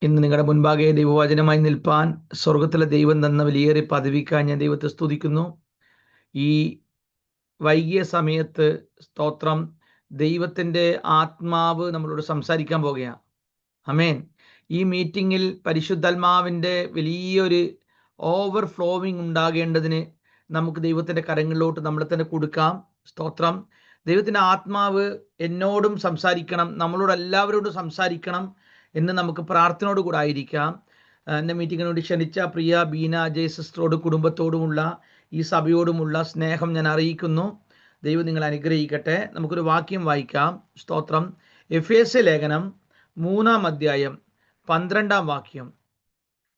ഇന്ന് നിങ്ങളുടെ മുൻപാകെ ദൈവവചനമായി നിൽപ്പാൻ സ്വർഗത്തിലെ ദൈവം തന്ന വലിയേറെ പദവിക്കാൻ ഞാൻ ദൈവത്തെ സ്തുതിക്കുന്നു. ഈ വൈകിയ സമയത്ത് സ്തോത്രം, ദൈവത്തിൻ്റെ ആത്മാവ് നമ്മളോട് സംസാരിക്കാൻ പോകുകയാണ്. ആമേൻ. ഈ മീറ്റിങ്ങിൽ പരിശുദ്ധാത്മാവിൻ്റെ വലിയൊരു ഓവർഫ്ലോവിങ് ഉണ്ടാകേണ്ടതിന് നമുക്ക് ദൈവത്തിൻ്റെ കരങ്ങളിലോട്ട് നമ്മളെ തന്നെ കൊടുക്കാം. സ്തോത്രം. ദൈവത്തിൻ്റെ ആത്മാവ് എന്നോടും സംസാരിക്കണം, നമ്മളോട് എല്ലാവരോടും സംസാരിക്കണം എന്ന് നമുക്ക് പ്രാർത്ഥനയോട് കൂടെ ആയിരിക്കാം. എൻ്റെ മീറ്റിങ്ങിന് വേണ്ടി ക്ഷണിച്ച പ്രിയ ബീന അജയ് സിസ്റ്ററോടും കുടുംബത്തോടുമുള്ള ഈ സഭയോടുമുള്ള സ്നേഹം ഞാൻ അറിയിക്കുന്നു. ദൈവം നിങ്ങൾ അനുഗ്രഹിക്കട്ടെ. നമുക്കൊരു വാക്യം വായിക്കാം. സ്തോത്രം. എഫേസ്യ ലേഖനം 3-ാം അധ്യായം 12-ാം വാക്യം.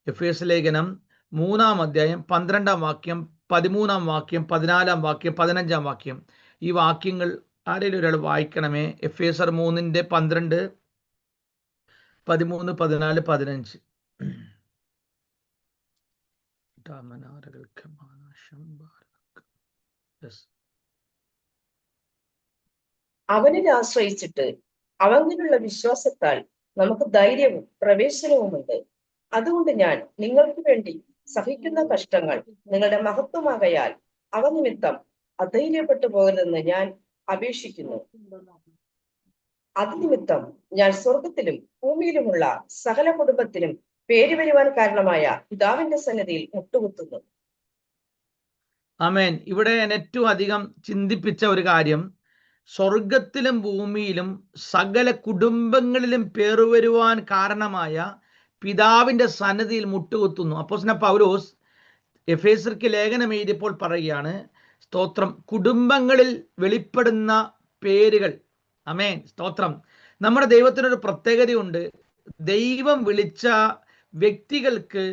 എഫേസ്യ ലേഖനം 3-ാം അധ്യായം 12-ാം വാക്യം, 13-ാം വാക്യം, 14-ാം വാക്യം, 15-ാം വാക്യം. ഈ വാക്യങ്ങൾ ആരെങ്കിലും ഒരാൾ വായിക്കണമേ. എഫേസർ 3-ന്റെ 12, 13, 14, 15. അവനിൽ ആശ്രയിച്ചിട്ട് അവനിലുള്ള വിശ്വാസത്താൽ നമുക്ക് ധൈര്യവും പ്രവേശനവുമുണ്ട്. അതുകൊണ്ട് ഞാൻ നിങ്ങൾക്ക് വേണ്ടി സഹിക്കുന്ന കഷ്ടങ്ങൾ നിങ്ങളുടെ മഹത്വമാകയാൽ അവ നിമിത്തം അധൈര്യപ്പെട്ടു പോകരുതെന്ന് ഞാൻ അപേക്ഷിക്കുന്നു. അത് നിമിത്തം ഞാൻ സ്വർഗത്തിലും ഭൂമിയിലുമുള്ള സകല കുടുംബത്തിനും പേര് വരുവാൻ കാരണമായ പിതാവിന്റെ സന്നിധിയിൽ മുട്ടുകുത്തുന്നു. ആമേൻ. ഇവിടെ ഞാൻ ഏറ്റവും അധികം ചിന്തിപ്പിച്ച ഒരു കാര്യം, സ്വർഗത്തിലും ഭൂമിയിലും സകല കുടുംബങ്ങളിലും പേര് വരുവാൻ കാരണമായ പിതാവിന്റെ സന്നിധിയിൽ മുട്ടുകുത്തുന്നു. അപ്പോസ്തലൻ പൗലോസ് എഫേസ്യർക്ക് ലേഖനം എഴുതിയപ്പോൾ പറയുകയാണ്, സ്തോത്രം, കുടുംബങ്ങളിൽ വെളിപ്പെടുന്ന പേരുകൾ. ആമേൻ. സ്തോത്രം. നമ്മുടെ ദൈവത്തിനൊരു പ്രത്യേകതയുണ്ട്. ദൈവം വിളിച്ച വ്യക്തികൾക്ക്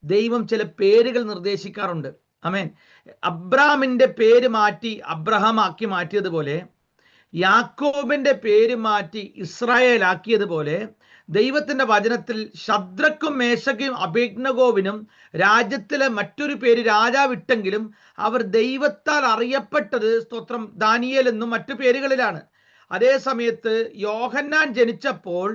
ദൈവം ചില പേരുകൾ നിർദ്ദേശിക്കാറുണ്ട്. ആമേൻ. അബ്രാമിന്റെ പേര് മാറ്റി അബ്രഹാം ആക്കി മാറ്റിയതുപോലെ, യാക്കോബിന്റെ പേര് മാറ്റി ഇസ്രായേൽ ആക്കിയതുപോലെ, ദൈവത്തിന്റെ വചനത്തിൽ ശദ്രക്കും മേശക്കും അബേദ്നെഗോവിനും രാജ്യത്തിലെ മറ്റൊരു പേര് രാജാവിട്ടെങ്കിലും അവർ ദൈവത്താൽ അറിയപ്പെട്ടത്, സ്തോത്രം, ദാനിയേൽ എന്നും മറ്റു പേരുകളിലാണ്. അതേ സമയത്ത് യോഹന്നാൻ ജനിച്ചപ്പോൾ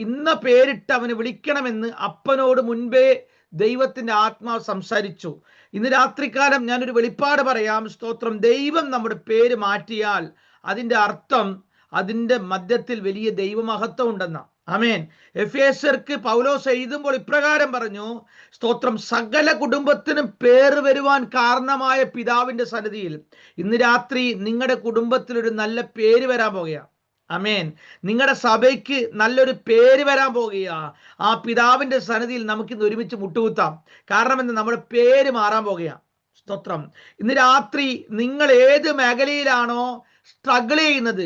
ഇന്ന പേരിട്ട് അവന് വിളിക്കണമെന്ന് അപ്പനോട് മുൻപേ ദൈവത്തിന്റെ ആത്മാവ് സംസാരിച്ചു. ഇന്ന് രാത്രികാലം ഞാനൊരു വെളിപ്പാട് പറയാം. സ്തോത്രം. ദൈവം നമ്മുടെ പേര് മാറ്റിയാൽ അതിൻ്റെ അർത്ഥം അതിൻ്റെ മധ്യത്തിൽ വലിയ ദൈവമഹത്വം ഉണ്ടെന്ന. ആമേൻ. എഫേസ്യർക്ക് പൗലോസ് എഴുതുമ്പോൾ ഇപ്രകാരം പറഞ്ഞു, സ്തോത്രം, സകല കുടുംബത്തിനും പേര് വരുവാൻ കാരണമായ പിതാവിന്റെ സന്നിധിയിൽ ഇന്ന് രാത്രി നിങ്ങളുടെ കുടുംബത്തിൽ ഒരു നല്ല പേര് വരാൻ പോകുകയാണ്. ആമേൻ. നിങ്ങളുടെ സഭയ്ക്ക് നല്ലൊരു പേര് വരാൻ പോകുകയാ. ആ പിതാവിന്റെ സന്നിധിയിൽ നമുക്കിന്ന് ഒരുമിച്ച് മുട്ടുകുത്താം. കാരണം എന്ന് നമ്മുടെ പേര് മാറാൻ പോകുകയാണ്. സ്തോത്രം. ഇന്ന് രാത്രി നിങ്ങൾ ഏത് മേഖലയിലാണോ സ്ട്രഗിൾ ചെയ്യുന്നത്,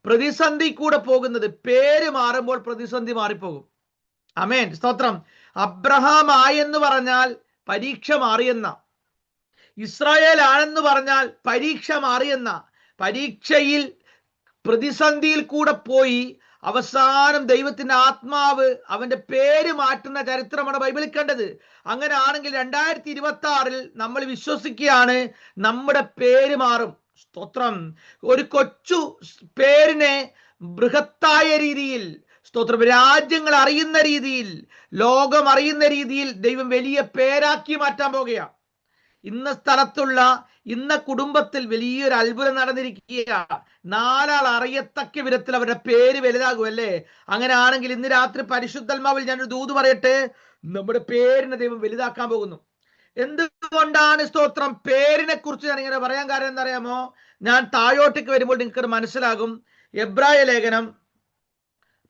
പ്രതിസന്ധി കൂടെ പോകുന്നത്, പേര് മാറുമ്പോൾ പ്രതിസന്ധി മാറിപ്പോകും. ആമേൻ. സ്തോത്രം. അബ്രഹാം ആയെന്ന് പറഞ്ഞാൽ പരീക്ഷ മാറിയെന്ന, ഇസ്രായേൽ ആണെന്ന് പറഞ്ഞാൽ പരീക്ഷ മാറിയെന്ന, പരീക്ഷയിൽ പ്രതിസന്ധിയിൽ കൂടെ പോയി അവസാനം ദൈവത്തിന്റെ ആത്മാവ് അവന്റെ പേര് മാറ്റുന്ന ചരിത്രമാണ് ബൈബിളിൽ കണ്ടത്. അങ്ങനെ ആണെങ്കിൽ 2026 നമ്മൾ വിശ്വസിക്കുകയാണ് നമ്മുടെ പേര് മാറും. സ്തോത്രം. ഒരു കൊച്ചു പേരിനെ ബൃഹത്തായ രീതിയിൽ, സ്തോത്രം, രാജ്യങ്ങൾ അറിയുന്ന രീതിയിൽ, ലോകം അറിയുന്ന രീതിയിൽ ദൈവം വലിയ പേരാക്കി മാറ്റാൻ പോകുകയാണ്. ഇന്ന സ്ഥലത്തുള്ള ഇന്ന കുടുംബത്തിൽ വലിയൊരു അത്ഭുതം നടന്നിരിക്കുക. 4 ആൾ അറിയത്തക്ക വിധത്തിൽ അവരുടെ പേര് വലുതാകും അല്ലേ? അങ്ങനെ ആണെങ്കിൽ ഇന്ന് രാത്രി പരിശുദ്ധാത്മാവിൽ ഞാനൊരു ദൂത് പറയട്ടെ, നമ്മുടെ പേരിനെ ദൈവം വലുതാക്കാൻ പോകുന്നു. എന്തുകൊണ്ടാണ്, സ്തോത്രം, പേരിനെ കുറിച്ച് ഞാൻ ഇങ്ങനെ പറയാൻ കാരണം എന്തറിയാമോ? ഞാൻ താഴോട്ടേക്ക് വരുമ്പോൾ നിങ്ങൾക്ക് മനസ്സിലാകും. എബ്രായ ലേഖനം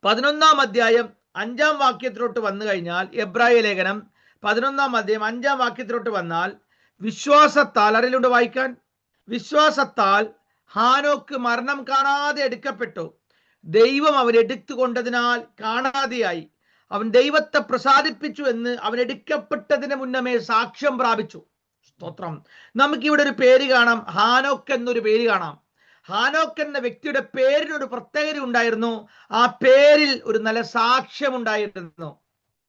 11-ാം അധ്യായം 5-ാം വാക്യത്തിലോട്ട് വന്നു കഴിഞ്ഞാൽ, എബ്രായ ലേഖനം 11-ാം അധ്യായം 5-ാം വാക്യത്തിലോട്ട് വന്നാൽ, വിശ്വാസത്താൽ, ആരെങ്കിലും വായിക്കാൻ? വിശ്വാസത്താൽ ഹാനോക്ക് മരണം കാണാതെ എടുക്കപ്പെട്ടു. ദൈവം അവൻ എടുത്തുകൊണ്ടതിനാൽ കാണാതെയായി. അവൻ ദൈവത്തെ പ്രസാദിപ്പിച്ചു എന്ന് അവൻ എടുക്കപ്പെട്ടതിന് മുന്നമേ സാക്ഷ്യം പ്രാപിച്ചു. സ്തോത്രം. നമുക്കിവിടെ ഒരു പേര് കാണാം, ഹാനോക്ക് എന്നൊരു പേര് കാണാം. ഹാനോക്ക് എന്ന വ്യക്തിയുടെ പേരിനൊരു പ്രത്യേകത ഉണ്ടായിരുന്നു. ആ പേരിൽ ഒരു നല്ല സാക്ഷ്യം ഉണ്ടായിരുന്നു.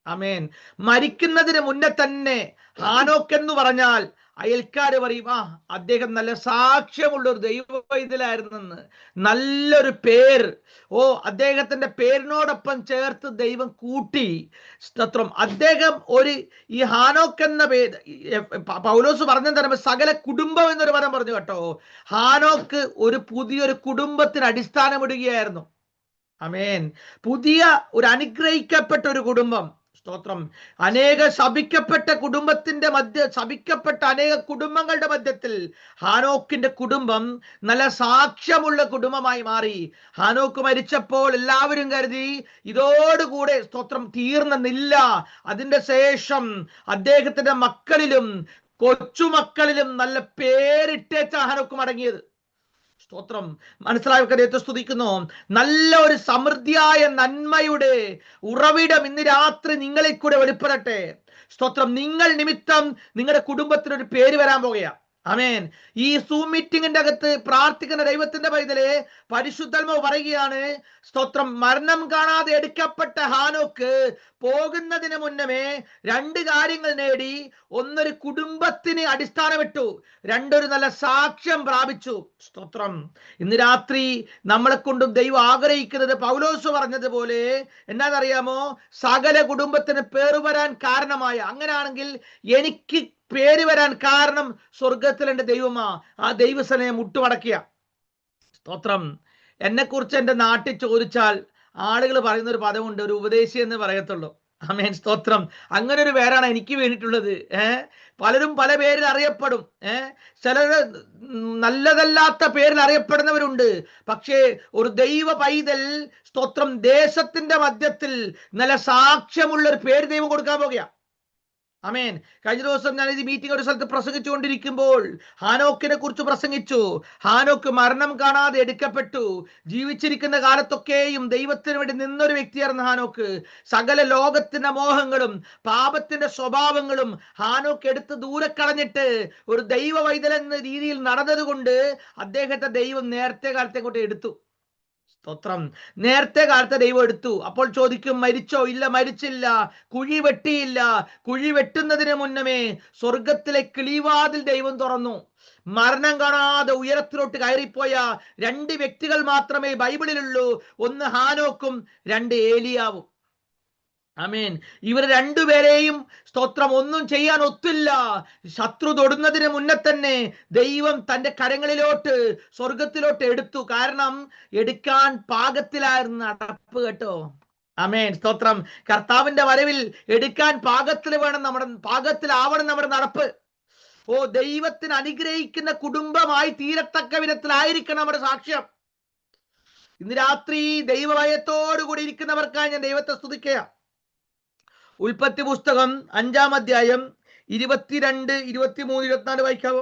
ആമേൻ. മരിക്കുന്നതിന് മുന്നേ തന്നെ ഹാനോക്ക് എന്ന് പറഞ്ഞാൽ അയൽക്കാര് പറയും, അദ്ദേഹം നല്ല സാക്ഷ്യമുള്ള ഒരു ദൈവവൈതലായിരുന്നെന്ന്, നല്ലൊരു പേര്. അദ്ദേഹത്തിന്റെ പേരിനോടൊപ്പം ചേർത്ത് ദൈവം കൂട്ടി. സ്തോത്രം. അദ്ദേഹം ഈ ഹാനോക്ക് എന്ന പേര് പൗലോസ് പറഞ്ഞെന്ന് സകല കുടുംബം എന്നൊരു പദം പറഞ്ഞു കേട്ടോ. ഹാനോക്ക് പുതിയൊരു കുടുംബത്തിന് അടിസ്ഥാനമിടുകയായിരുന്നു. ആമേൻ. പുതിയ ഒരു അനുഗ്രഹിക്കപ്പെട്ട ഒരു കുടുംബം. സ്തോത്രം. അനേക ശപിക്കപ്പെട്ട അനേക കുടുംബങ്ങളുടെ മധ്യത്തിൽ ഹാനോക്കിന്റെ കുടുംബം നല്ല സാക്ഷ്യമുള്ള കുടുംബമായി മാറി. ഹാനോക്ക് മരിച്ചപ്പോൾ എല്ലാവരും കരുതി ഇതോടുകൂടെ സ്തോത്രം തീർന്നില്ല. അതിന്റെ ശേഷം അദ്ദേഹത്തിന്റെ മക്കളിലും കൊച്ചുമക്കളിലും നല്ല പേരിട്ടേച്ച ഹാനോക്ക് മടങ്ങിയത്. സ്തോത്രം. മനസ്സിലായവർക്ക് ദൈവത്തെ സ്തുതിക്കുന്നു. നല്ല ഒരു സമൃദ്ധിയായ നന്മയുടെ ഉറവിടം ഇന്ന് രാത്രി നിങ്ങളിൽ കൂടെ വെളിപ്പെടട്ടെ. സ്തോത്രം. നിങ്ങൾ നിമിത്തം നിങ്ങളുടെ കുടുംബത്തിനൊരു പേര് വരാൻ പോകുകയാണ്. ആമേൻ. ഈ സൂം മീറ്റിംഗിന്റെ അകത്ത് പ്രാർത്ഥിക്കുന്ന ദൈവത്തിന്റെ പൈതലെ, പരിശുദ്ധാത്മാവ് പറയുകയാണ്, സ്തോത്രം, മരണം കാണാതെ എടുക്കപ്പെട്ട ഹാനോക്ക് പോകുന്നതിന് മുന്നമേ 2 കാര്യങ്ങൾ നേടി. ഒന്നൊരു കുടുംബത്തിന് അടിസ്ഥാനമിട്ടു, 2 ഒരു നല്ല സാക്ഷ്യം പ്രാപിച്ചു. സ്തോത്രം. ഇന്ന് രാത്രി നമ്മളെ കൊണ്ടും ദൈവം ആഗ്രഹിക്കുന്നത് പൗലോസ് പറഞ്ഞതുപോലെ എന്നാന്നറിയാമോ? സകല കുടുംബത്തിന് പേര് വരാൻ കാരണമായ, അങ്ങനെയാണെങ്കിൽ എനിക്ക് പേര് വരാൻ കാരണം സ്വർഗത്തിൽ എൻ്റെ ദൈവമാ. ആ ദൈവസനെ മുട്ടുമടക്കിയ. സ്തോത്രം. എന്നെക്കുറിച്ച് എൻ്റെ നാട്ടിൽ ചോദിച്ചാൽ ആളുകൾ പറയുന്ന ഒരു പദമുണ്ട്, ഒരു ഉപദേശി എന്ന് പറയത്തുള്ളൂ. ആമേൻ. സ്തോത്രം. അങ്ങനെ ഒരു പേരാണ് എനിക്ക് വേണ്ടിയിട്ടുള്ളത്. പലരും പല പേരിൽ അറിയപ്പെടും. ചിലർ നല്ലതല്ലാത്ത പേരിൽ അറിയപ്പെടുന്നവരുണ്ട്. പക്ഷേ ഒരു ദൈവ പൈതൽ, സ്തോത്രം, ദേശത്തിന്റെ മധ്യത്തിൽ നല്ല സാക്ഷ്യമുള്ള ഒരു പേര് ദൈവം കൊടുക്കാൻ പോകുക. ആമേൻ. കഴിഞ്ഞ ദിവസം ഞാൻ ഈ മീറ്റിംഗ് ഒരു സ്ഥലത്ത് പ്രസംഗിച്ചുകൊണ്ടിരിക്കുമ്പോൾ ഹാനോക്കിനെ കുറിച്ച് പ്രസംഗിച്ചു. ഹാനോക്ക് മരണം കാണാതെ എടുക്കപ്പെട്ടു. ജീവിച്ചിരിക്കുന്ന കാലത്തൊക്കെയും ദൈവത്തിന് വേണ്ടി നിന്നൊരു വ്യക്തിയായിരുന്നു ഹാനോക്ക്. സകല ലോകത്തിന്റെ മോഹങ്ങളും പാപത്തിന്റെ സ്വഭാവങ്ങളും ഹാനോക്ക് എടുത്ത് ദൂരെ കളഞ്ഞിട്ട് ഒരു ദൈവ വൈതൽ എന്ന രീതിയിൽ നടന്നതുകൊണ്ട് അദ്ദേഹത്തെ ദൈവം നേരത്തെ കാലത്തെ കൊണ്ട് എടുത്തു. സ്തോത്രം. നേരത്തെ കാലത്തെ ദൈവം എടുത്തു. അപ്പോൾ ചോദിക്കും, മരിച്ചോ? ഇല്ല, മരിച്ചില്ല. കുഴി വെട്ടിയില്ല. കുഴി വെട്ടുന്നതിന് മുന്നമേ സ്വർഗത്തിലെ കിളിവാതിൽ ദൈവം തുറന്നു. മരണം കാണാതെ ഉയരത്തിലോട്ട് കയറിപ്പോയ 2 വ്യക്തികൾ മാത്രമേ ബൈബിളിലുള്ളൂ. ഒന്ന് ഹാനോക്കും, 2 ഏലിയാവും. ആമേൻ. ഇവർ 2 പേരെയും, സ്തോത്രം, ഒന്നും ചെയ്യാൻ ഒത്തില്ല. ശത്രു തൊടുന്നതിന് മുന്നേ തന്നെ ദൈവം തന്റെ കരങ്ങളിലോട്ട് സ്വർഗത്തിലോട്ട് എടുത്തു. കാരണം എടുക്കാൻ പാകത്തിലായിരുന്നു നടപ്പ് കേട്ടോ. ആമേൻ. സ്തോത്രം. കർത്താവിന്റെ വരവിൽ എടുക്കാൻ പാകത്തിലാവണം നമ്മുടെ നടപ്പ്. ദൈവത്തിന് അനുഗ്രഹിക്കുന്ന കുടുംബമായി തീരത്തക്ക വിധത്തിലായിരിക്കണം നമ്മുടെ സാക്ഷ്യം. ഇന്ന് രാത്രി ദൈവഭയത്തോടു കൂടി ഇരിക്കുന്നവർക്കായി ഞാൻ ദൈവത്തെ സ്തുതിക്കുക. ഉൽപ്പത്തി പുസ്തകം 5-ാം അധ്യായം 22, 23, 24 വായിക്കാവോ?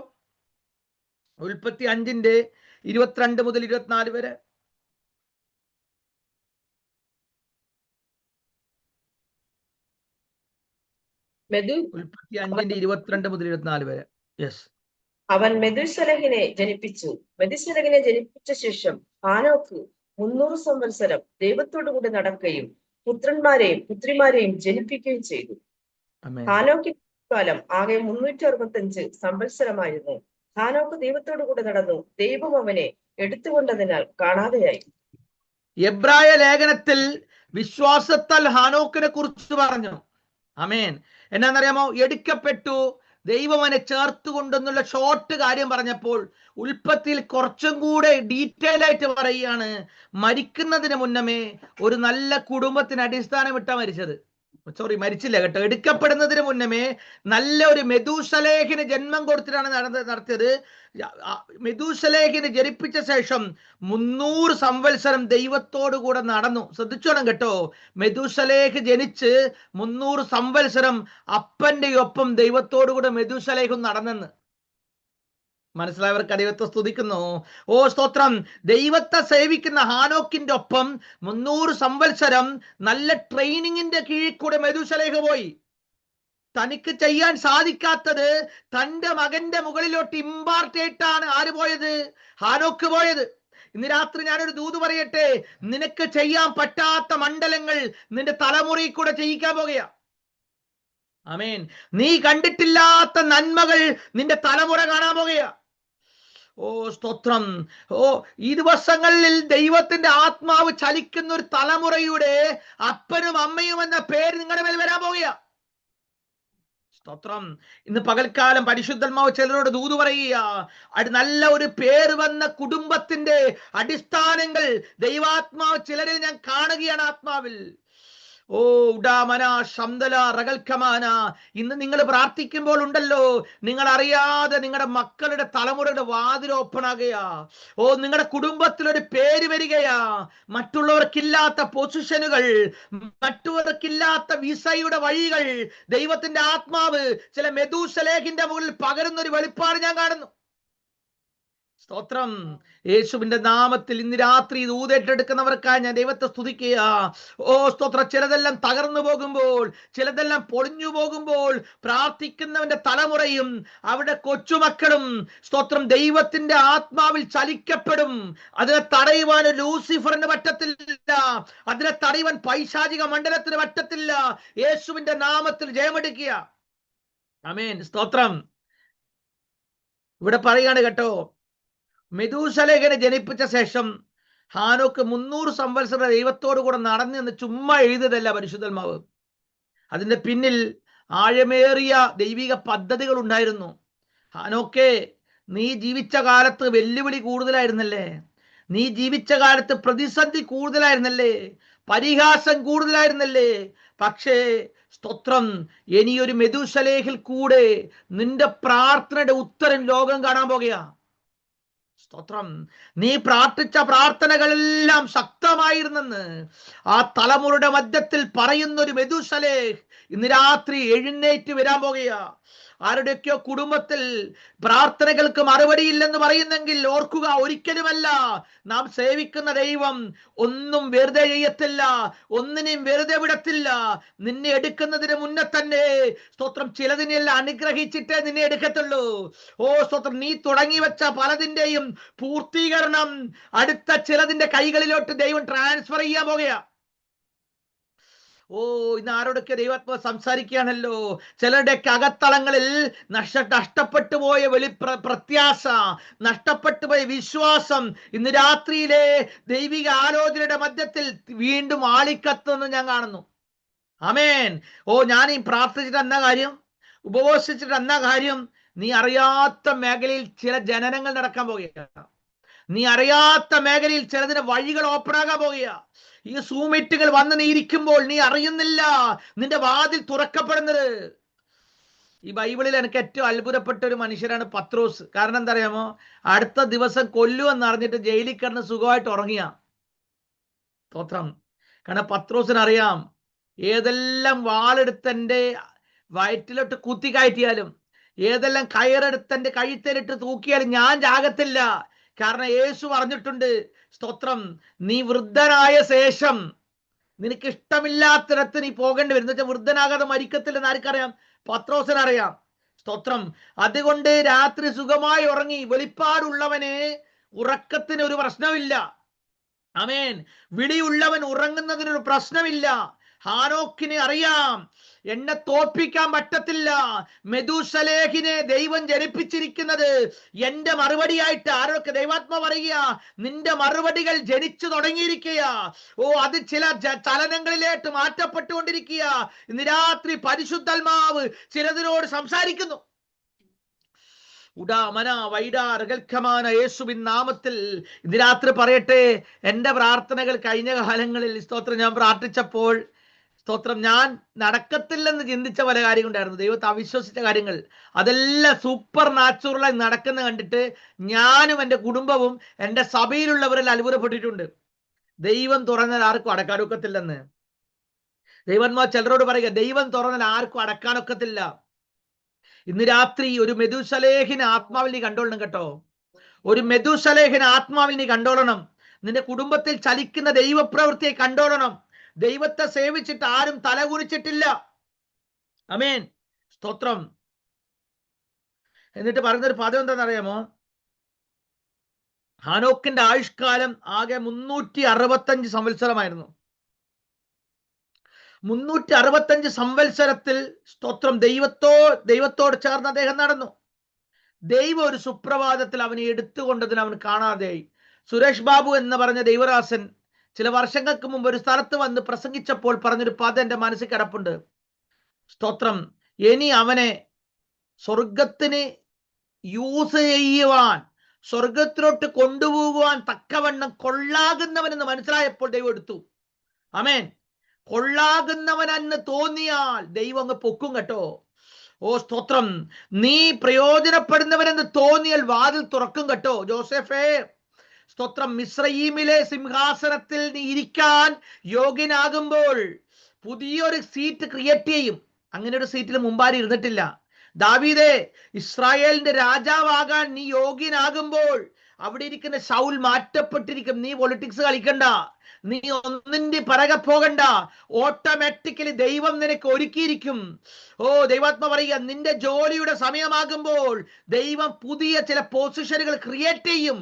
ഉൽപ്പത്തി 5-ന്റെ 22 മുതൽ 24 വരെ. ഉൽപ്പത്തി 5-ന്റെ 22 മുതൽ 24 വരെ. യെസ്. അവൻ മെഥൂശലഹിനെ ജനിപ്പിച്ചു. മെഥൂശലഹിനെ ജനിപ്പിച്ച ശേഷം ഹാനോക്ക് 300 സംവത്സരം ദൈവത്തോടു കൂടി നടക്കുകയും പുത്രന്മാരെയും പുത്രിമാരെയും ജനിപ്പിക്കുകയും ചെയ്തു. ഹാനോക്കിന്റെ കാലം ആകെ 365 സംവത്സരമായിരുന്നു. ഹാനോക്ക് ദൈവത്തോടു കൂടെ നടന്നു. ദൈവം അവനെ എടുത്തുകൊണ്ടതിനാൽ കാണാതെയായി. എബ്രായ ലേഖനത്തിൽ വിശ്വാസത്താൽ ഹാനോക്കിനെ കുറിച്ച് പറഞ്ഞു. ആമേൻ. എന്നാന്നറിയാമോ? എടുക്കപ്പെട്ടു, ദൈവം അവനെ ചേർത്തുകൊണ്ടെന്നുള്ള ഷോർട്ട് കാര്യം പറഞ്ഞപ്പോൾ ഉൽപ്പത്തിയിൽ കുറച്ചും കൂടെ ഡീറ്റെയിൽ ആയിട്ട് പറയുകയാണ്. മരിക്കുന്നതിന് മുന്നമേ ഒരു നല്ല കുടുംബത്തിന് അടിസ്ഥാനമിട്ടാ മരിച്ചത്. മരിച്ചില്ല കേട്ടോ. എടുക്കപ്പെടുന്നതിന് മുന്നമേ നല്ല ഒരു മെഥൂശലേഹിന് ജന്മം കൊടുത്തിട്ടാണ് നടത്തിയത്. മെഥൂശലേഹിനെ ജനിപ്പിച്ച ശേഷം 300 സംവത്സരം ദൈവത്തോടു കൂടെ നടന്നു. ശ്രദ്ധിച്ചോണം കേട്ടോ. മെഥൂശലേഹ് ജനിച്ച് 300 സംവത്സരം അപ്പന്റെ ഒപ്പം ദൈവത്തോടു കൂടെ മെഥൂശലേഹും നടന്നെന്ന്. മനസ്സിലായവർക്ക് ദൈവത്തെ സ്തുതിക്കുന്നു. സ്തോത്രം. ദൈവത്തെ സേവിക്കുന്ന ഹാനോക്കിന്റെ ഒപ്പം 300 സംവത്സരം നല്ല ട്രെയിനിങ്ങിന്റെ കീഴിൽ കൂടെ മെഥൂശലേഹ് പോയി. തനിക്ക് ചെയ്യാൻ സാധിക്കാത്തത് തന്റെ മകന്റെ മുകളിലോട്ട് ഇമ്പാർട്ടേറ്റാണ് ആര് പോയത്? ഹാനോക്ക് പോയത്. ഇന്ന് രാത്രി ഞാനൊരു ദൂത് പറയട്ടെ. നിനക്ക് ചെയ്യാൻ പറ്റാത്ത മണ്ഡലങ്ങൾ നിന്റെ തലമുറയിൽ കൂടെ ചെയ്യിക്കാൻ പോകുക. ആമേൻ. നീ കണ്ടിട്ടില്ലാത്ത നന്മകൾ നിന്റെ തലമുറ കാണാൻ പോകുക. ഓ സ്തോത്രം. ഓ ഈ ദിവസങ്ങളിൽ ദൈവത്തിന്റെ ആത്മാവ് ചലിക്കുന്ന ഒരു തലമുറയുടെ അപ്പനും അമ്മയും എന്ന പേര് നിങ്ങളുടെ മേൽ വരാൻ പോകുക. സ്തോത്രം. ഇന്ന് പകൽക്കാലം പരിശുദ്ധാത്മാവ് ചിലരോട് ദൂത് പറയുക, അത് നല്ല ഒരു പേര് വന്ന കുടുംബത്തിന്റെ അടിസ്ഥാനങ്ങൾ ദൈവാത്മാവ് ചിലരിൽ ഞാൻ കാണുകയാണ് ആത്മാവിൽ. ഓ ഉഡാമന ശംദല റകൽക്കമാന. ഇന്ന് നിങ്ങൾ പ്രാർത്ഥിക്കുമ്പോൾ ഉണ്ടല്ലോ, നിങ്ങൾ അറിയാതെ നിങ്ങളുടെ മക്കളുടെ തലമുറയുടെ വാതിൽ ഓപ്പൺ ആകുകയാ. ഓ നിങ്ങളുടെ കുടുംബത്തിൽ ഒരു പേര് വരികയാ. മറ്റുള്ളവർക്കില്ലാത്ത പൊസിഷനുകൾ, മറ്റുള്ളവർക്കില്ലാത്ത വിസയുടെ വഴികൾ ദൈവത്തിന്റെ ആത്മാവ് ചില മെഥൂശലേഖിന്റെ മുകളിൽ പകരുന്ന ഒരു വെളിപ്പാട് ഞാൻ കാണുന്നു. സ്തോത്രം. യേശുവിന്റെ നാമത്തിൽ ഇന്ന് രാത്രി ഇത് ഊതേറ്റെടുക്കുന്നവർക്കായി ഞാൻ ദൈവത്തെ സ്തുതിക്കുക. ഓ സ്തോത്രം. ചിലതെല്ലാം തകർന്നു പോകുമ്പോൾ, ചിലതെല്ലാം പൊളിഞ്ഞു പോകുമ്പോൾ പ്രാർത്ഥിക്കുന്നവന്റെ തലമുറയും അവരുടെ കൊച്ചുമക്കളും സ്തോത്രം ദൈവത്തിന്റെ ആത്മാവിൽ ചലിക്കപ്പെടും. അതിനെ തടയുവാൻ ലൂസിഫറിന് പറ്റത്തില്ല, അതിനെ തടയുവാൻ പൈശാചിക മണ്ഡലത്തിന് പറ്റത്തില്ല. യേശുവിന്റെ നാമത്തിൽ ജയമെടുക്കുക. ആമേൻ. സ്തോത്രം. ഇവിടെ പറയാണ് കേട്ടോ, മെഥൂശലേഖനെ ജനിപ്പിച്ച ശേഷം ഹാനോക്ക് 300 സംവത്സര ദൈവത്തോടു കൂടെ നടന്നു എന്ന് ചുമ്മാ എഴുതിയതല്ല പരിശുദ്ധാത്മാവ്. അതിന്റെ പിന്നിൽ ആഴമേറിയ ദൈവിക പദ്ധതികൾ ഉണ്ടായിരുന്നു. ഹാനോക്കെ, നീ ജീവിച്ച കാലത്ത് വെല്ലുവിളി കൂടുതലായിരുന്നല്ലേ, നീ ജീവിച്ച കാലത്ത് പ്രതിസന്ധി കൂടുതലായിരുന്നല്ലേ, പരിഹാസം കൂടുതലായിരുന്നല്ലേ. പക്ഷേ സ്തോത്രം, ഇനിയൊരു മെഥൂശലേഖിൽ കൂടെ നിന്റെ പ്രാർത്ഥനയുടെ ഉത്തരം ലോകം കാണാൻ പോകുക. സ്തോത്രം. നീ പ്രാർത്ഥിച്ച പ്രാർത്ഥനകളെല്ലാം ശക്തമായിരുന്നെന്ന് ആ തലമുറയുടെ മധ്യത്തിൽ പറയുന്ന ഒരു മെഥൂശലേഖ് ഇന്ന് രാത്രി എഴുന്നേറ്റ് വരാൻ പോകുക. ആരുടെയൊക്കെയോ കുടുംബത്തിൽ പ്രാർത്ഥനകൾക്ക് മറുപടിയില്ലെന്ന് പറയുന്നെങ്കിൽ ഓർക്കുക, ഒരിക്കലുമല്ല. നാം സേവിക്കുന്ന ദൈവം ഒന്നും വെറുതെ ചെയ്യത്തില്ല, ഒന്നിനെയും വെറുതെ വിടത്തില്ല. നിന്നെ എടുക്കുന്നതിന് മുന്നേ തന്നെ സ്തോത്രം ചിലതിനെല്ലാം അനുഗ്രഹിച്ചിട്ടേ നിന്നെ എടുക്കത്തുള്ളൂ. ഓ സ്തോത്രം. നീ തുടങ്ങി വെച്ച പലതിന്റെയും പൂർത്തീകരണം അടുത്ത ചിലതിന്റെ കൈകളിലോട്ട് ദൈവം ട്രാൻസ്ഫർ ചെയ്യാൻ പോകുക. ഓ ഇന്ന് ആരോടൊക്കെ ദൈവാത്മാവ് സംസാരിക്കുകയാണല്ലോ. ചിലരുടെയൊക്കെ അകത്തളങ്ങളിൽ നഷ്ടപ്പെട്ടു പോയ പ്രത്യാശ, നഷ്ടപ്പെട്ടു പോയ വിശ്വാസം ഇന്ന് രാത്രിയിലെ ദൈവിക ആലോചനയുടെ മധ്യത്തിൽ വീണ്ടും ആളിക്കത്തുമെന്ന് ഞാൻ കാണുന്നു. ആമേൻ. ഓ ഞാൻ ഈ പ്രാർത്ഥിച്ചിട്ട് എന്ന കാര്യം, ഉപവസിച്ചിട്ട് എന്ന കാര്യം, നീ അറിയാത്ത മേഖലയിൽ ചില ജനനങ്ങൾ നടക്കാൻ പോകുക. നീ അറിയാത്ത മേഖലയിൽ ചിലതിന് വഴികൾ ഓപ്പൺ ആകാൻ പോകുക. ഈ സൂമിറ്റുകൾ വന്ന് നീ ഇരിക്കുമ്പോൾ നീ അറിയുന്നില്ല നിന്റെ വാതിൽ തുറക്കപ്പെടുന്നത്. ഈ ബൈബിളിൽ എനിക്ക് ഏറ്റവും അത്ഭുതപ്പെട്ട ഒരു മനുഷ്യരാണ് പത്രോസ്. കാരണം എന്താ അറിയാമോ, അടുത്ത ദിവസം കൊല്ലുമെന്ന് അറിഞ്ഞിട്ട് ജയിലിൽ കിടന്ന് സുഖമായിട്ട് ഉറങ്ങിയ. സ്തോത്രം. കാരണം പത്രോസിന് അറിയാം, ഏതെല്ലാം വാളെടുത്തെന്റെ വയറ്റിലോട്ട് കുത്തി കയറ്റിയാലും, ഏതെല്ലാം കയറെടുത്തെന്റെ കഴുത്തേലിട്ട് തൂക്കിയാലും ഞാൻ ജാഗത്തില്ല. കാരണം യേശു പറഞ്ഞിട്ടുണ്ട്, സ്തോത്രം, നീ വൃദ്ധനായ ശേഷം നിനക്ക് ഇഷ്ടമില്ലാത്തിടത്ത് നീ പോകേണ്ടി വരും. എന്ന് വെച്ചാൽ വൃദ്ധനാകാതെ മരിക്കത്തില്ലെന്ന് ആർക്കറിയാം? പത്രോസിനറിയാം. സ്തോത്രം. അതുകൊണ്ട് രാത്രി സുഖമായി ഉറങ്ങി. വെളിപ്പാടുള്ളവന് ഉറക്കത്തിന് ഒരു പ്രശ്നമില്ല. ആമേൻ. വിളിയുള്ളവൻ ഉറങ്ങുന്നതിനൊരു പ്രശ്നമില്ല. ഹാനോക്കിനെ അറിയാം, എന്നെ തോൽപ്പിക്കാൻ പറ്റത്തില്ല. മെഥൂശലേഖിനെ ദൈവം ജനിപ്പിച്ചിരിക്കുന്നത് എന്റെ മറുപടിയായിട്ട്. ആരൊക്കെ ദൈവാത്മാ പറയുക, നിന്റെ മറുപടികൾ ജനിച്ചു തുടങ്ങിയിരിക്കുക. ഓ അത് ചില ചലനങ്ങളിലേക്ക് മാറ്റപ്പെട്ടുകൊണ്ടിരിക്കുക. ഇന്ന് രാത്രി പരിശുദ്ധാത്മാവ് ചിലതിനോട് സംസാരിക്കുന്നു. ഉഡാമന വൈഡാർഗൽഖമാന യേശുവിൻ നാമത്തിൽ ഇന്ന് രാത്രി പറയട്ടെ, എന്റെ പ്രാർത്ഥനകൾ കഴിഞ്ഞ കാലങ്ങളിൽ സ്തോത്രം ഞാൻ പ്രാർത്ഥിച്ചപ്പോൾ സ്തോത്രം ഞാൻ നടക്കത്തില്ലെന്ന് ചിന്തിച്ച പല കാര്യങ്ങളുണ്ടായിരുന്നു, ദൈവത്തെ അവിശ്വസിച്ച കാര്യങ്ങൾ. അതെല്ലാം സൂപ്പർ നാച്ചുറലായി നടക്കുന്ന കണ്ടിട്ട് ഞാനും എൻ്റെ കുടുംബവും എൻ്റെ സഭയിലുള്ളവരെല്ലാം അത്ഭുതപ്പെട്ടിട്ടുണ്ട്. ദൈവം തുറന്നാൽ ആർക്കും അടക്കാനൊക്കത്തില്ലെന്ന്. ദൈവന്മാർ ചിലരോട് പറയുക, ദൈവം തുറന്നാൽ ആർക്കും അടക്കാനൊക്കത്തില്ല. ഇന്ന് രാത്രി ഒരു മെഥൂശലേഖിനെ ആത്മാവിൽ നീ കണ്ടോളണം കേട്ടോ. ഒരു മെഥൂശലേഖിനെ ആത്മാവിൽ നീ കണ്ടോളണം. നിന്റെ കുടുംബത്തിൽ ചലിക്കുന്ന ദൈവപ്രവൃത്തിയെ കണ്ടോളണം. ദൈവത്തെ സേവിച്ചിട്ട് ആരും തലകുനിച്ചിട്ടില്ല. ആമേൻ. സ്തോത്രം. എന്നിട്ട് പറഞ്ഞൊരു പദം എന്താണെന്നറിയാമോ? ഹാനോക്കിന്റെ ആയുഷ്കാലം ആകെ 365 സംവത്സരമായിരുന്നു. 365 സംവത്സരത്തിൽ സ്തോത്രം ദൈവത്തോട് ചേർന്ന് അദ്ദേഹം നടന്നു. ദൈവം ഒരു സുപ്രഭാതത്തിൽ അവനെ എടുത്തുകൊണ്ടതിന് അവൻ കാണാതെയായി. സുരേഷ് ബാബു എന്ന് പറഞ്ഞ ദൈവദാസൻ ചില വർഷങ്ങൾക്ക് മുമ്പ് ഒരു സ്ഥലത്ത് വന്ന് പ്രസംഗിച്ചപ്പോൾ പറഞ്ഞൊരു പദം എൻ്റെ മനസ്സിൽ കിടപ്പുണ്ട്. സ്തോത്രം, ഇനി അവനെ സ്വർഗത്തിന് യൂസ് ചെയ്യുവാൻ, സ്വർഗത്തിലോട്ട് കൊണ്ടുപോകുവാൻ തക്കവണ്ണം കൊള്ളാകുന്നവനെന്ന് മനസ്സിലായപ്പോൾ ദൈവം എടുത്തു. ആമേൻ. കൊള്ളാകുന്നവനെന്ന് തോന്നിയാൽ ദൈവം അങ്ങ് പൊക്കും കേട്ടോ. ഓ സ്തോത്രം, നീ പ്രയോജനപ്പെടുന്നവനെന്ന് തോന്നിയാൽ വാതിൽ തുറക്കും കേട്ടോ. ജോസഫേ സ്തോത്രം, മിസ്രയീമിലെ സിംഹാസനത്തിൽ നീ ഇരിക്കാൻ യോഗ്യനാകുമ്പോൾ പുതിയൊരു സീറ്റ് ക്രിയേറ്റ് ചെയ്യും. അങ്ങനെ ഒരു സീറ്റിൽ മുമ്പാരും ഇരുന്നിട്ടില്ല. ദാവീദേ, ഇസ്രായേലിന്റെ രാജാവാകാൻ നീ യോഗ്യനാകുമ്പോൾ അവിടെ ഇരിക്കുന്ന ശൗൽ മാറ്റപ്പെട്ടിരിക്കും. നീ പൊളിറ്റിക്സ് കളിക്കണ്ട, നീ ഒന്നിന്റെ പിറകെ പോകണ്ട. ഓട്ടോമാറ്റിക്കലി ദൈവം നിനക്ക് ഒരുക്കിയിരിക്കും. ഓ ദൈവാത്മ പറയുക, നിന്റെ ജോലിയുടെ സമയമാകുമ്പോൾ ദൈവം പുതിയ ചില പൊസിഷനുകൾ ക്രിയേറ്റ് ചെയ്യും.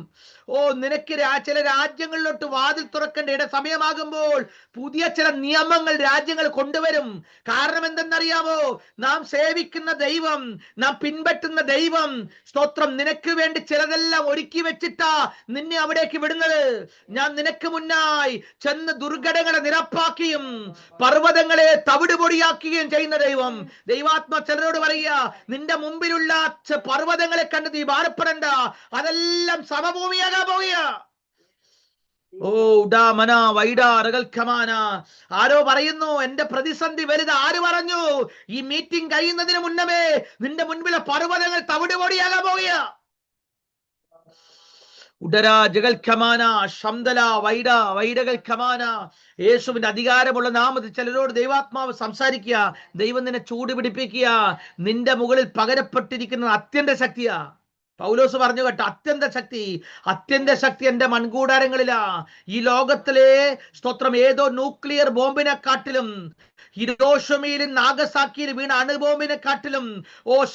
ഓ നിനക്ക് ചില രാജ്യങ്ങളിലോട്ട് വാതിൽ തുറക്കേണ്ട സമയമാകുമ്പോൾ പുതിയ ചില നിയമങ്ങൾ രാജ്യങ്ങൾ കൊണ്ടുവരും. കാരണം എന്തെന്നറിയാമോ? നാം സേവിക്കുന്ന ദൈവം, നാം പിൻപറ്റുന്ന ദൈവം സ്തോത്രം നിനക്ക് വേണ്ടി ചിലതെല്ലാം ഒരുക്കി വെച്ചിട്ടാ നിന്നെ അവിടേക്ക് വിടുന്നത്. ഞാൻ നിനക്ക് മുന്നായി ചെന്ന് ദുർഘടങ്ങളെ നിരപ്പാക്കിയും പർവ്വതങ്ങളെ തവിടുപൊടിയാക്കുകയും ചെയ്യുന്ന ദൈവം. ദൈവാത്മ ചിലരോട് പറയുക, നിന്റെ മുമ്പിലുള്ള പർവ്വതങ്ങളെ കണ്ട് നീ ഭാരപ്പെടണ്ട, അതെല്ലാം സമഭൂമിയാകാൻ പോവുക. ഓ ഉഡാമന വൈഡാറകൽഖമാന. ആരോ പറയുന്നു എന്റെ പ്രതിസന്ധി വലുത്. ആര് പറഞ്ഞു? ഈ മീറ്റിംഗ് കഴിയുന്നതിന് മുന്നമേ നിന്റെ മുൻപിലെ പർവ്വതങ്ങൾ തവിടുപൊടിയാകാൻ പോവുക. ഉഡരാ ജഗൽഖമാന ശംദല വൈഡ വൈഡകൽഖമാന. യേശുവിന്റെ അധികാരമുള്ള നാമത്തിൽ ചിലരോട് ദൈവാത്മാവ് സംസാരിക്കുക. ദൈവം നിന്നെ ചൂട് പിടിപ്പിക്കുക. നിന്റെ മുകളിൽ പകരപ്പെട്ടിരിക്കുന്ന അത്യന്ത ശക്തിയാ. പൗലോസ് പറഞ്ഞു കേട്ടോ, അത്യന്ത ശക്തി എന്റെ മൺകൂടാരങ്ങളിലാ. ഈ ലോകത്തിലെ സ്തോത്രം ഏതോ ന്യൂക്ലിയർ ബോംബിനെക്കാട്ടിലും, ഹിരോഷിമയിലും നാഗസാക്കിയിലും വീണ അണുബോംബിനെക്കാട്ടിലും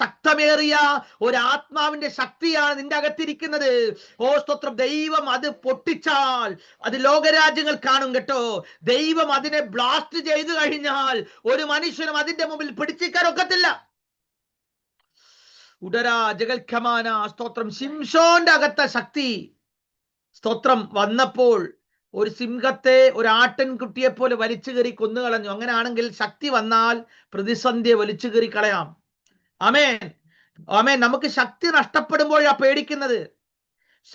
ശക്തമേറിയ ഒരു ആത്മാവിന്റെ ശക്തിയാണ് നിന്റെ അകത്തിരിക്കുന്നത്. സ്തോത്രം, ദൈവം അത് പൊട്ടിച്ചാൽ അത് ലോകരാജ്യങ്ങൾ കാണും കേട്ടോ. ദൈവം അതിനെ ബ്ലാസ്റ്റ് ചെയ്തു കഴിഞ്ഞാൽ ഒരു മനുഷ്യനും അതിന്റെ മുമ്പിൽ പിടിച്ചിക്കാൻ ഒക്കത്തില്ല. ഉടരാ ജഗൽഖമാന. സ്തോത്രം, ശിംശോന്റെ അകത്ത ശക്തി സ്തോത്രം വന്നപ്പോൾ ഒരു സിംഹത്തെ ഒരു ആട്ടിൻകുട്ടിയെ പോലെ വലിച്ചു കയറി കൊന്നുകളഞ്ഞു. അങ്ങനെയാണെങ്കിൽ ശക്തി വന്നാൽ പ്രതിസന്ധിയെ വലിച്ചു കയറി കളയാം. ആമേൻ ആമേൻ. നമുക്ക് ശക്തി നഷ്ടപ്പെടുമ്പോഴാ പേടിക്കുന്നത്.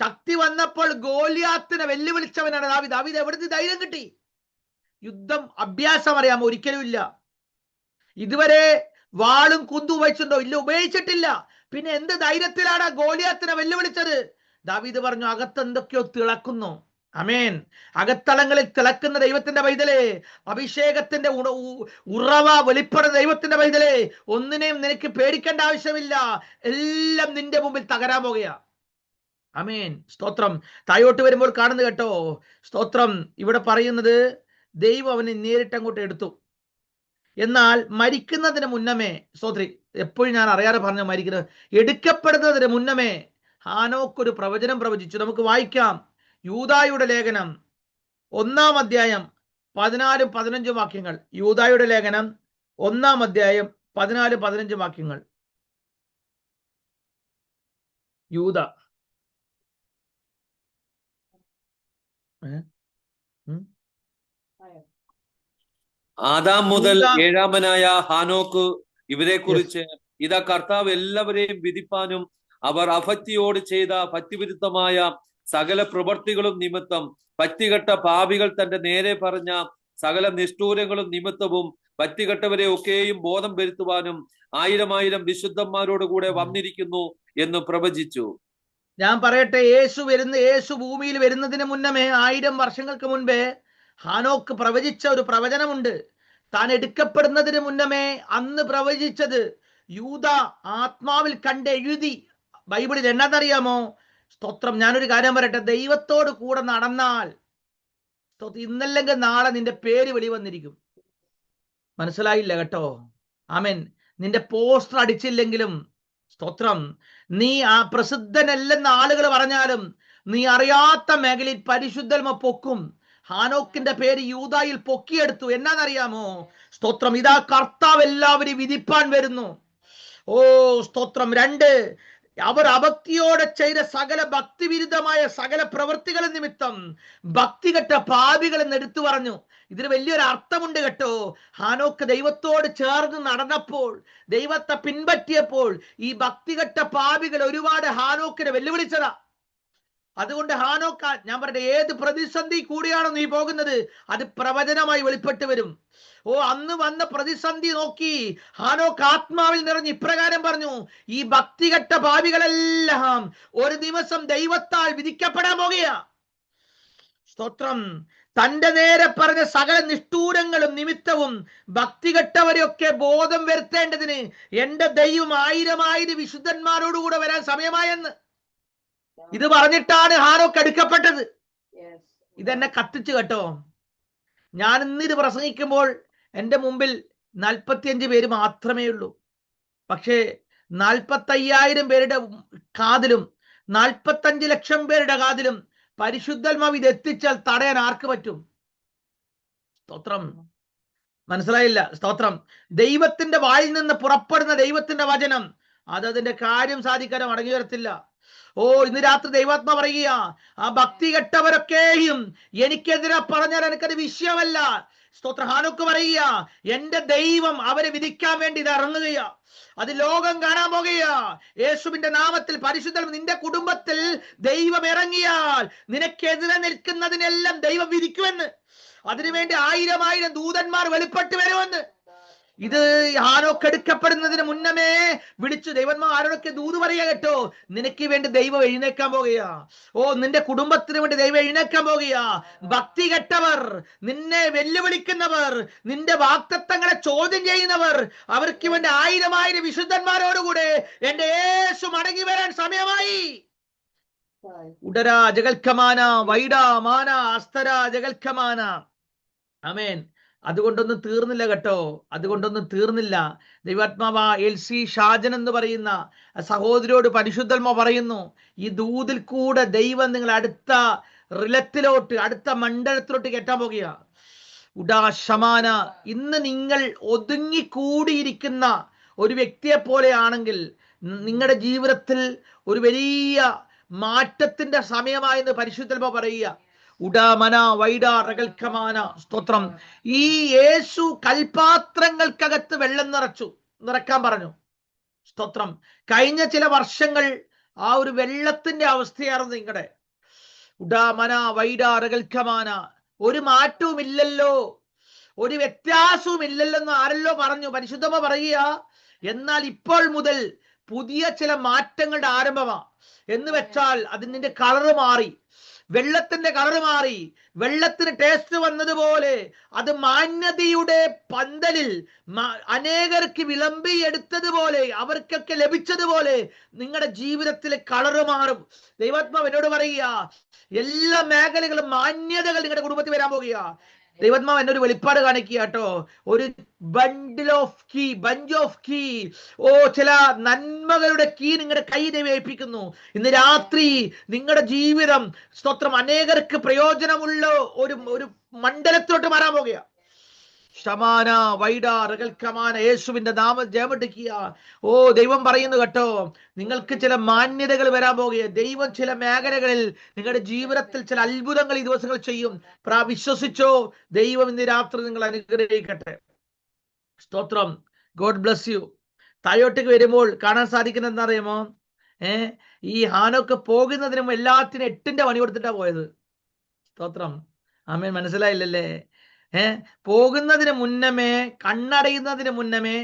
ശക്തി വന്നപ്പോൾ ഗോലിയാത്തിനെ വെല്ലുവിളിച്ചവനാണ് ദാവീദ്. ദാവീദ് എവിടുന്ന് ധൈര്യം കിട്ടി? യുദ്ധം അഭ്യാസം അറിയാമോ? ഒരിക്കലും ഇല്ല. ഇതുവരെ വാളും കുന്തും ഉപയോഗിച്ചിട്ടുണ്ടോ? ഇല്ല, ഉപയോഗിച്ചിട്ടില്ല. പിന്നെ എന്ത് ധൈര്യത്തിലാണ് ഗോലിയാത്തിനെ വെല്ലുവിളിച്ചത്? ദാവീദ് പറഞ്ഞു, അകത്തെന്തൊക്കെയോ തിളക്കുന്നു. അമേൻ. അകത്തളങ്ങളിൽ തിളക്കുന്ന ദൈവത്തിന്റെ പൈതലേ, അഭിഷേകത്തിന്റെ ഉറവ വെളിപ്പെടുന്ന ദൈവത്തിന്റെ പൈതലേ, ഒന്നിനെയും നിനക്ക് പേടിക്കേണ്ട ആവശ്യമില്ല. എല്ലാം നിന്റെ മുമ്പിൽ തകരാൻ പോകുക. അമേൻ. സ്തോത്രം. താഴോട്ട് വരുമ്പോൾ കാണുന്നത് കേട്ടോ. സ്തോത്രം. ഇവിടെ പറയുന്നത് ദൈവം അവനെ നേരിട്ടങ്ങോട്ട് എടുത്തു. എന്നാൽ മരിക്കുന്നതിന് മുന്നമേ, സ്തോത്രി, എപ്പോഴും ഞാൻ അറിയാതെ പറഞ്ഞു മരിക്കുന്നത്, എടുക്കപ്പെടുന്നതിന് മുന്നമേ ഹാനോക്കൊരു പ്രവചനം പ്രവചിച്ചു. നമുക്ക് വായിക്കാം. യൂദായുടെ ലേഖനം 1-ാം അധ്യായം 14-15 വാക്യങ്ങൾ. യൂദായുടെ ലേഖനം 1-ാം അധ്യായം 14-15 വാക്യങ്ങൾ. യൂദ ആദാം മുതൽ ഏഴാമനായ ഹാനോക്ക് ഇവരെ കുറിച്ച്, ഇതാ കർത്താവ് എല്ലാവരെയും വിധിപ്പാനും അവർ അഭക്തിയോട് ചെയ്ത ഭക്തിവിരുദ്ധമായ സകല പ്രവൃത്തികളും നിമിത്തം, ഭക്തികെട്ട പാപികൾ തന്റെ നേരെ പറഞ്ഞ സകല നിഷ്ഠൂരങ്ങളും നിമിത്തവും ഭക്തികെട്ടവരെ ഒക്കെയും ബോധം വരുത്തുവാനും 1000 വിശുദ്ധന്മാരോട് കൂടെ വന്നിരിക്കുന്നു എന്ന് പ്രവചിച്ചു. ഞാൻ പറയട്ടെ, യേശു ഭൂമിയിൽ വരുന്നതിന് മുന്നമേ 1000 വർഷങ്ങൾക്ക് മുൻപേ ഹാനോക്ക് പ്രവചിച്ച ഒരു പ്രവചനമുണ്ട്. താൻ എടുക്കപ്പെടുന്നതിന് മുന്നമേ അന്ന് പ്രവചിച്ചത് യൂദ ആത്മാവിൽ കണ്ട് എഴുതി. ബൈബിളിൽ എന്നാന്നറിയാമോ? സ്തോത്രം. ഞാനൊരു കാര്യം പറയട്ടെ, ദൈവത്തോട് കൂടെ നടന്നാൽ ഇന്നല്ലെങ്കിൽ നാളെ നിന്റെ പേര് വെളി വന്നിരിക്കും. മനസ്സിലായില്ല കേട്ടോ? ആമേൻ. നിന്റെ പോസ്റ്റർ അടിച്ചില്ലെങ്കിലും സ്തോത്രം, നീ ആ പ്രസിദ്ധനല്ലെന്ന് ആളുകൾ പറഞ്ഞാലും നീ അറിയാത്ത മേഖലയിൽ പരിശുദ്ധമ പൊക്കും. ഹാനോക്കിന്റെ പേര് യൂദായിൽ പൊക്കിയെടുത്തു. എന്നാന്നറിയാമോ? സ്തോത്രം, ഇതാ കർത്താവ് എല്ലാവരും വിധിപ്പാൻ വരുന്നു. ഓ സ്തോത്രം. 2, അവർ അഭക്തിയോടെ ചെയ്ത സകല ഭക്തിവിരുദ്ധമായ സകല പ്രവൃത്തികൾ നിമിത്തം ഭക്തികെട്ട പാപികളെന്ന് എടുത്തു പറഞ്ഞു. ഇതിന് വലിയൊരു അർത്ഥമുണ്ട് കേട്ടോ. ഹാനോക്ക് ദൈവത്തോട് ചേർന്ന് നടന്നപ്പോൾ, ദൈവത്തെ പിൻപറ്റിയപ്പോൾ ഈ ഭക്തികെട്ട പാപികൾ ഒരുപാട് ഹാനോക്കിനെ വെല്ലുവിളിച്ചതാ. അതുകൊണ്ട് ഹാനോക്ക, ഞാൻ പറയട്ടെ, ഏത് പ്രതിസന്ധി കൂടിയാണോ നീ പോകുന്നത്, അത് പ്രവചനമായി വെളിപ്പെട്ട് വരും. ഓ, അന്ന് വന്ന പ്രതിസന്ധി നോക്കി ഹാനോക്ക് ആത്മാവിൽ നിറഞ്ഞ് ഇപ്രകാരം പറഞ്ഞു, ഈ ഭക്തികെട്ട പാപികളെല്ലാം ഒരു ദിവസം ദൈവത്താൽ വിധിക്കപ്പെടാൻ പോകുകയാ. സ്തോത്രം. തന്റെ നേരെ പറഞ്ഞ സകല നിഷ്ഠൂരങ്ങളും നിമിത്തവും ഭക്തികെട്ടവരെയൊക്കെ ബോധം വരുത്തേണ്ടതിന് എന്റെ ദൈവം 1000 വിശുദ്ധന്മാരോടുകൂടെ വരാൻ സമയമായെന്ന്. ഇത് പറഞ്ഞിട്ടാണ് ഹാനോക്ക് എടുക്കപ്പെട്ടത്. ഇതെന്നെ കത്തിച്ചു കേട്ടോ. ഞാൻ ഇന്നിത് പ്രസംഗിക്കുമ്പോൾ എൻ്റെ മുമ്പിൽ 45 പേര് മാത്രമേ ഉള്ളൂ. പക്ഷേ 45,000 പേരുടെ കാതിലും 45 ലക്ഷം പേരുടെ കാതിലും പരിശുദ്ധാത്മാവ് ഇത് എത്തിച്ചാൽ തടയാൻ ആർക്ക് പറ്റും? സ്തോത്രം. മനസ്സിലായില്ല? സ്തോത്രം. ദൈവത്തിന്റെ വായിൽ നിന്ന് പുറപ്പെടുന്ന ദൈവത്തിന്റെ വചനം അതിന്റെ കാര്യം സാധിക്കാനും മടങ്ങി വരത്തില്ല. ഓ, ഇന്ന് രാത്രി ദൈവാത്മാ പറയുക, ആ ഭക്തി കെട്ടവരൊക്കെയും എനിക്കെതിരെ പറഞ്ഞാൽ എനിക്കത് വിഷയമല്ല. സ്തോത്ര. ഹാനോക്ക് പറയുക, എന്റെ ദൈവം അവരെ വിധിക്കാൻ വേണ്ടി ഇത് ഇറങ്ങുകയാ. അത് ലോകം കാണാൻ പോകുകയാ. യേശുവിന്റെ നാമത്തിൽ പരിശുദ്ധ നിന്റെ കുടുംബത്തിൽ ദൈവം ഇറങ്ങിയാൽ നിനക്കെതിരെ നിൽക്കുന്നതിനെല്ലാം ദൈവം വിധിക്കുമെന്ന്. അതിനുവേണ്ടി 1000 ദൂതന്മാർ വെളിപ്പെട്ട് വരുമെന്ന്. ഇത് ഹാനോക്ക് എടുക്കപ്പെടുന്നതിന് മുന്നമേ വിളിച്ചു ദൈവന്മാർ ആരോടൊക്കെ ദൂത് പറയുക കേട്ടോ. നിനക്ക് വേണ്ടി ദൈവം എഴുന്നേക്കാൻ പോകുകയാ. ഓ, നിന്റെ കുടുംബത്തിന് വേണ്ടി ദൈവം എഴുന്നേക്കാൻ പോകുകയാ. ഭക്തി കെട്ടവർ, നിന്നെ വെല്ലുവിളിക്കുന്നവർ, നിന്റെ വാക്തത്വങ്ങളെ ചോദ്യം ചെയ്യുന്നവർ, അവർക്ക് വേണ്ടി 1000 വിശുദ്ധന്മാരോടുകൂടെ എന്റെ യേശു മടങ്ങി വരാൻ സമയമായി. ഉടരാ ജഗൽക്കമാന വൈഡാ മാന അസ്തരാ ജഗൽക്കമാന. ആമേൻ. അതുകൊണ്ടൊന്നും തീർന്നില്ല കേട്ടോ. അതുകൊണ്ടൊന്നും തീർന്നില്ല. ദൈവാത്മാവ LC ഷാജൻ എന്ന് പറയുന്ന സഹോദരിയോട് പരിശുദ്ധന്മാ പറയുന്നു, ഈ ദൂതിൽ കൂടെ ദൈവം നിങ്ങൾ അടുത്ത റിലത്തിലോട്ട്, അടുത്ത മണ്ഡലത്തിലോട്ട് കയറ്റാൻ പോകുക. ഉടാ ശമാന. ഇന്ന് നിങ്ങൾ ഒതുങ്ങിക്കൂടിയിരിക്കുന്ന ഒരു വ്യക്തിയെ പോലെയാണെങ്കിൽ നിങ്ങളുടെ ജീവിതത്തിൽ ഒരു വലിയ മാറ്റത്തിന്റെ സമയമായെന്ന് പരിശുദ്ധന്മാ പറയുക. ഉടാമന വൈഡാ റകൽക്കമാന. സ്തോത്രം. ഈ യേശു കൽപാത്രങ്ങൾക്കകത്ത് വെള്ളം നിറക്കാൻ പറഞ്ഞു. സ്തോത്രം. കഴിഞ്ഞ ചില വർഷങ്ങൾ ആ ഒരു വെള്ളത്തിന്റെ അവസ്ഥയായിരുന്നു നിങ്ങളുടെ. ഉടാമന വൈഡാ റകൽക്കമാന. ഒരു മാറ്റവും ഇല്ലല്ലോ, ഒരു വ്യത്യാസവും ഇല്ലല്ലോ എന്ന് ആരല്ലോ പറഞ്ഞു. പരിശുദ്ധമ പറയുക, എന്നാൽ ഇപ്പോൾ മുതൽ പുതിയ ചില മാറ്റങ്ങളുടെ ആരംഭമാ. എന്ന് വെച്ചാൽ അതിന്റെ കളറ് മാറി, വെള്ളത്തിന്റെ കളറ് മാറി. വെള്ളത്തിന് ടേസ്റ്റ് വന്നതുപോലെ അത് മാന്യതയുടെ പന്തലിൽ അനേകർക്ക് വിളമ്പിയെടുത്തതുപോലെ, അവർക്കൊക്കെ ലഭിച്ചതുപോലെ നിങ്ങളുടെ ജീവിതത്തിലെ കളറ് മാറും. ദൈവാത്മാവ് എന്നോട് പറയുക, എല്ലാ മേഖലകളും മാന്യതകൾ നിങ്ങളുടെ കുടുംബത്തിൽ വരാൻ പോകുക. ദൈവാത്മാവ് എന്നൊരു വെളിപ്പാട് കാണിക്കുക കേട്ടോ. ഒരു ബഞ്ച് ഓഫ് കീ, ഓ, ചില നന്മകളുടെ കീ നിങ്ങളുടെ കൈ ഏൽപ്പിക്കുന്നു. ഇന്ന് രാത്രി നിങ്ങളുടെ ജീവിതം, സ്തോത്രം, അനേകർക്ക് പ്രയോജനമുള്ള ഒരു മണ്ഡലത്തോട്ട് മാറാൻ പോകുക. ഷമാന വൈഡാ റകൽക്കമാന. യേശുവിന്റെ നാമം ജയമെടുക്കുക. ഓ, ദൈവം പറയുന്നു കേട്ടോ, നിങ്ങൾക്ക് ചില മാന്യതകൾ വരാൻ പോകുക. ദൈവം ചില മേഖലകളിൽ നിങ്ങളുടെ ജീവിതത്തിൽ ചില അത്ഭുതങ്ങൾ ഈ ദിവസങ്ങൾ ചെയ്യും. വിശ്വസിച്ചോ. ദൈവം ഇന്ന് രാത്രി നിങ്ങൾ അനുഗ്രഹിക്കട്ടെ. സ്തോത്രം. God bless you. താഴോട്ടേക്ക് വരുമ്പോൾ കാണാൻ സാധിക്കുന്നത് എന്താ അറിയാമോ? ഈ ഹാനോക്ക് പോകുന്നതിനും എല്ലാത്തിനും 8ന്റെ പണി കൊടുത്തിട്ടാ പോയത്. സ്തോത്രം. ആമേൻ. മനസ്സിലായില്ലല്ലേ? പോകുന്നതിന് മുന്നമേ, കണ്ണടയുന്നതിന് മുന്നമേ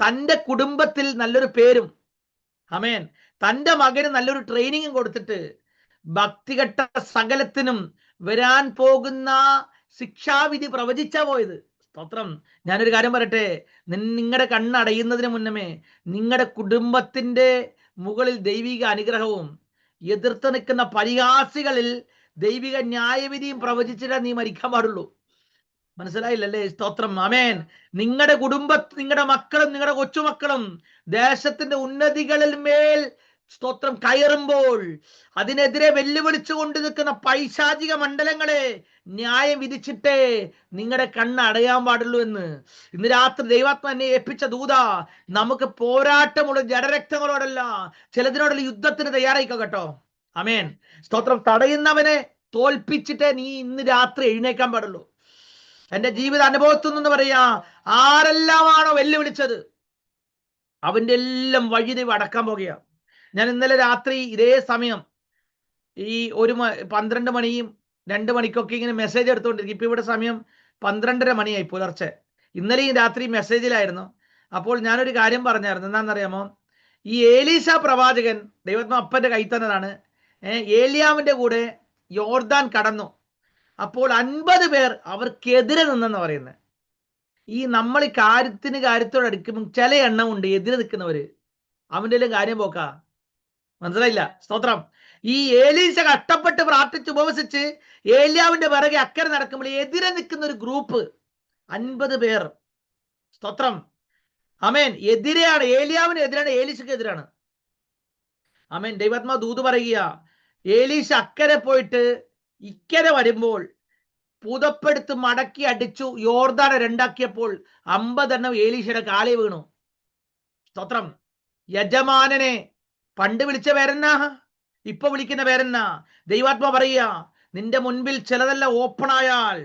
തൻ്റെ കുടുംബത്തിൽ നല്ലൊരു പേരും, ആമേൻ, തൻ്റെ മകന് നല്ലൊരു ട്രെയിനിങ്ങും കൊടുത്തിട്ട് ഭക്തികെട്ട സകലത്തിനും വരാൻ പോകുന്ന ശിക്ഷാവിധി പ്രവചിച്ചാ പോയത്. സ്തോത്രം. ഞാനൊരു കാര്യം പറയട്ടെ, നിങ്ങളുടെ കണ്ണടയുന്നതിന് മുന്നമേ നിങ്ങളുടെ കുടുംബത്തിന്റെ മുകളിൽ ദൈവിക അനുഗ്രഹവും, എതിർത്ത് നിൽക്കുന്ന പരിഹാസികളിൽ ദൈവിക ന്യായവിധിയും പ്രവചിച്ചിട്ടേ നീ മരിക്കാൻ പാടുള്ളൂ. മനസ്സിലായില്ലല്ലേ? സ്തോത്രം. ആമേൻ. നിങ്ങളുടെ കുടുംബ, നിങ്ങളുടെ മക്കളും നിങ്ങളുടെ കൊച്ചുമക്കളും ദേശത്തിന്റെ ഉന്നതികളിൽ മേൽ സ്തോത്രം കയറുമ്പോൾ അതിനെതിരെ വെല്ലുവിളിച്ചുകൊണ്ട് നിൽക്കുന്ന പൈശാചിക മണ്ഡലങ്ങളെ ന്യായം വിധിച്ചിട്ടേ നിങ്ങളുടെ കണ്ണ് അടയാൻ പാടുള്ളൂ എന്ന് ഇന്ന് രാത്രി ദൈവാത്മ എന്നെ ഏൽപ്പിച്ച ദൂത, നമുക്ക് പോരാട്ടമുള്ള ജഡരക്തങ്ങളോടല്ല, ചിലതിനോടുള്ള യുദ്ധത്തിന് തയ്യാറായിക്കോ കേട്ടോ. ആമേൻ. സ്തോത്രം. തടയുന്നവനെ തോൽപ്പിച്ചിട്ടേ നീ ഇന്ന് രാത്രി എഴുന്നേക്കാൻ പാടുള്ളൂ. എന്റെ ജീവിത അനുഭവത്തിൽ നിന്ന് പറയാ, ആരെല്ലാമാണോ വെല്ലുവിളിച്ചത് അവന്റെ എല്ലാം വഴിതിരിവ് അടക്കാൻ പോകുക. ഞാൻ ഇന്നലെ രാത്രി ഇതേ സമയം ഈ 12 മണിയും 2 മണിക്കൊക്കെ ഇങ്ങനെ മെസ്സേജ് എടുത്തുകൊണ്ടിരിക്കും. ഇപ്പൊ ഇവിടെ സമയം 12:30 മണിയായി പുലർച്ചെ. ഇന്നലെയും രാത്രി മെസ്സേജിലായിരുന്നു. അപ്പോൾ ഞാനൊരു കാര്യം പറഞ്ഞായിരുന്നു. എന്താണെന്നറിയാമോ? ഈ ഏലീശ പ്രവാചകൻ ദൈവത്തിൻ്റെ അപ്പന്റെ കൈ തന്നതാണ്. ഏലിയാവിന്റെ കൂടെ യോർദാൻ കടന്നു. അപ്പോൾ 50 പേർ അവർക്കെതിരെ നിന്നെന്ന് പറയുന്നത്. ഈ നമ്മൾ ഈ കാര്യത്തോട് അടുക്കുമ്പോൾ ചില എണ്ണം ഉണ്ട് എതിരെ നിൽക്കുന്നവര്, അവന്റെ എല്ലാം കാര്യം പോക്കാ. മനസ്സിലായില്ല? സ്തോത്രം. ഈ ഏലീശ കഷ്ടപ്പെട്ട് പ്രാർത്ഥിച്ച് ഉപവസിച്ച് ഏലിയാവിന്റെ പിറകെ അക്കരെ നടക്കുമ്പോൾ എതിരെ നിൽക്കുന്ന ഒരു ഗ്രൂപ്പ് 50 പേർ. സ്തോത്രം. ആമേൻ. എതിരെയാണ്, ഏലിയാവിന് എതിരാണ്, ഏലീശക്ക് എതിരാണ്. ആമേൻ. ദൈവാത്മാ ദൂത് പറയുക, ഏലീശ അക്കരെ പോയിട്ട് ഇക്കരെ വരുമ്പോൾ പുതപ്പെടുത്ത് മടക്കി അടിച്ചു യോർദാനെ 2ആക്കിയപ്പോൾ 50 എണ്ണം ഏലീശയുടെ കാലേ വീണു. സ്തോത്രം. യജമാനനെ പണ്ട് വിളിച്ച പേരെന്നാ, ഇപ്പൊ വിളിക്കുന്ന പേരെന്നാ? ദൈവാത്മാ പറയുക, നിന്റെ മുൻപിൽ ചിലതെല്ലാം ഓപ്പൺ ആയാൽ,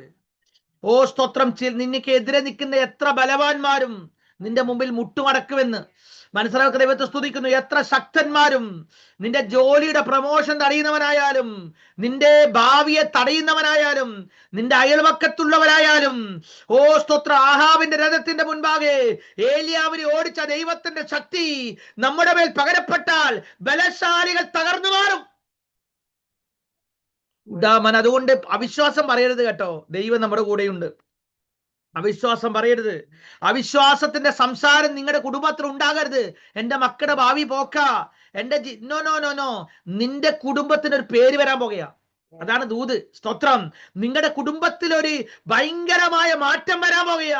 ഓ സ്തോത്രം, നിനക്ക് എതിരെ നിൽക്കുന്ന എത്ര ബലവാന്മാരും നിന്റെ മുമ്പിൽ മുട്ടുമടക്കുമെന്ന്. മനസ്സിലാക്കുക. ദൈവത്തെ സ്തുതിക്കുന്നു. എത്ര ശക്തന്മാരും നിന്റെ ജോലിയുടെ പ്രമോഷൻ തടയുന്നവനായാലും, നിന്റെ ഭാവിയെ തടയുന്നവനായാലും, നിന്റെ അയൽവക്കത്തുള്ളവരായാലും, ഓ സ്തോത്ര, ആഹാബിന്റെ രഥത്തിന്റെ മുൻപാകെ ഏലിയാവിനെ ഓടിച്ച ദൈവത്തിന്റെ ശക്തി നമ്മുടെ മേൽ പകരപ്പെട്ടാൽ ബലശാലികൾ തകർന്നു മാറും. അതുകൊണ്ട് അവിശ്വാസം പറയരുത് കേട്ടോ. ദൈവം നമ്മുടെ കൂടെയുണ്ട്. അവിശ്വാസം പറയരുത്. അവിശ്വാസത്തിന്റെ സംസാരം നിങ്ങളുടെ കുടുംബത്തിൽ ഉണ്ടാകരുത്. എന്റെ മക്കളുടെ ഭാവി പോക്ക, എന്റെ നോ, നിന്റെ കുടുംബത്തിന് ഒരു പേര് വരാൻ പോകുക. അതാണ് ദൂത്. സ്തോത്രം. നിങ്ങളുടെ കുടുംബത്തിൽ ഒരു ഭയങ്കരമായ മാറ്റം വരാൻ പോകുക.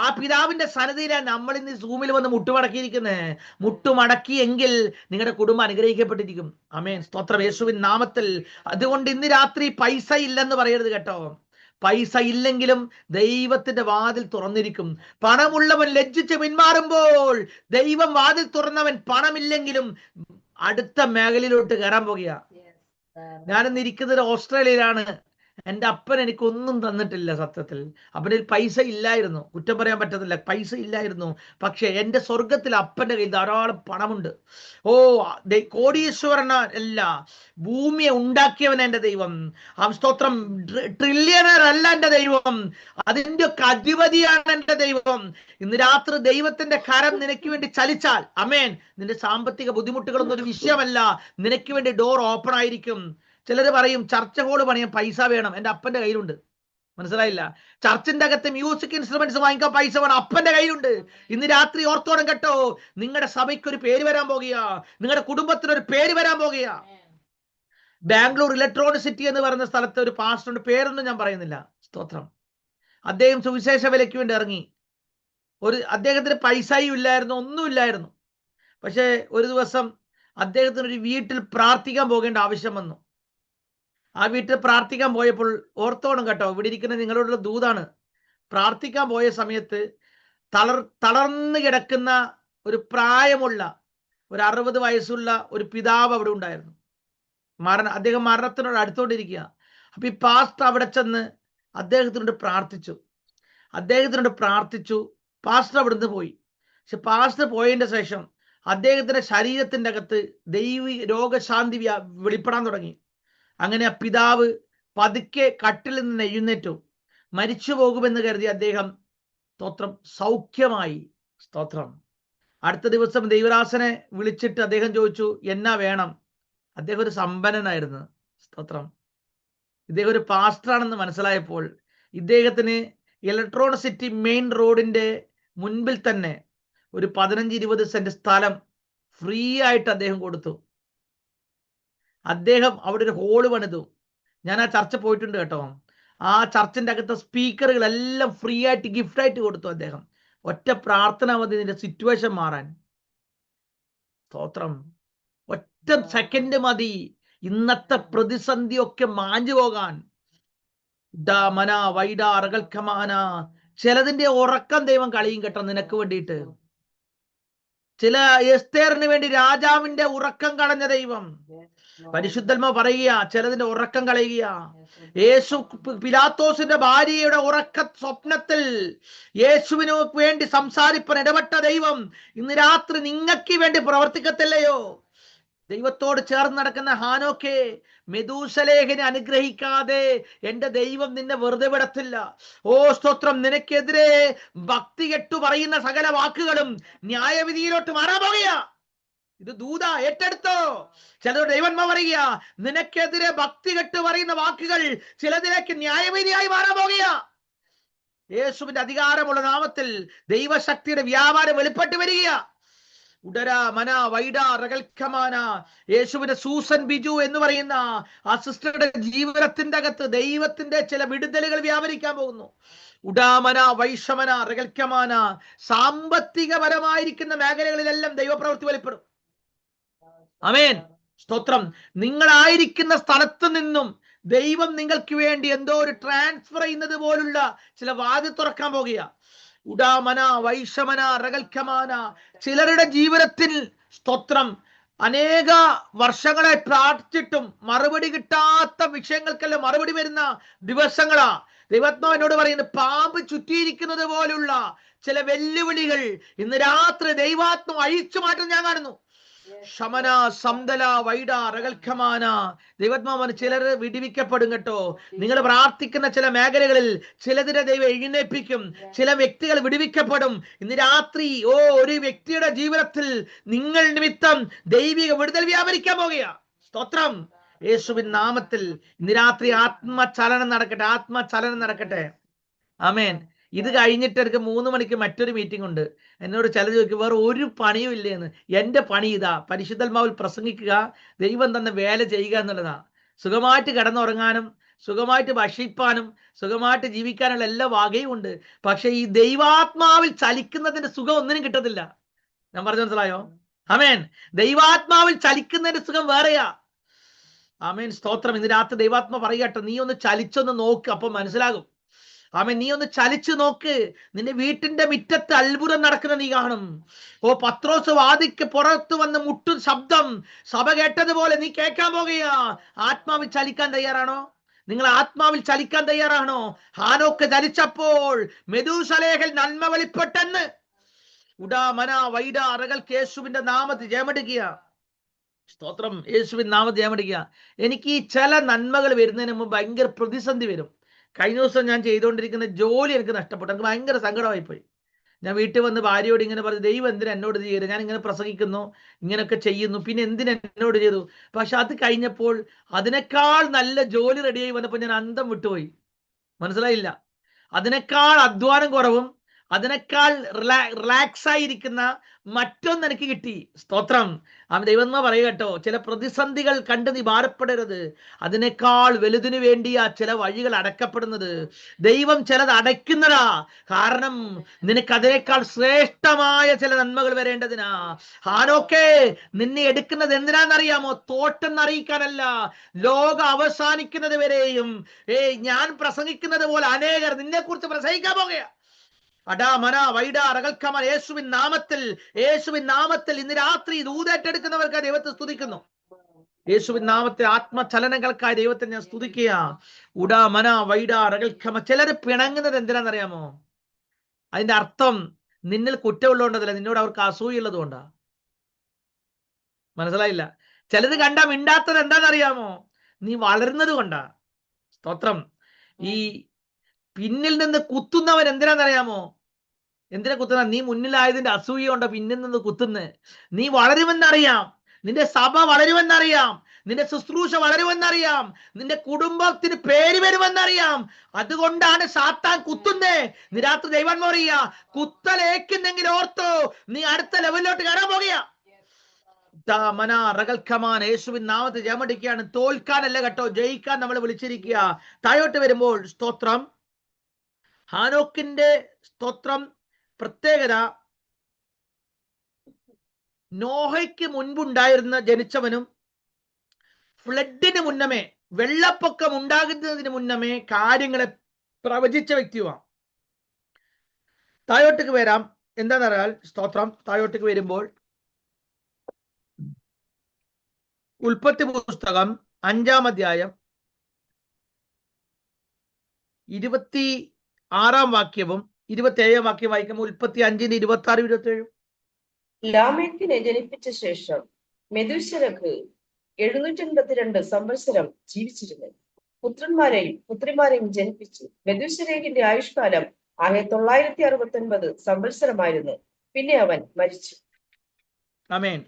ആ പിതാവിന്റെ സന്നിധിയിലാണ് നമ്മൾ ഇന്ന് സൂമിൽ വന്ന് മുട്ടുമടക്കിയിരിക്കുന്നത്. മുട്ടുമടക്കിയെങ്കിൽ നിങ്ങളുടെ കുടുംബം അനുഗ്രഹിക്കപ്പെട്ടിരിക്കും. ആമേൻ. സ്തോത്രം. യേശുവിൻ നാമത്തിൽ. അതുകൊണ്ട് ഇന്ന് രാത്രി പൈസ ഇല്ലെന്ന് പറയരുത് കേട്ടോ. പൈസ ഇല്ലെങ്കിലും ദൈവത്തിന്റെ വാതിൽ തുറന്നിരിക്കും. പണമുള്ളവൻ ലജ്ജിച്ച് പിന്മാറുമ്പോൾ ദൈവം വാതിൽ തുറന്നവൻ പണമില്ലെങ്കിലും അടുത്ത മേഖലയിലോട്ട് കയറാൻ പോകുക. ഞാനിന്ന് ഇരിക്കുന്നത് ഓസ്ട്രേലിയയിലാണ്. എൻ്റെ അപ്പൻ എനിക്കൊന്നും തന്നിട്ടില്ല. സത്യത്തിൽ അപ്പനിൽ പൈസ ഇല്ലായിരുന്നു, കുറ്റം പറയാൻ പറ്റത്തില്ല, പൈസ ഇല്ലായിരുന്നു. പക്ഷെ എൻ്റെ സ്വർഗത്തിൽ അപ്പൻ്റെ കയ്യിൽ ധാരാളം പണമുണ്ട്. ഓ, കോടീശ്വരന അല്ല, ഭൂമിയെ ഉണ്ടാക്കിയവൻ എൻ്റെ ദൈവം. ആ സ്തോത്രം. ട്രില്യണർ അല്ല എൻ്റെ ദൈവം, അതിൻ്റെ ഒക്കെ അധിപതിയാണ് എൻ്റെ ദൈവം. ഇന്ന് രാത്രി ദൈവത്തിന്റെ കരം നിനക്ക് വേണ്ടി ചലിച്ചാൽ, അമേൻ, നിന്റെ സാമ്പത്തിക ബുദ്ധിമുട്ടുകളൊന്നും ഒരു വിഷയമല്ല. നിനക്ക് വേണ്ടി ഡോർ ഓപ്പൺ ആയിരിക്കും. ചിലർ പറയും ചർച്ച ഹോള് പണിയാൻ പൈസ വേണം. എൻ്റെ അപ്പന്റെ കയ്യിലുണ്ട്. മനസ്സിലായില്ല? ചർച്ചിന്റെ അകത്ത് മ്യൂസിക് ഇൻസ്ട്രുമെന്റ്സ് വാങ്ങിക്കാൻ പൈസ വേണം, അപ്പന്റെ കയ്യിലുണ്ട്. ഇന്ന് രാത്രി ഓർത്തോണം കേട്ടോ. നിങ്ങളുടെ സഭയ്ക്ക് ഒരു പേര് വരാൻ പോകുക, നിങ്ങളുടെ കുടുംബത്തിന് ഒരു പേര് വരാൻ പോകുക. ബാംഗ്ലൂർ ഇലക്ട്രോണിസിറ്റി എന്ന് പറയുന്ന സ്ഥലത്ത് ഒരു പാസ്റ്ററുണ്ട്, പേരൊന്നും ഞാൻ പറയുന്നില്ല. സ്തോത്രം. അദ്ദേഹം സുവിശേഷ വിലയ്ക്ക് വേണ്ടി ഇറങ്ങി. അദ്ദേഹത്തിന് പൈസയും ഇല്ലായിരുന്നു, ഒന്നുമില്ലായിരുന്നു. പക്ഷെ ഒരു ദിവസം അദ്ദേഹത്തിന് ഒരു വീട്ടിൽ പ്രാർത്ഥിക്കാൻ പോകേണ്ട ആവശ്യം വന്നു. ആ വീട്ടിൽ പ്രാർത്ഥിക്കാൻ പോയപ്പോൾ ഓർത്തോണം കേട്ടോ, ഇവിടെ ഇരിക്കുന്ന നിങ്ങളോടുള്ള ദൂതാണ്. പ്രാർത്ഥിക്കാൻ പോയ സമയത്ത് തളർന്നു കിടക്കുന്ന ഒരു പ്രായമുള്ള ഒരു 60 വയസ്സുള്ള ഒരു പിതാവ് അവിടെ ഉണ്ടായിരുന്നു. അദ്ദേഹം മരണത്തിനോട് അടുത്തോണ്ടിരിക്കുക. അപ്പൊ ഈ പാസ്റ്റർ അവിടെ ചെന്ന് അദ്ദേഹത്തിനോട് പ്രാർത്ഥിച്ചു. പാസ്റ്റർ അവിടുന്ന് പോയി. പക്ഷെ പാസ്റ്റർ പോയതിന്റെ ശേഷം അദ്ദേഹത്തിന്റെ ശരീരത്തിന്റെ അകത്ത് ദൈവിക രോഗശാന്തി വെളിപ്പെടാൻ തുടങ്ങി. അങ്ങനെ ആ പിതാവ് പതുക്കെ കട്ടിൽ നിന്ന് എഴുന്നേറ്റു. മരിച്ചു പോകുമെന്ന് കരുതി അദ്ദേഹം സ്തോത്രം സൗഖ്യമായി. സ്തോത്രം. അടുത്ത ദിവസം ദൈവദാസനെ വിളിച്ചിട്ട് അദ്ദേഹം ചോദിച്ചു, എന്നാ വേണം? അദ്ദേഹം ഒരു സമ്പന്നനായിരുന്നു. സ്തോത്രം. ഇദ്ദേഹം ഒരു പാസ്റ്ററാണെന്ന് മനസ്സിലായപ്പോൾ ഇദ്ദേഹത്തിന് ഇലക്ട്രോണിസിറ്റി മെയിൻ റോഡിന്റെ മുൻപിൽ തന്നെ ഒരു 15-20 സെന്റ് സ്ഥലം ഫ്രീ ആയിട്ട് അദ്ദേഹം കൊടുത്തു. അദ്ദേഹം അവിടെ ഒരു ഹോള് പണിതു. ഞാൻ ആ ചർച്ച പോയിട്ടുണ്ട് കേട്ടോ. ആ ചർച്ചിന്റെ അകത്തെ സ്പീക്കറുകളെല്ലാം ഫ്രീ ആയിട്ട് ഗിഫ്റ്റ് ആയിട്ട് കൊടുത്തു അദ്ദേഹം. ഒറ്റ പ്രാർത്ഥന മതി നിന്റെ സിറ്റുവേഷൻ മാറാൻ. സ്തോത്രം. ഒരൊറ്റ സെക്കൻഡ് മതി ഇന്നത്തെ പ്രതിസന്ധിയൊക്കെ മാഞ്ഞു പോകാൻ. മന വൈഡ അറകൽക്കമാന. ചിലതിന്റെ ഉറക്കം ദൈവം കളിയും കേട്ടോ നിനക്ക് വേണ്ടിയിട്ട്. ചില എസ്തേറിന് വേണ്ടി രാജാവിന്റെ ഉറക്കം കളഞ്ഞ ദൈവം. പരിശുദ്ധന്മ പറയുക, ചിലതിന്റെ ഉറക്കം കളയുക. യേശു പിലാത്തോസിന്റെ ഭാര്യയുടെ ഉറക്ക സ്വപ്നത്തിൽ യേശുവിന് വേണ്ടി സംസാരിപ്പാൻ ഇടപെട്ട ദൈവം ഇന്ന് രാത്രി നിങ്ങൾക്ക് വേണ്ടി പ്രവർത്തിക്കത്തില്ലയോ? ദൈവത്തോട് ചേർന്ന് നടക്കുന്ന ഹാനോക്കെ, മെതൂശലേഖനെ അനുഗ്രഹിക്കാതെ എന്റെ ദൈവം നിന്നെ വെറുതെ വിടത്തില്ല. ഓ സ്തോത്രം. നിനക്കെതിരെ ഭക്തി കെട്ടു പറയുന്ന സകല വാക്കുകളും ന്യായവിധിയിലോട്ട് മാറാൻ പോകുക. ഇത് ദൂത ഏറ്റെടുത്തോ. ചിലർ ദൈവന്മാർ പറയുക, നിനക്കെതിരെ ഭക്തി കെട്ടു പറയുന്ന വാക്കുകൾ ചിലതിലേക്ക് ന്യായവിധിയായി മാറാൻ പോകുക. യേശുവിന്റെ അധികാരമുള്ള നാമത്തിൽ ദൈവശക്തിയുടെ വ്യാപാരം വെളിപ്പെട്ട് വരിക. ഉടര മന വൈഡ റകൽക്കമാന. യേശുവിന്റെ സൂസൻ ബിജു എന്ന് പറയുന്ന ആ സിസ്റ്ററുടെ ജീവിതത്തിന്റെ അകത്ത് ദൈവത്തിന്റെ ചില വിടുതലുകൾ വ്യാപരിക്കാൻ പോകുന്നു. ഉഡാമന വൈഷമന റകൽക്കമാന. സാമ്പത്തികപരമായിരിക്കുന്ന മേഖലകളിലെല്ലാം ദൈവപ്രവൃത്തി വെളിപ്പെടും. ആമേൻ. സ്തോത്രം. നിങ്ങളായിരിക്കുന്ന സ്ഥലത്ത് നിന്നും ദൈവം നിങ്ങൾക്ക് വേണ്ടി എന്തോ ഒരു ട്രാൻസ്ഫർ ചെയ്യുന്നത് പോലുള്ള ചില വാതിൽ തുറക്കാൻ പോകുക. ഉഡാമന വൈഷമന റകൽക്കമാന. ചിലരുടെ ജീവിതത്തിൽ സ്തോത്രം അനേക വർഷങ്ങളെ പ്രാർത്ഥിച്ചിട്ടും മറുപടി കിട്ടാത്ത വിഷയങ്ങൾക്കെല്ലാം മറുപടി വരുന്ന ദിവസങ്ങളാ. ദൈവാത്മാവ് എന്നോട് പറയുന്നത്, പാമ്പ് ചുറ്റിയിരിക്കുന്നത് പോലുള്ള ചില വെല്ലുവിളികൾ ഇന്ന് രാത്രി ദൈവാത്മാവ് അഴിച്ചു മാറ്റം ഞാൻ കാണുന്നു. ശമന സംദല വൈഡ റകൽക്കമാന. ദൈവാത്മാവ് ചിലർ വിടിവിക്കപ്പെടും കേട്ടോ. നിങ്ങൾ പ്രാർത്ഥിക്കുന്ന ചില മേഖലകളിൽ ചിലതിനെ ദൈവം എഴുന്നേൽപ്പിക്കും. ചില വ്യക്തികൾ വിടുവിക്കപ്പെടും ഇന്ന് രാത്രി. ഒരു വ്യക്തിയുടെ ജീവിതത്തിൽ നിങ്ങൾ നിമിത്തം ദൈവിക വിടുതൽ വ്യാപരിക്കാൻ പോകുക. സ്തോത്രം. യേശുവിൻ നാമത്തിൽ ഇന്ന് രാത്രി ആത്മചലനം നടക്കട്ടെ. ആത്മചലനം നടക്കട്ടെ. ആമേൻ. ഇത് കഴിഞ്ഞിട്ട് എനിക്ക് 3 മണിക്ക് മറ്റൊരു മീറ്റിംഗ് ഉണ്ട്. എന്നോട് ചില ചോദിക്കും, വേറെ ഒരു പണിയും ഇല്ലേന്ന്. എന്റെ പണി ഇതാ, പരിശുദ്ധാത്മാവിൽ പ്രസംഗിക്കുക, ദൈവം തന്നെ വേല ചെയ്യുക എന്നുള്ളതാ. സുഖമായിട്ട് കിടന്നുറങ്ങാനും സുഖമായിട്ട് ഭക്ഷിപ്പാനും സുഖമായിട്ട് ജീവിക്കാനുള്ള എല്ലാ വകയും ഉണ്ട്. പക്ഷെ ഈ ദൈവാത്മാവിൽ ചലിക്കുന്നതിന്റെ സുഖം ഒന്നിനും കിട്ടത്തില്ല. ഞാൻ പറഞ്ഞു മനസ്സിലായോ? ആമേൻ. ദൈവാത്മാവിൽ ചലിക്കുന്നതിന്റെ സുഖം വേറെയാ. ആമേൻ. സ്തോത്രം. ഇന്ന് രാത്രി ദൈവാത്മാ പറയട്ടെ, നീ ഒന്ന് ചലിച്ചൊന്ന് നോക്ക്, അപ്പൊ മനസ്സിലാകും. ആമേൻ. നീ ഒന്ന് ചലിച്ചു നോക്ക്. നിന്റെ വീട്ടിന്റെ മുറ്റത്ത് അത്ഭുതം നടക്കുന്ന നീ കാണും. പത്രോസ് വാതിക്ക് പുറത്ത് വന്ന് മുട്ടും ശബ്ദം സഭ കേട്ടതുപോലെ നീ കേൾക്കാൻ പോകുക. ആത്മാവിൽ ചലിക്കാൻ തയ്യാറാണോ? നിങ്ങൾ ആത്മാവിൽ ചലിക്കാൻ തയ്യാറാണോ? ഹാനോക്ക് ചലിച്ചപ്പോൾ മെതൂശലേഹിൽ നന്മ വെളിപ്പെട്ടെന്ന്. ഉഡാമന വൈഡ അറകൽ. യേശുവിന്റെ നാമത്തിൽ ജയമെടുക്കുക. സ്തോത്രം. യേശുവിൻ നാമത്തിൽ ജയമെടുക്കുക. എനിക്ക് ഈ ചില നന്മകൾ വരുന്നതിന് മുമ്പ് ഭയങ്കര പ്രതിസന്ധി വരും. കഴിഞ്ഞ ദിവസം ഞാൻ ചെയ്തുകൊണ്ടിരിക്കുന്ന ജോലി എനിക്ക് നഷ്ടപ്പെട്ടു. എനിക്ക് ഭയങ്കര സങ്കടമായി പോയി. ഞാൻ വീട്ടിൽ വന്ന് ഭാര്യയോട് ഇങ്ങനെ പറഞ്ഞു, ദൈവം എന്തിനാ എന്നോട് ചെയ്യരുത്? ഞാൻ ഇങ്ങനെ പ്രസംഗിക്കുന്നു, ഇങ്ങനെയൊക്കെ ചെയ്യുന്നു, പിന്നെ എന്തിനാ എന്നോട് ചെയ്തു? പക്ഷെ അത് കഴിഞ്ഞപ്പോൾ അതിനേക്കാൾ നല്ല ജോലി റെഡിയായി വന്നപ്പോൾ ഞാൻ അന്തം വിട്ടുപോയി. മനസ്സിലായില്ല. അതിനേക്കാൾ അധ്വാനം കുറവും അതിനേക്കാൾ റിലാക്സ് ആയിരിക്കുന്ന മറ്റൊന്ന് എനിക്ക് കിട്ടി. സ്തോത്രം. ദൈവം പറയുക കേട്ടോ, ചില പ്രതിസന്ധികൾ കണ്ട് നീ ഭാരപ്പെടരുത്. അതിനേക്കാൾ വലുതിനു വേണ്ടിയാ ചില വഴികൾ അടക്കപ്പെടുന്നത്. ദൈവം ചിലത് അടയ്ക്കുന്നതാ. കാരണം നിനക്ക് അതിനേക്കാൾ ശ്രേഷ്ഠമായ ചില നന്മകൾ വരേണ്ടതിനാ. ഹാനോക്കെ, നിന്നെ എടുക്കുന്നത് എന്തിനാന്നറിയാമോ? തോട്ടെന്ന് അറിയിക്കാനല്ല, ലോകം അവസാനിക്കുന്നത് വരെയും ഞാൻ പ്രസംഗിക്കുന്നത് പോലെ അനേകർ നിന്നെ കുറിച്ച് പ്രസംഗിക്കാൻ പോകുക. അടാമന വൈഡ റകൽക്കമന. യേശുവിൻ നാമത്തിൽ ഇന്ന് രാത്രി ദൂതേറ്റെടുക്കുന്നവർക്ക് ദൈവത്തെ സ്തുതിക്കുന്നു. യേശുവിൻ നാമത്തിൽ ആത്മചലനങ്ങൾക്കായി ദൈവത്തെ ഞാൻ സ്തുതിക്കുക. ഉടാമന വൈഡ റകൽക്കമ. ചിലര് പിണങ്ങുന്നത് എന്തിനാണെന്നറിയാമോ? അതിന്റെ അർത്ഥം നിന്നിൽ കുറ്റമുള്ളതുകൊണ്ടല്ല, നിന്നോട് അവർക്ക് അസൂയുള്ളത് കൊണ്ടാ. മനസ്സിലായില്ല. ചിലത് കണ്ടാ മിണ്ടാത്തത് എന്താണെന്നറിയാമോ? നീ വളരുന്നത് കൊണ്ടാ. സ്തോത്രം. ഈ പിന്നിൽ നിന്ന് കുത്തുന്നവൻ എന്തിനാണെന്നറിയാമോ? എന്തിനാ കുത്തുന്ന? നീ മുന്നിലായതിന്റെ അസൂയ കൊണ്ട് പിന്നിൽ നിന്ന് കുത്തുന്നേ. നീ വളരുമെന്നറിയാം, നിന്റെ സഭ വളരുമെന്നറിയാം, നിന്റെ ശുശ്രൂഷ വളരുമെന്നറിയാം, നിന്റെ കുടുംബത്തിന് പേര് വരുമെന്നറിയാം. അതുകൊണ്ടാണ് സാത്താൻ കുത്തുന്നേ. നീ രാത്രി ദൈവം പറയുക, കുത്തലേക്കുന്നെങ്കിൽ ഓർത്തോ, നീ അടുത്ത ലെവലിലോട്ട് കയറാൻ പോകുക. യേശുവിൻ നാമത്തിൽ ജയമടിക്കുകയാണ്. തോൽക്കാനല്ല കേട്ടോ, ജയിക്കാൻ നമ്മൾ വിളിച്ചിരിക്കുക. താഴോട്ട് വരുമ്പോൾ സ്തോത്രം. ഹാനോക്കിന്റെ സ്തോത്രം പ്രത്യേകത, നോഹയ്ക്ക് മുൻപുണ്ടായിരുന്ന ജനിച്ചവനും ഫ്ലഡിന് മുന്നമേ, വെള്ളപ്പൊക്കം ഉണ്ടാകുന്നതിന് മുന്നമേ കാര്യങ്ങളെ പ്രവചിച്ച വ്യക്തിയുമാണ്. താഴോട്ടേക്ക് വരാം. എന്താന്ന് പറഞ്ഞാൽ സ്തോത്രം, താഴോട്ടേക്ക് വരുമ്പോൾ ഉൽപ്പത്തി പുസ്തകം 5-ാം അധ്യായം 26-ാം വാക്യവും 27-ാം വാക്യം വായിക്കുമ്പോൾ ഉൽപ്പത്തി 5:26-27. ലാമേക്കിനെ ജനിപ്പിച്ച ശേഷം മെഥൂശലഹ് 782 സംവത്സരം ജീവിച്ചിരുന്നു. പുത്രന്മാരെയും പുത്രിമാരെയും ജനിപ്പിച്ചു. മെഥൂശലഹിന്റെ ആയുഷ്കാലം 969 സംവത്സരമായിരുന്നു. പിന്നെ അവൻ മരിച്ചു. ആമേൻ.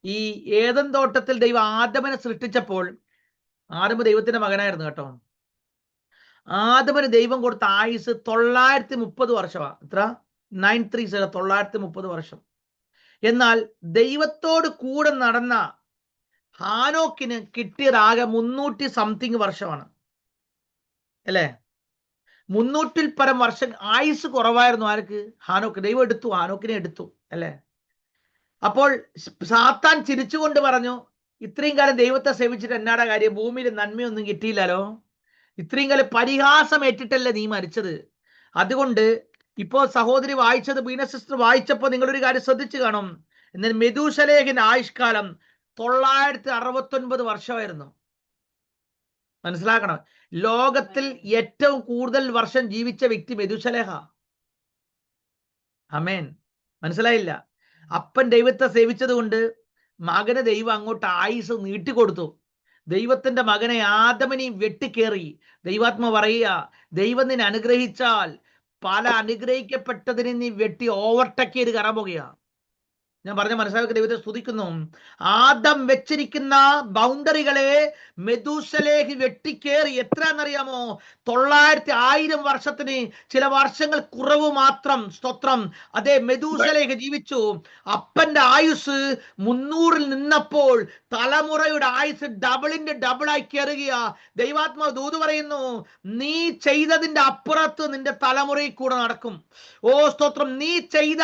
ഈ ഏദൻ തോട്ടത്തിൽ ദൈവം ആദമനെ സൃഷ്ടിച്ചപ്പോൾ ആദം ദൈവത്തിന്റെ മകനായിരുന്നു കേട്ടോ. ആദമന് ദൈവം കൊടുത്ത ആയുസ് 930 വർഷമാണ്. എത്ര? 930, 930 വർഷം. എന്നാൽ ദൈവത്തോട് കൂടെ നടന്ന ഹാനോക്കിന് കിട്ടിയതാകെ 300 സംതിങ് വർഷമാണ് അല്ലേ? 300-ൽ പരം വർഷം ആയുസ് കുറവായിരുന്നു. ആർക്ക്? ഹാനോക്ക്. ദൈവം എടുത്തു, ഹാനോക്കിനെ എടുത്തു അല്ലേ? അപ്പോൾ സാത്താൻ ചിരിച്ചുകൊണ്ട് പറഞ്ഞു, ഇത്രയും കാലം ദൈവത്തെ സേവിച്ചിട്ട് എന്നാടാ കാര്യം? ഭൂമിയിൽ നന്മയൊന്നും കിട്ടിയില്ലല്ലോ. ഇത്രയും കാലം പരിഹാസം ഏറ്റിട്ടല്ലേ നീ മരിച്ചത്. അതുകൊണ്ട് ഇപ്പോ സഹോദരി വായിച്ചത്, ബീന സിസ്റ്റർ വായിച്ചപ്പോൾ നിങ്ങളൊരു കാര്യം ശ്രദ്ധിച്ചു കാണും. എന്നാൽ മെഥൂശലഹിന്റെ ആയുഷ്കാലം 969 വർഷമായിരുന്നു. മനസ്സിലാക്കണം, ലോകത്തിൽ ഏറ്റവും കൂടുതൽ വർഷം ജീവിച്ച വ്യക്തി മെഥൂശലഹ. ആമേൻ. മനസ്സിലായില്ല? അപ്പൻ ദൈവത്തെ സേവിച്ചത് കൊണ്ട് മകന് ദൈവം അങ്ങോട്ട് ആയുസ് നീട്ടിക്കൊടുത്തു. ദൈവത്തിന്റെ മകനെ ആദമനെയും വെട്ടിക്കേറി. ദൈവാത്മ പറയുക, ദൈവം നിന്നെ അനുഗ്രഹിച്ചാൽ പല അനുഗ്രഹിക്കപ്പെട്ടതിനെ നീ വെട്ടി ഓവർടേക്ക് ചെയ്ത് കയറാൻ പോകുക. ഞാൻ പറഞ്ഞ മനസ്സിലാക്കി ദൈവത്തെ സ്തുതിക്കുന്നു. ആദം വെച്ചിരിക്കുന്ന ബൗണ്ടറികളെ മെഥൂശലഹ് വെട്ടിക്കേറി. എത്രയാണെന്നറിയാമോ? 900 വർഷത്തിന് ചില വർഷങ്ങൾ കുറവ് മാത്രം. സ്തോത്രം. അതേ മെഥൂശലഹ് ജീവിച്ചു. അപ്പന്റെ ആയുസ് 300-ൽ നിന്നപ്പോൾ തലമുറയുടെ ആയുസ് ഡബിളിന്റെ ഡബിളായി കയറുകയാ. ദൈവാത്മാവ് ദൂത് പറയുന്നു, നീ ചെയ്തതിന്റെ അപ്പുറത്ത് നിന്റെ തലമുറയിൽ കൂടെ നടക്കും. ഓ സ്തോത്രം. നീ ചെയ്ത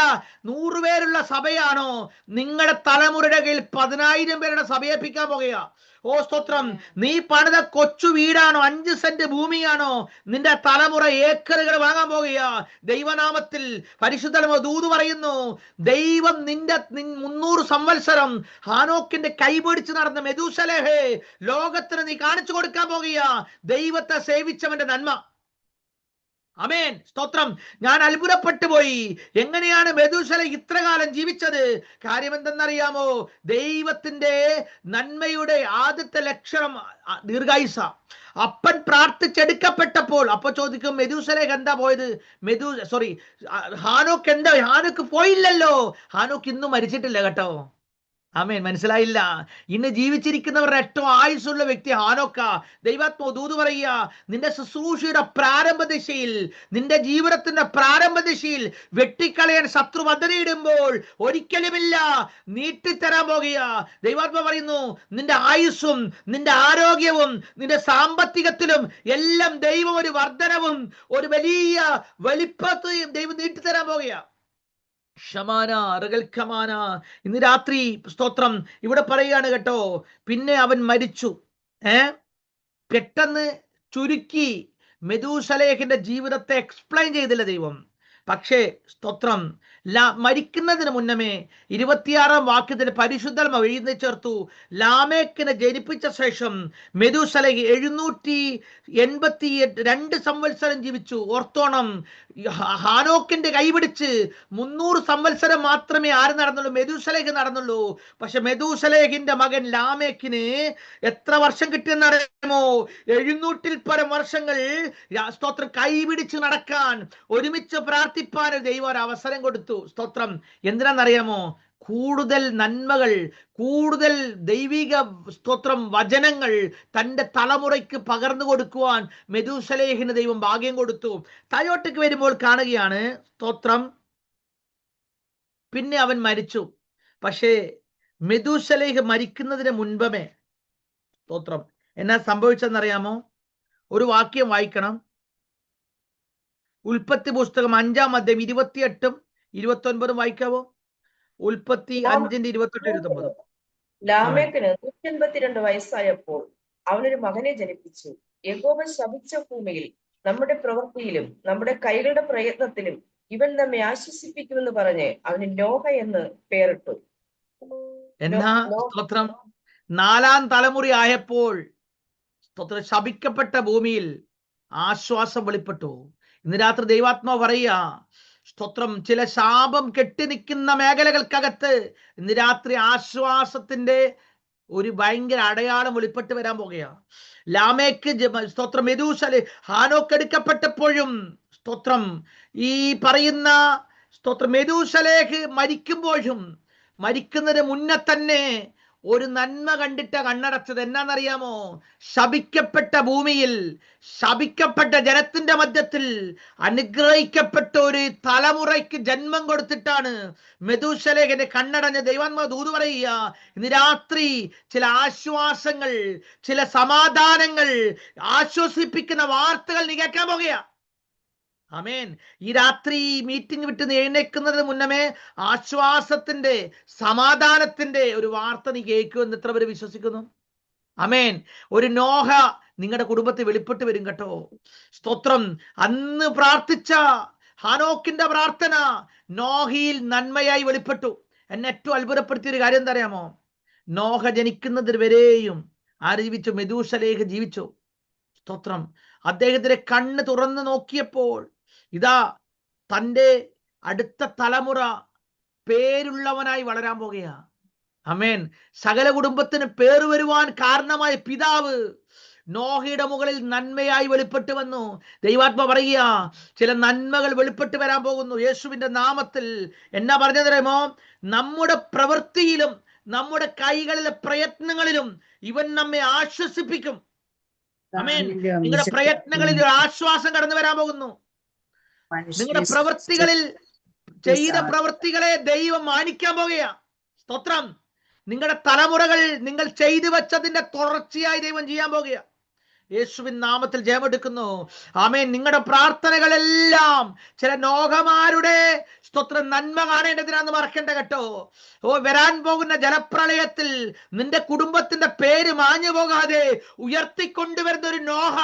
100 പേരുള്ള സഭയാണോ, നിങ്ങളുടെ തലമുറയുടെ കയ്യിൽ 10,000 പേരുടെ സഭയേൽപ്പിക്കാൻ പോകുക. ഓ സ്തോത്രം. നീ പണിത കൊച്ചു വീടാണോ, 5 സെന്റ് ഭൂമിയാണോ, നിന്റെ തലമുറ ഏക്കറുകൾ വാങ്ങാൻ പോകുക. ദൈവനാമത്തിൽ പരിശുദ്ധ ദൂത് പറയുന്നു, ദൈവം നിന്റെ 300 സംവത്സരം ഹാനോക്കിന്റെ കൈപിടിച്ച് നടന്ന മെഥൂശലഹേ, ലോകത്തിന് നീ കാണിച്ചു കൊടുക്കാൻ പോകുക ദൈവത്തെ സേവിച്ചവന്റെ നന്മ. അമേൻ. സ്തോത്രം. ഞാൻ അത്ഭുതപ്പെട്ടു പോയി. എങ്ങനെയാണ് മെഥൂശലഹ് ഇത്ര കാലം ജീവിച്ചത്? കാര്യം എന്തെന്നറിയാമോ? ദൈവത്തിന്റെ നന്മയുടെ ആദ്യത്തെ ലക്ഷണം ദീർഘായുസ. അപ്പൻ പ്രാർത്ഥിച്ചെടുക്കപ്പെട്ടപ്പോൾ അപ്പൊ ചോദിക്കും, മെഥൂശലഹ് എന്താ പോയത്? ഹാനോക്ക് എന്താ? ഹാനോക്ക് പോയില്ലല്ലോ. ഹാനോക്ക് ഇന്നും മരിച്ചിട്ടില്ല കേട്ടോ. ആമേൻ. മനസ്സിലായില്ല? ഇന്ന് ജീവിച്ചിരിക്കുന്നവരുടെ ഏറ്റവും ആയുസ്സുള്ള വ്യക്തി ഹാനോക്ക. ദൈവാത്മാവ് ദൂത് പറയുക, നിന്റെ ശുശ്രൂഷയുടെ പ്രാരംഭ ദിശയിൽ, നിന്റെ ജീവിതത്തിന്റെ പ്രാരംഭ ദിശയിൽ വെട്ടിക്കളയാൻ ശത്രു പദ്ധതിയിടുമ്പോൾ ഒരിക്കലുമില്ല, നീട്ടിത്തരാൻ പോകുക. ദൈവാത്മാവ് പറയുന്നു, നിന്റെ ആയുസ്സും നിന്റെ ആരോഗ്യവും നിന്റെ സാമ്പത്തികത്തിലും എല്ലാം ദൈവം ഒരു വർധനവും ഒരു വലിയ വലിപ്പത്തെയും ദൈവം നീട്ടിത്തരാൻ പോകുക. ഇന്ന് രാത്രി സ്തോത്രം ഇവിടെ പറയുകയാണ് കേട്ടോ. പിന്നെ അവൻ മരിച്ചു. പെട്ടെന്ന് ചുരുക്കി മെഥൂശലഹിന്റെ ജീവിതത്തെ എക്സ്പ്ലെയിൻ ചെയ്തില്ല ദൈവം. പക്ഷേ സ്തോത്രം, മരിക്കുന്നതിന് മുന്നമേ 26-ാം വാക്യത്തിൽ പരിശുദ്ധാത്മാവ് എഴുതി ചേർത്തു, ലാമേക്കിനെ ജനിപ്പിച്ച ശേഷം മെഥൂശലഹ് 782 സംവത്സരം ജീവിച്ചു. ഓർത്തോണം, ഹാനോക്കിന്റെ കൈപിടിച്ച് 300 സംവത്സരം മാത്രമേ ആര് നടന്നുള്ളൂ? മെഥൂശലഹ് നടന്നുള്ളൂ. പക്ഷെ മെഥൂശലഹിന്റെ മകൻ ലാമേക്കിന് എത്ര വർഷം കിട്ടിയെന്നറിയാമോ? 700-ൽ പരം വർഷങ്ങൾ സ്തോത്രം കൈപിടിച്ച് നടക്കാൻ, ഒരുമിച്ച് പ്രാർത്ഥിപ്പാൻ ദൈവം ഒരു അവസരം കൊടുത്തു. സ്തോത്രം. എന്തിനാണെന്നറിയാമോ? കൂടുതൽ നന്മകൾ, കൂടുതൽ ദൈവിക സ്തോത്രം വചനങ്ങൾ തന്റെ തലമുറയ്ക്ക് പകർന്നു കൊടുക്കുവാൻ മെഥൂശലഹിന് ദൈവം ഭാഗ്യം കൊടുത്തു. താഴോട്ടേക്ക് വരുമ്പോൾ കാണുകയാണ് സ്തോത്രം, പിന്നെ അവൻ മരിച്ചു. പക്ഷേ മെഥൂശലഹ് മരിക്കുന്നതിന് മുൻപേ സ്തോത്രം എന്നാ സംഭവിച്ചെന്നറിയാമോ? ഒരു വാക്യം വായിക്കണം. ഉൽപ്പത്തി പുസ്തകം 5-ാം അധ്യായം 28-ഉം 29-ഉം വായിക്കാവോ? ഉൽപ്പത്തി 5-ന്റെ 28-29. ലാമേക്കിന് 182 വയസ്സായപ്പോൾ അവനൊരു മകനെ ജനിപ്പിച്ചു. യഹോവ ശപിച്ച ഭൂമിയിൽ നമ്മുടെ പ്രവൃത്തിയിലും നമ്മുടെ കൈകളുടെ പ്രയത്നത്തിലും ഇവൻ നമ്മെ ആശ്വസിപ്പിക്കുമെന്ന് പറഞ്ഞ് അവന് നോഹ എന്ന് പേരിട്ടു. എന്നാ സ്തോത്രം, 4-ാം തലമുറ ആയപ്പോൾ സ്തോത്രം ശപിക്കപ്പെട്ട ഭൂമിയിൽ ആശ്വാസം വെളിപ്പെട്ടു. ഇന്ന് രാത്രി ദൈവാത്മാവ് പറയുക, സ്തോത്രം, ചില ശാപം കെട്ടി നിൽക്കുന്ന മേഖലകൾക്കകത്ത് ഇന്ന് രാത്രി ആശ്വാസത്തിന്റെ ഒരു ഭയങ്കര അടയാളം വെളിപ്പെട്ട് വരാൻ പോകുക. ലാമേക്ക് സ്തോത്രം മെതൂശല ഹാനോക്ക് എടുക്കപ്പെട്ടപ്പോഴും സ്തോത്രം ഈ പറയുന്ന സ്തോത്രം മെതൂശലേക്ക് മരിക്കുമ്പോഴും മരിക്കുന്നതിന് മുന്നേ തന്നെ ഒരു നന്മ കണ്ടിട്ട് കണ്ണടച്ചത്. എന്നാന്നറിയാമോ? ശപിക്കപ്പെട്ട ഭൂമിയിൽ ശപിക്കപ്പെട്ട ജനത്തിന്റെ മധ്യത്തിൽ അനുഗ്രഹിക്കപ്പെട്ട ഒരു തലമുറയ്ക്ക് ജന്മം കൊടുത്തിട്ടാണ് മെതൂശലേഖന്റെ കണ്ണടഞ്ഞ. ദൈവാത്മാവ് ദൂത് പറയുക, ഇന്ന് രാത്രി ചില ആശ്വാസങ്ങൾ, ചില സമാധാനങ്ങൾ, ആശ്വസിപ്പിക്കുന്ന വാർത്തകൾ നീ കേൾക്കാൻ പോകുക. ആമേൻ. ഈ രാത്രി മീറ്റിംഗ് വിട്ട് എഴുന്നേൽക്കുന്നതിന് മുന്നമേ ആശ്വാസത്തിന്റെ, സമാധാനത്തിന്റെ ഒരു വാർത്ത നീ കേൾക്കുമെന്ന് എത്ര പേര് വിശ്വസിക്കുന്നു? ആമേൻ. ഒരു നോഹ നിങ്ങളുടെ കുടുംബത്തിൽ വെളിപ്പെട്ട് വരും കേട്ടോ. സ്തോത്രം. അന്ന് പ്രാർത്ഥിച്ച ഹാനോക്കിന്റെ പ്രാർത്ഥന നോഹയിൽ നന്മയായി വെളിപ്പെട്ടു. എന്നെ ഏറ്റവും അത്ഭുതപ്പെടുത്തിയ ഒരു കാര്യം എന്താ അറിയാമോ? നോഹ ജനിക്കുന്നതിന് വരെയും ആര് ജീവിച്ചു? മെതൂശലേഖ് ജീവിച്ചു. സ്തോത്രം. അദ്ദേഹത്തിന്റെ കണ്ണ് തുറന്നു നോക്കിയപ്പോൾ ഇതാ തൻ്റെ അടുത്ത തലമുറ പേരുള്ളവനായി വളരാൻ പോകുക. ആമേൻ. സകല കുടുംബത്തിന് പേര് വരുവാൻ കാരണമായ പിതാവ് നോഹയുടെ മുകളിൽ നന്മയായി വെളിപ്പെട്ട് വന്നു. ദൈവാത്മ പറയുക, ചില നന്മകൾ വെളിപ്പെട്ട് വരാൻ പോകുന്നു യേശുവിന്റെ നാമത്തിൽ. എന്നാ പറഞ്ഞതറിയുമോ? നമ്മുടെ പ്രവൃത്തിയിലും നമ്മുടെ കൈകളിലെ പ്രയത്നങ്ങളിലും ഇവൻ നമ്മെ ആശ്വസിപ്പിക്കും. ആമേൻ. നിങ്ങളുടെ പ്രയത്നങ്ങളിൽ ഒരു ആശ്വാസം കടന്നു വരാൻ പോകുന്നു. നിങ്ങളുടെ പ്രവൃത്തികളിൽ ചെയ്ത പ്രവൃത്തികളെ ദൈവം മാനിക്കാൻ പോകുക. സ്തോത്രം. നിങ്ങളുടെ തലമുറകൾ നിങ്ങൾ ചെയ്തു വെച്ചതിന്റെ തുടർച്ചയായി ദൈവം ചെയ്യാൻ പോകുക. യേശുവിൻ നാമത്തിൽ ജയമെടുക്കുന്നു. ആമേൻ. നിങ്ങളുടെ പ്രാർത്ഥനകളെല്ലാം ചില നോഹമാരുടെ സ്തോത്രം നന്മ കാണേണ്ടതിനാന്ന് മറക്കേണ്ട കേട്ടോ. വരാൻ പോകുന്ന ജലപ്രളയത്തിൽ നിന്റെ കുടുംബത്തിന്റെ പേര് മാഞ്ഞു പോകാതെ ഉയർത്തിക്കൊണ്ടുവരുന്ന ഒരു നോഹ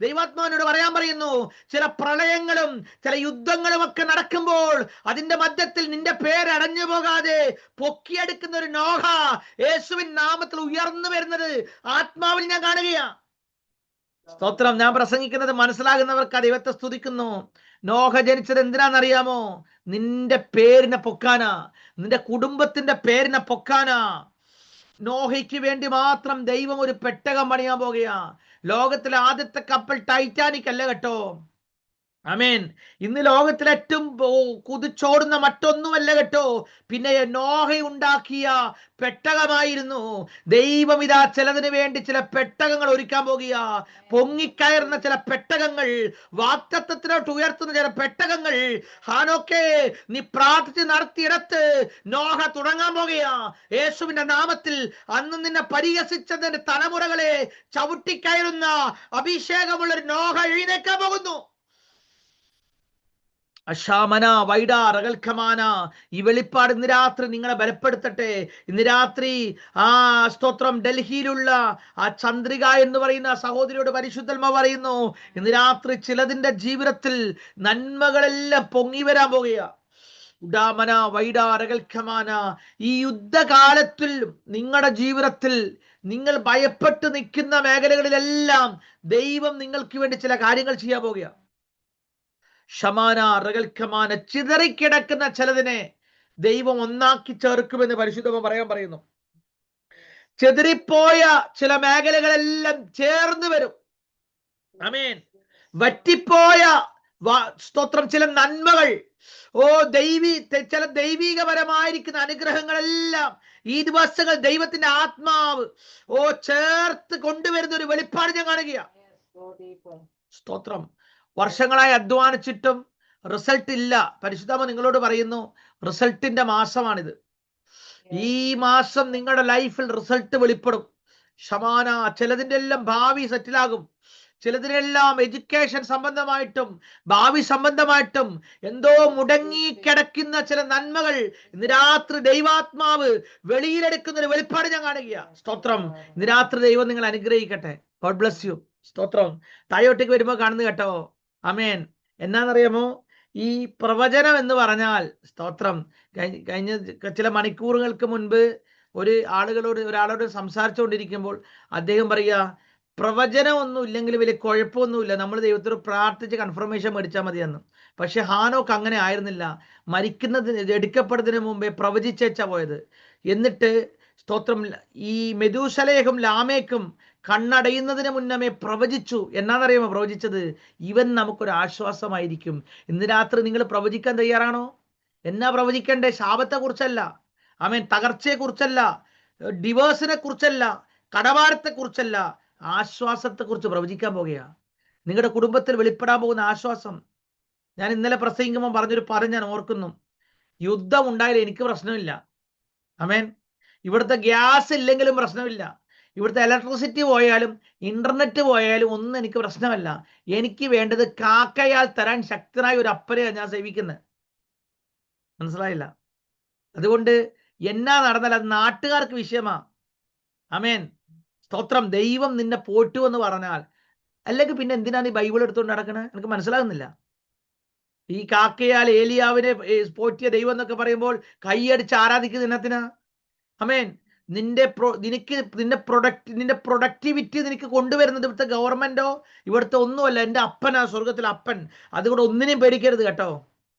ദൈവാത്മാവിനോട് പറയാൻ പറയുന്നു. ചില പ്രളയങ്ങളും ചില യുദ്ധങ്ങളും ഒക്കെ നടക്കുമ്പോൾ അതിന്റെ മധ്യത്തിൽ നിന്റെ പേര് അടഞ്ഞു പോകാതെ പൊക്കിയെടുക്കുന്ന ഒരു നോഹ യേശുവിൻ നാമത്തിൽ ഉയർന്നു വരുന്നത് ആത്മാവിൽ ഞാൻ കാണുകയാ. സ്തോത്രം. ഞാൻ പ്രസംഗിക്കുന്നത് മനസ്സിലാകുന്നവർക്ക് ദൈവത്തെ സ്തുതിക്കുന്നു. നോഹ ജനിച്ചത് എന്തിനാണെന്നറിയാമോ? നിന്റെ പേരിനെ പൊക്കാനാ, നിന്റെ കുടുംബത്തിന്റെ പേരിനെ പൊക്കാനാ. നോഹയ്ക്ക് വേണ്ടി മാത്രം ദൈവം ഒരു പെട്ടകം പണിയാൻ പോകുകയാ. ലോകത്തിലെ ആദ്യത്തെ കപ്പൽ ടൈറ്റാനിക് അല്ല കേട്ടോ. ആമേൻ. ഇന്ന് ലോകത്തിൽ ഏറ്റവും കുതിച്ചോടുന്ന മറ്റൊന്നുമല്ല കേട്ടോ. പിന്നെ നോഹ ഉണ്ടാക്കിയ പെട്ടകമായിരുന്നു. ദൈവം ഇതാ ചിലതിന് വേണ്ടി ചില പെട്ടകങ്ങൾ ഒരുക്കാൻ പോകുക. പൊങ്ങിക്കയറുന്ന ചില പെട്ടകങ്ങൾ, വാഗ്ദത്തത്തിലോട്ട് ഉയർത്തുന്ന ചില പെട്ടകങ്ങൾ. ഹാനോക്കേ, നീ പ്രാർത്ഥിച്ച് നടത്തിയിടത്ത് നോഹ തുടങ്ങാൻ പോകുക. യേശുവിന്റെ നാമത്തിൽ അന്ന് നിന്നെ പരിഹസിച്ചതിന്റെ തലമുറകളെ ചവിട്ടിക്കയറുന്ന അഭിഷേകമുള്ള ഒരു നോഹ എഴുന്നേക്കാൻ പോകുന്നു. അശാമന വൈഡ റകൽഖമാന. ഈ വെളിപ്പാട് ഇന്ന് രാത്രി നിങ്ങളെ ബലപ്പെടുത്തട്ടെ. ഇന്ന് രാത്രി സ്തോത്രം ഡൽഹിയിലുള്ള ആ ചന്ദ്രിക എന്ന് പറയുന്ന സഹോദരിയോട് പരിശുദ്ധന്മാ പറയുന്നു, ഇന്ന് രാത്രി ചിലതിന്റെ ജീവിതത്തിൽ നന്മകളെല്ലാം പൊങ്ങി വരാൻ പോകുക. ഉഡാമന വൈഡ റകൽഖമാന. ഈ യുദ്ധകാലത്തിൽ നിങ്ങളുടെ ജീവിതത്തിൽ നിങ്ങൾ ഭയപ്പെട്ട് നിൽക്കുന്ന മേഖലകളിലെല്ലാം ദൈവം നിങ്ങൾക്ക് വേണ്ടി ചില കാര്യങ്ങൾ ചെയ്യാൻ പോകുക. ഷമാന റകൽഖമാന. ചിതറിക്കിടക്കുന്ന ചിലതിനെ ദൈവം ഒന്നാക്കി ചേർക്കുമെന്ന് പരിശുദ്ധമ പറയാൻ പറയുന്നു. ചെതറിപ്പോയ ചില മേഖലകളെല്ലാം ചേർന്ന് വരും. ആമേൻ. വറ്റിപ്പോയ സ്തോത്രം ചില നന്മകൾ, ചില ദൈവികപരമായിരിക്കുന്ന അനുഗ്രഹങ്ങളെല്ലാം ഈ ദിവസങ്ങൾ ദൈവത്തിന്റെ ആത്മാവ് ചേർത്ത് കൊണ്ടുവരുന്ന ഒരു വെളിപ്പാട് ഞാൻ കാണുകയാണ്. സ്തോത്രം. വർഷങ്ങളായി അധ്വാനിച്ചിട്ടും റിസൾട്ട് ഇല്ല. പരിശുദ്ധാത്മാവ് നിങ്ങളോട് പറയുന്നു, റിസൾട്ടിന്റെ മാസമാണിത്. ഈ മാസം നിങ്ങളുടെ ലൈഫിൽ റിസൾട്ട് വെളിപ്പെടും. ഷമാന. ചിലതിന്റെ എല്ലാം ഭാവി സെറ്റിലാകും. ചിലതിനെല്ലാം എഡ്യൂക്കേഷൻ സംബന്ധമായിട്ടും ഭാവി സംബന്ധമായിട്ടും എന്തോ മുടങ്ങിക്കിടക്കുന്ന ചില നന്മകൾ ഇന്ന് രാത്രി ദൈവാത്മാവ് വെളിയിലെടുക്കുന്ന ഒരു വെളിപ്പാട് ഞാൻ കാണുകയാണ്. സ്തോത്രം. ഇന്ന് രാത്രി ദൈവം നിങ്ങൾ അനുഗ്രഹിക്കട്ടെ. God bless you. സ്തോത്രം. താഴോട്ടേക്ക് വരുമ്പോൾ കാണുന്നത് കേട്ടോ. ആമേൻ. എന്നാന്നറിയാമോ, ഈ പ്രവചനം എന്ന് പറഞ്ഞാൽ, സ്തോത്രം, കഴിഞ്ഞ ചില മണിക്കൂറുകൾക്ക് മുൻപ് ഒരാളോട് സംസാരിച്ചുകൊണ്ടിരിക്കുമ്പോൾ അദ്ദേഹം പറയുക, പ്രവചനം ഒന്നും ഇല്ലെങ്കിൽ വലിയ കുഴപ്പമൊന്നുമില്ല, നമ്മൾ ദൈവത്തോട് പ്രാർത്ഥിച്ച് കൺഫർമേഷൻ മേടിച്ചാൽ മതിയെന്ന്. പക്ഷെ ഹാനോക്ക് അങ്ങനെ ആയിരുന്നില്ല. എടുക്കപ്പെടുന്നതിന് മുമ്പേ പ്രവചിച്ചേച്ചാ പോയത്. എന്നിട്ട് സ്തോത്രം, ഈ മെഥൂശലേഹും ലാമേക്കും കണ്ണടയുന്നതിന് മുന്നമേ പ്രവചിച്ചു. എന്നാന്നറിയാമോ പ്രവചിച്ചത്? ഇവൻ നമുക്കൊരു ആശ്വാസമായിരിക്കും. ഇന്ന് രാത്രി നിങ്ങൾ പ്രവചിക്കാൻ തയ്യാറാണോ? എന്നാ പ്രവചിക്കണ്ടേ? ശാപത്തെ കുറിച്ചല്ല, ആമേൻ, തകർച്ചയെ കുറിച്ചല്ല, ഡിവേഴ്സിനെ കുറിച്ചല്ല, കടഭാരത്തെ കുറിച്ചല്ല, ആശ്വാസത്തെ കുറിച്ച് പ്രവചിക്കാൻ പോകുകയാ. നിങ്ങളുടെ കുടുംബത്തിൽ വെളിപ്പെടാൻ പോകുന്ന ആശ്വാസം. ഞാൻ ഇന്നലെ പ്രസംഗിക്കുമ്പോൾ പറഞ്ഞൊരു ഞാൻ ഓർക്കുന്നു. യുദ്ധം ഉണ്ടായാലും എനിക്ക് പ്രശ്നമില്ല. ആമേൻ. ഇവിടുത്തെ ഗ്യാസ് ഇല്ലെങ്കിലും പ്രശ്നമില്ല. ഇവിടുത്തെ ഇലക്ട്രിസിറ്റി പോയാലും ഇന്റർനെറ്റ് പോയാലും ഒന്നും എനിക്ക് പ്രശ്നമല്ല. എനിക്ക് വേണ്ടത് കാക്കയാൽ തരാൻ ശക്തനായ ഒരു അപ്പനെയാണ് ഞാൻ സേവിക്കുന്നത്. മനസ്സിലായില്ല? അതുകൊണ്ട് എന്നാ നടന്നാൽ അത് നാട്ടുകാർക്ക് വിഷയമാ. ആമേൻ. സ്തോത്രം. ദൈവം നിന്നെ പോറ്റു എന്ന് പറഞ്ഞാൽ, അല്ലെങ്കിൽ പിന്നെ എന്തിനാണ് ഈ ബൈബിൾ എടുത്തുകൊണ്ട് നടക്കണേ? എനിക്ക് മനസ്സിലാകുന്നില്ല. ഈ കാക്കയാൽ ഏലിയാവിനെ പോറ്റിയ ദൈവം എന്നൊക്കെ പറയുമ്പോൾ കൈയടിച്ച് ആരാധിക്കുന്ന ഇനത്തിനാ? ആമേൻ. നിന്റെ പ്രൊഡക്ടിവിറ്റി നിനക്ക് കൊണ്ടുവരുന്നത് ഇവിടുത്തെ ഗവൺമെന്റോ ഇവിടുത്തെ ഒന്നുമല്ല, എൻ്റെ അപ്പനാ, സ്വർഗത്തിലെ അപ്പൻ. അതുകൊണ്ട് ഒന്നിനെയും പേടിക്കരുത് കേട്ടോ.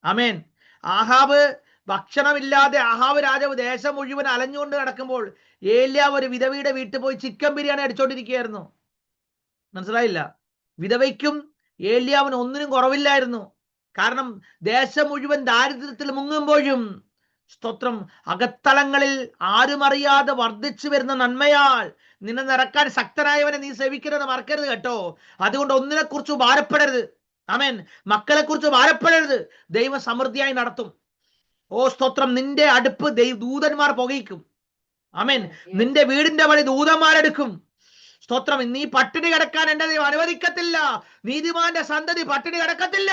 ആമേൻ. ആഹാബ് ഭക്ഷണമില്ലാതെ ആഹാബ് രാജാവ് ദേശം മുഴുവൻ അലഞ്ഞുകൊണ്ട് നടക്കുമ്പോൾ ഏലിയാവ് ഒരു വിധവയുടെ വീട്ടിൽ പോയി ചിക്കൻ ബിരിയാണി അടിച്ചോണ്ടിരിക്കുകയായിരുന്നു. മനസ്സിലായില്ല? വിധവയ്ക്കും ഏലിയാവിന് ഒന്നിനും കുറവില്ലായിരുന്നു. കാരണം ദേശം മുഴുവൻ ദാരിദ്ര്യത്തിൽ മുങ്ങുമ്പോഴും, സ്തോത്രം, അകത്തളങ്ങളിൽ ആരും അറിയാതെ വർദ്ധിച്ചു വരുന്ന നന്മയാൽ നിന്നെ നിറക്കാൻ ശക്തനായവനെ നീ സേവിക്കരുതെന്ന് മറക്കരുത് കേട്ടോ. അതുകൊണ്ട് ഒന്നിനെ കുറിച്ച് ഭാരപ്പെടരുത്. ആമേൻ. മക്കളെ കുറിച്ച് ഭാരപ്പെടരുത്. ദൈവം സമൃദ്ധിയായി നടത്തും. ഓ സ്തോത്രം. നിന്റെ അടുപ്പ് ദൂതന്മാർ പുകയ്ക്കും. ആമേൻ. നിന്റെ വീടിന്റെ വഴി ദൂതന്മാരെടുക്കും. സ്തോത്രം. നീ പട്ടിണി കിടക്കാൻ എന്റെ ദൈവം അനുവദിക്കത്തില്ല. നീതിമാന്റെ സന്തതി പട്ടിണി കിടക്കത്തില്ല.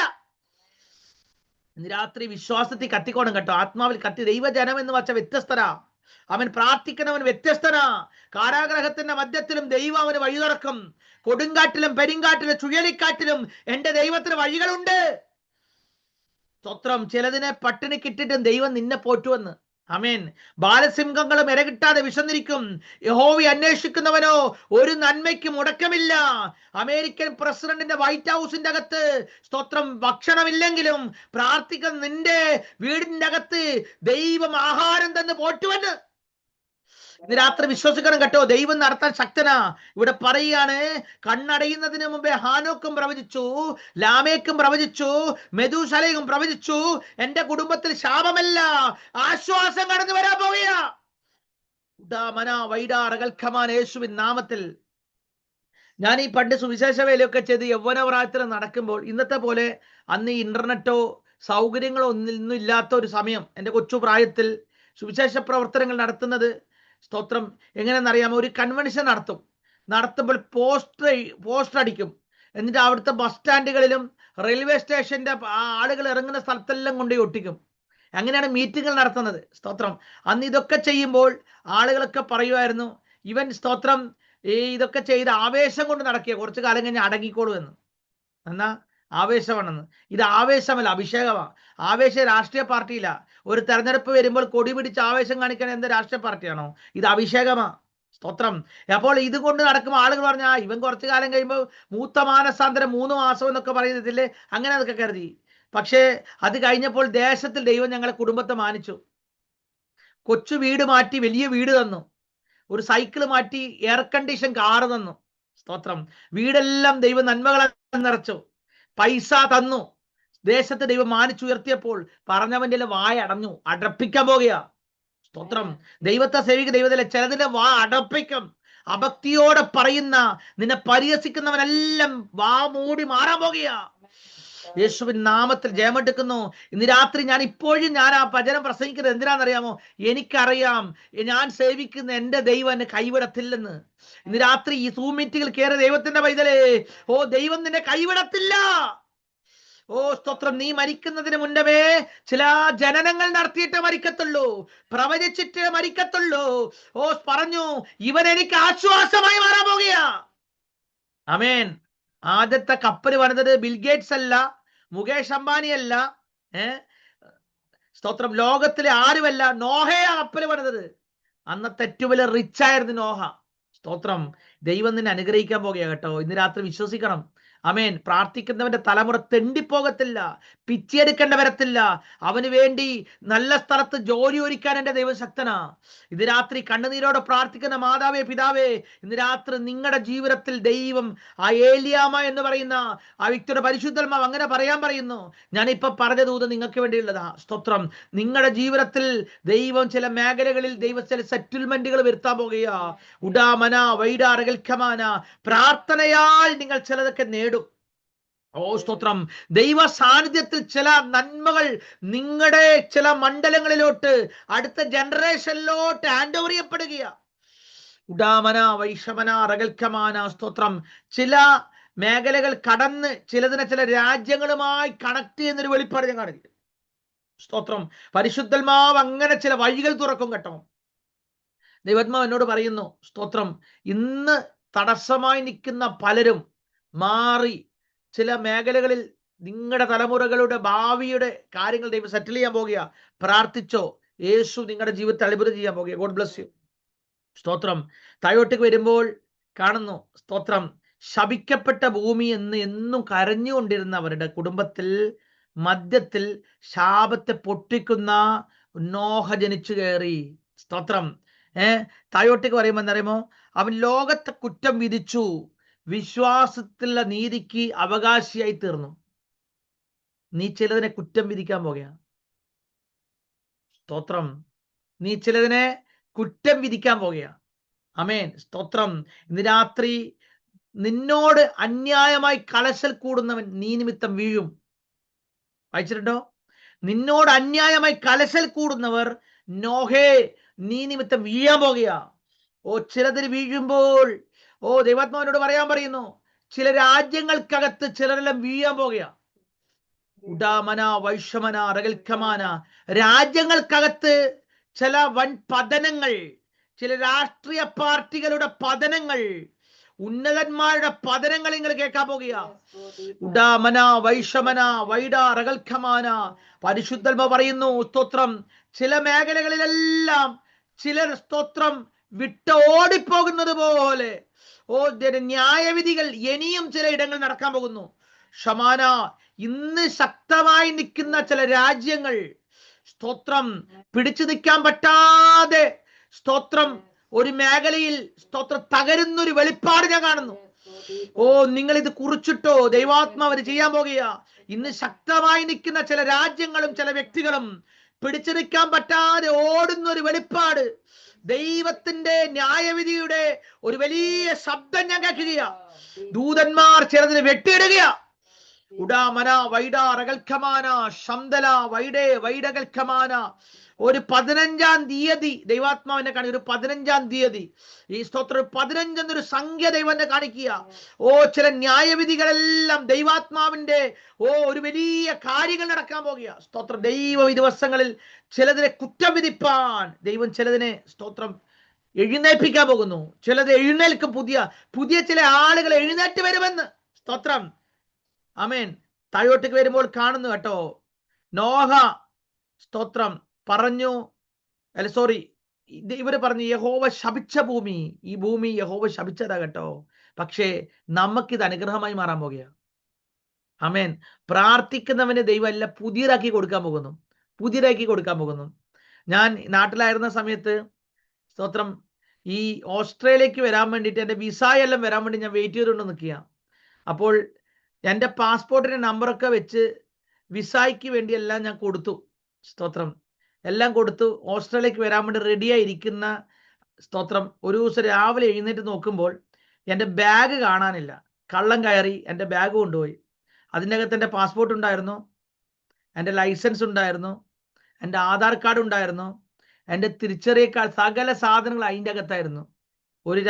ഇന്ന് രാത്രി വിശ്വാസത്തിൽ കത്തിക്കോണം കേട്ടോ. ആത്മാവിൽ കത്തി. ദൈവജനം എന്ന് വെച്ച വ്യത്യസ്തനാ. അവൻ പ്രാർത്ഥിക്കുന്നവൻ വ്യത്യസ്തനാ. കാരാഗ്രഹത്തിന്റെ മധ്യത്തിലും ദൈവം അവന് വഴി തുറക്കും. കൊടുങ്കാറ്റിലും പെരിങ്കാറ്റിലും ചുഴലിക്കാറ്റിലും എന്റെ ദൈവത്തിന് വഴികളുണ്ട്. സ്തോത്രം. ചിലതിനെ പട്ടിണിക്കിട്ടിട്ടും ദൈവം നിന്നെ പോറ്റുവെന്ന്. ആമേൻ. ബാലസിംഹങ്ങളും ഇരകിട്ടാതെ വിശന്നിരിക്കും. യഹോവയെ അന്വേഷിക്കുന്നവനോ ഒരു നന്മയ്ക്ക് മുടക്കമില്ല. അമേരിക്കൻ പ്രസിഡന്റിന്റെ വൈറ്റ് ഹൗസിന്റെ അകത്ത്, സ്തോത്രം, ഭക്ഷണമില്ലെങ്കിലും പ്രാർത്ഥിക്കുന്ന നിന്റെ വീടിന്റെ അകത്ത് ദൈവം ആഹാരം തന്ന് പോറ്റുവെന്ന്. ഇന്ന് രാത്രി വിശ്വസിക്കണം കേട്ടോ. ദൈവം നടത്താൻ ശക്തനാ. ഇവിടെ പറയുകയാണ്, കണ്ണടയുന്നതിന് മുമ്പേ ഹാനോക്കും പ്രവചിച്ചു, ലാമേക്കും പ്രവചിച്ചു, മെഥൂശലേഹും പ്രവചിച്ചു. എന്റെ കുടുംബത്തിൽ ശാപമല്ല, ആശ്വാസം കടന്നു വരാൻ പോവുകയാ. യേശുവിൻ നാമത്തിൽ. ഞാൻ ഈ പണ്ട് സുവിശേഷ വേലയൊക്കെ ചെയ്ത് യൗവനപ്രായത്തിൽ നടക്കുമ്പോൾ, ഇന്നത്തെ പോലെ അന്ന് ഇന്റർനെറ്റോ സൗകര്യങ്ങളോ ഒന്നും ഇല്ലാത്ത ഒരു സമയം, എൻ്റെ കൊച്ചു പ്രായത്തിൽ സുവിശേഷ പ്രവർത്തനങ്ങൾ നടത്തുന്നത്, സ്തോത്രം, എങ്ങനെയെന്നറിയാമോ? ഒരു കൺവെൻഷൻ നടത്തുമ്പോൾ പോസ്റ്റർ അടിക്കും. എന്നിട്ട് അവിടുത്തെ ബസ് സ്റ്റാൻഡുകളിലും റെയിൽവേ സ്റ്റേഷന്റെ ആളുകൾ ഇറങ്ങുന്ന സ്ഥലത്തെല്ലാം കൊണ്ടുപോയി ഒട്ടിക്കും. അങ്ങനെയാണ് മീറ്റിങ്ങുകൾ നടത്തുന്നത്. സ്തോത്രം. അന്ന് ഇതൊക്കെ ചെയ്യുമ്പോൾ ആളുകളൊക്കെ പറയുമായിരുന്നു, ഇവൻ, സ്തോത്രം, ഇതൊക്കെ ചെയ്ത് ആവേശം കൊണ്ട് നടക്കുക, കുറച്ചു കാലം കഴിഞ്ഞ് അടങ്ങിക്കോളൂ എന്ന്. എന്നാ ആവേശമാണെന്ന്. ഇത് ആവേശമല്ല, അഭിഷേകമാണ്. ആവേശം രാഷ്ട്രീയ പാർട്ടിയില്ല. ഒരു തെരഞ്ഞെടുപ്പ് വരുമ്പോൾ കൊടി പിടിച്ച് ആവേശം കാണിക്കാൻ എന്ത് രാഷ്ട്രീയ പാർട്ടിയാണോ? ഇത് അഭിഷേകമാ. സ്തോത്രം. അപ്പോൾ ഇത് കൊണ്ട് നടക്കുമ്പോൾ ആളുകൾ പറഞ്ഞാ ഇവൻ കുറച്ചു കാലം കഴിയുമ്പോൾ മൂത്ത മാനസാന്തരം 3 മാസം എന്നൊക്കെ പറയുന്നില്ലേ, അങ്ങനെ അതൊക്കെ കരുതി. പക്ഷേ അത് കഴിഞ്ഞപ്പോൾ ദേശത്തിൽ ദൈവം ഞങ്ങളെ കുടുംബത്തെ മാനിച്ചു. കൊച്ചു വീട് മാറ്റി വലിയ വീട് തന്നു. ഒരു സൈക്കിൾ മാറ്റി എയർ കണ്ടീഷൻ കാറ് തന്നു. സ്തോത്രം. വീടെല്ലാം ദൈവം നന്മകളെ നിറച്ചു. പൈസ തന്നു. ദേശത്ത് ദൈവം മാനിച്ചുയർത്തിയപ്പോൾ പറഞ്ഞവന്റെ വായ അടഞ്ഞു. അടപ്പിക്കാൻ പോകുക. സ്തോത്രം. ദൈവത്തെ സേവിക്കുന്ന ദൈവത്തിലെ ചിലതിന്റെ വാ അടപ്പിക്കും. അഭക്തിയോടെ പറയുന്ന, നിന്നെ പരിഹസിക്കുന്നവനെല്ലാം വാ മൂടി മാറാൻ പോകുക. യേശുവിൻ നാമത്തിൽ ജയമെടുക്കുന്നു. ഇന്ന് രാത്രി ഞാൻ ആ വചനം പ്രസംഗിക്കുന്നത് എന്തിനാണെന്നറിയാമോ? എനിക്കറിയാം ഞാൻ സേവിക്കുന്ന എന്റെ ദൈവം എന്നെ കൈവിടത്തില്ലെന്ന്. ഇന്ന് രാത്രി ഈ സൂം മീറ്റിംഗിൽ കയറിയ ദൈവത്തിന്റെ പൈതലേ, ഓ ദൈവം നിന്നെ കൈവിടത്തില്ല. ഓ സ്തോത്രം. നീ മരിക്കുന്നതിന് മുന്നമേ ചില ജനനങ്ങൾ നടത്തിയിട്ട് മരിക്കത്തുള്ളൂ, പ്രവചിച്ചിട്ട് മരിക്കത്തുള്ളൂ. ഓ പറഞ്ഞു, ഇവൻ എനിക്ക് ആശ്വാസമായി മാറാൻ പോകുക. ആമേൻ. ആദ്യത്തെ കപ്പൽ പണിതത് ബിൽഗേറ്റ്സ് അല്ല, മുകേഷ് അംബാനി അല്ല, സ്തോത്രം, ലോകത്തിലെ ആരുമല്ല, നോഹയാ കപ്പൽ പണിതത്. അന്നത്തെ ഏറ്റവും വലിയ റിച്ച് ആയിരുന്നു നോഹ. സ്തോത്രം. ദൈവം നിന്നെ അനുഗ്രഹിക്കാൻ പോകുക കേട്ടോ. ഇന്ന് രാത്രി വിശ്വസിക്കണം. ആമേൻ. പ്രാർത്ഥിക്കുന്നവന്റെ തലമുറ തെണ്ടിപ്പോകത്തില്ല, പിച്ചെടുക്കേണ്ട വരത്തില്ല. അവന് വേണ്ടി നല്ല സ്ഥലത്ത് ജോലി ഒരുക്കാൻ എന്റെ ദൈവം ശക്തനാ. ഇന്ന് രാത്രി കണ്ണുനീരോടെ പ്രാർത്ഥിക്കുന്ന മാതാവേ, പിതാവേ, ഇന്ന് രാത്രി നിങ്ങളുടെ ജീവിതത്തിൽ ദൈവം ആ ഏലിയാമ എന്ന് പറയുന്ന ആ വ്യക്തിയുടെ പരിശുദ്ധാത്മാവ് അങ്ങനെ പറയാൻ പറയുന്നു. ഞാനിപ്പൊ പറഞ്ഞ ദൂത് നിങ്ങൾക്ക് വേണ്ടിയുള്ളതാ. സ്തോത്രം. നിങ്ങളുടെ ജീവിതത്തിൽ ദൈവം ചില മേഖലകളിൽ ദൈവം ചില സെറ്റിൽമെന്റുകൾ വരുത്താൻ പോകുക. ഉഡാമന വൈഡാറകൽക്കമാന. പ്രാർത്ഥനയാൽ നിങ്ങൾ ചിലതൊക്കെ നേടും. ഓ സ്തോത്രം. ദൈവ സാന്നിധ്യത്തിൽ ചില നന്മകൾ നിങ്ങളുടെ ചില മണ്ഡലങ്ങളിലോട്ട്, അടുത്ത ജനറേഷനിലോട്ട് ഹാൻഡ് ഓവർ ചെയ്യപ്പെടുക. ഉഡാമന വൈഷമന റകൽക്കമാന. സ്തോത്രം. ചില മേഖലകൾ കടന്ന് ചിലതിനെ ചില രാജ്യങ്ങളുമായി കണക്ട് ചെയ്യുന്നൊരു വെളിപ്പാട് ഞാൻ കാണിക്കും. സ്തോത്രം. പരിശുദ്ധാത്മാവ് അങ്ങനെ ചില വഴികൾ തുറക്കും കേട്ടോ. ദൈവാത്മാവ് എന്നോട് പറയുന്നു, സ്തോത്രം, ഇന്ന് തടസ്സമായി നിൽക്കുന്ന പലരും മാറി ചില മേഖലകളിൽ നിങ്ങളുടെ തലമുറകളുടെ ഭാവിയുടെ കാര്യങ്ങൾ ദൈവം സെറ്റിൽ ചെയ്യാൻ പോകുക. പ്രാർത്ഥിച്ചോ. യേശു നിങ്ങളുടെ ജീവിതത്തെ അത്ഭുതം ചെയ്യാൻ പോകുക. God bless you. സ്തോത്രം. താഴോട്ടേക്ക് വരുമ്പോൾ കാണുന്നു, സ്തോത്രം, ശപിക്കപ്പെട്ട ഭൂമി എന്ന് എന്നും കരഞ്ഞുകൊണ്ടിരുന്നവരുടെ കുടുംബത്തിൽ മധ്യത്തിൽ ശാപത്തെ പൊട്ടിക്കുന്ന നോഹ ജനിച്ചു കയറി. സ്തോത്രം. താഴോട്ടേക്ക് പറയുമ്പോൾ എന്നറിയുമോ? അവൻ ലോകത്തെ കുറ്റം വിധിച്ചു, വിശ്വാസത്തിലുള്ള നീതിക്ക് അവകാശിയായി തീർന്നു. നീ ചിലതിനെ കുറ്റം വിധിക്കാൻ പോകുക. സ്തോത്രം. നീ ചിലതിനെ കുറ്റം വിധിക്കാൻ പോകുക. ആമേൻ. സ്തോത്രം. ഇന്ന് രാത്രി നിന്നോട് അന്യായമായി കലശൽ കൂടുന്നവൻ നീ നിമിത്തം വീഴും. വായിച്ചിട്ടുണ്ടോ? നിന്നോട് അന്യായമായി കലശൽ കൂടുന്നവർ നോഹേ നീ നിമിത്തം വീഴാൻ പോകുക. ഓ ചിലതിന് വീഴുമ്പോൾ, ഓ ദൈവാത്മാവിനോട് പറയാൻ പറയുന്നു, ചില രാജ്യങ്ങൾക്കകത്ത് ചിലരെല്ലാം വീഴാൻ പോകുക. ഉഡാമന വൈഷമന റകൽക്കമാന. രാജ്യങ്ങൾക്കകത്ത് ചില വൻ പതനങ്ങൾ, ചില രാഷ്ട്രീയ പാർട്ടികളുടെ പതനങ്ങൾ, ഉന്നതന്മാരുടെ പതനങ്ങൾ നിങ്ങൾ കേൾക്കാൻ പോകുക. ഉഡാമന വൈഷമന വൈഡ റകൽക്കമാന. പരിശുദ്ധൽമ പറയുന്നു, സ്തോത്രം, ചില മേഖലകളിലെല്ലാം ചിലർ സ്തോത്രം വിട്ട് ഓടിപ്പോകുന്നത് പോലെ ഓ ന്യായവിധികൾ ഇനിയും ചില ഇടങ്ങൾ നടക്കാൻ പോകുന്നു. ഷമാന. ഇന്ന് ശക്തമായി നിൽക്കുന്ന ചില രാജ്യങ്ങൾ സ്തോത്രം പിടിച്ചു നിൽക്കാൻ പറ്റാതെ സ്തോത്രം ഒരു മേഖലയിൽ സ്തോത്രം തകരുന്നൊരു വെളിപ്പാട് ഞാൻ കാണുന്നു. ഓ നിങ്ങൾ ഇത് കുറിച്ചിട്ടോ. ദൈവാത്മാവ് ചെയ്യാൻ പോകുക. ഇന്ന് ശക്തമായി നിൽക്കുന്ന ചില രാജ്യങ്ങളും ചില വ്യക്തികളും പിടിച്ചു നിൽക്കാൻ പറ്റാതെ ഓടുന്ന ഒരു വെളിപ്പാട്, ദൈവത്തിന്റെ ന്യായവിധിയുടെ ഒരു വലിയ ശബ്ദം ഞാൻ കേൾക്കുക. ദൂതന്മാർ ചിലതിന് വെട്ടിയിടുക. ഉഡാമന വൈഡാ റകൽക്കമാന ശംദല വൈഡേ വൈഡകൽക്കമാന. ഒരു 15-ാം തീയതി ദൈവാത്മാവിനെ കാണിക്കുക. ഒരു 15-ാം തീയതി ഈ സ്തോത്രം 15 എന്നൊരു സംഖ്യ ദൈവനെ കാണിക്കുക. ഓ ചില ന്യായവിധികളെല്ലാം ദൈവാത്മാവിന്റെ ഒരു വലിയ കാര്യങ്ങൾ നടക്കാൻ പോകുക. സ്തോത്രം. ദൈവം ഈ ദിവസങ്ങളിൽ ചിലതിനെ കുറ്റം വിധിപ്പാൻ ദൈവം ചിലതിനെ സ്തോത്രം എഴുന്നേൽപ്പിക്കാൻ പോകുന്നു. ചിലത് എഴുന്നേൽക്കും. പുതിയ ചില ആളുകൾ എഴുന്നേറ്റ് വരുമെന്ന്. സ്തോത്രം. ആമേൻ. താഴോട്ടേക്ക് വരുമ്പോൾ കാണുന്നു കേട്ടോ, നോഹ സ്തോത്രം പറഞ്ഞു, അല്ല സോറി, ഇവര് പറഞ്ഞു യഹോവ ശപിച്ച ഭൂമി, ഈ ഭൂമി യഹോവ ശപിച്ചതാ കേട്ടോ. പക്ഷേ നമുക്കിത് അനുഗ്രഹമായി മാറാൻ പോകുക. ആമേൻ. പ്രാർത്ഥിക്കുന്നവന് ദൈവം എല്ലാം പുതിയതാക്കി കൊടുക്കാൻ പോകുന്നു. ഞാൻ നാട്ടിലായിരുന്ന സമയത്ത് സ്തോത്രം ഈ ഓസ്ട്രേലിയക്ക് വരാൻ വേണ്ടിയിട്ട് എൻ്റെ വിസയെല്ലാം വരാൻ വേണ്ടി ഞാൻ വെയിറ്റ് ചെയ്തുകൊണ്ട് നിൽക്കുക. അപ്പോൾ എൻ്റെ പാസ്പോർട്ടിന്റെ നമ്പറൊക്കെ വെച്ച് വിസയ്ക്ക് വേണ്ടി എല്ലാം ഞാൻ കൊടുത്തു. സ്തോത്രം. എല്ലാം കൊടുത്തു. ഓസ്ട്രേലിയക്ക് വരാൻ വേണ്ടി റെഡിയായിരിക്കുന്ന സ്തോത്രം ഒരു ദിവസം രാവിലെ എഴുന്നേറ്റ് നോക്കുമ്പോൾ എൻ്റെ ബാഗ് കാണാനില്ല. കള്ളം കയറി എൻ്റെ ബാഗ് കൊണ്ടുപോയി. അതിൻ്റെ അകത്ത് എൻ്റെ പാസ്പോർട്ട് ഉണ്ടായിരുന്നു, എൻ്റെ ലൈസൻസ് ഉണ്ടായിരുന്നു, എൻ്റെ ആധാർ കാർഡ് ഉണ്ടായിരുന്നു, എൻ്റെ തിരിച്ചറിയ കാർഡ്, സകല സാധനങ്ങൾ അതിൻ്റെ അകത്തായിരുന്നു. ഒരു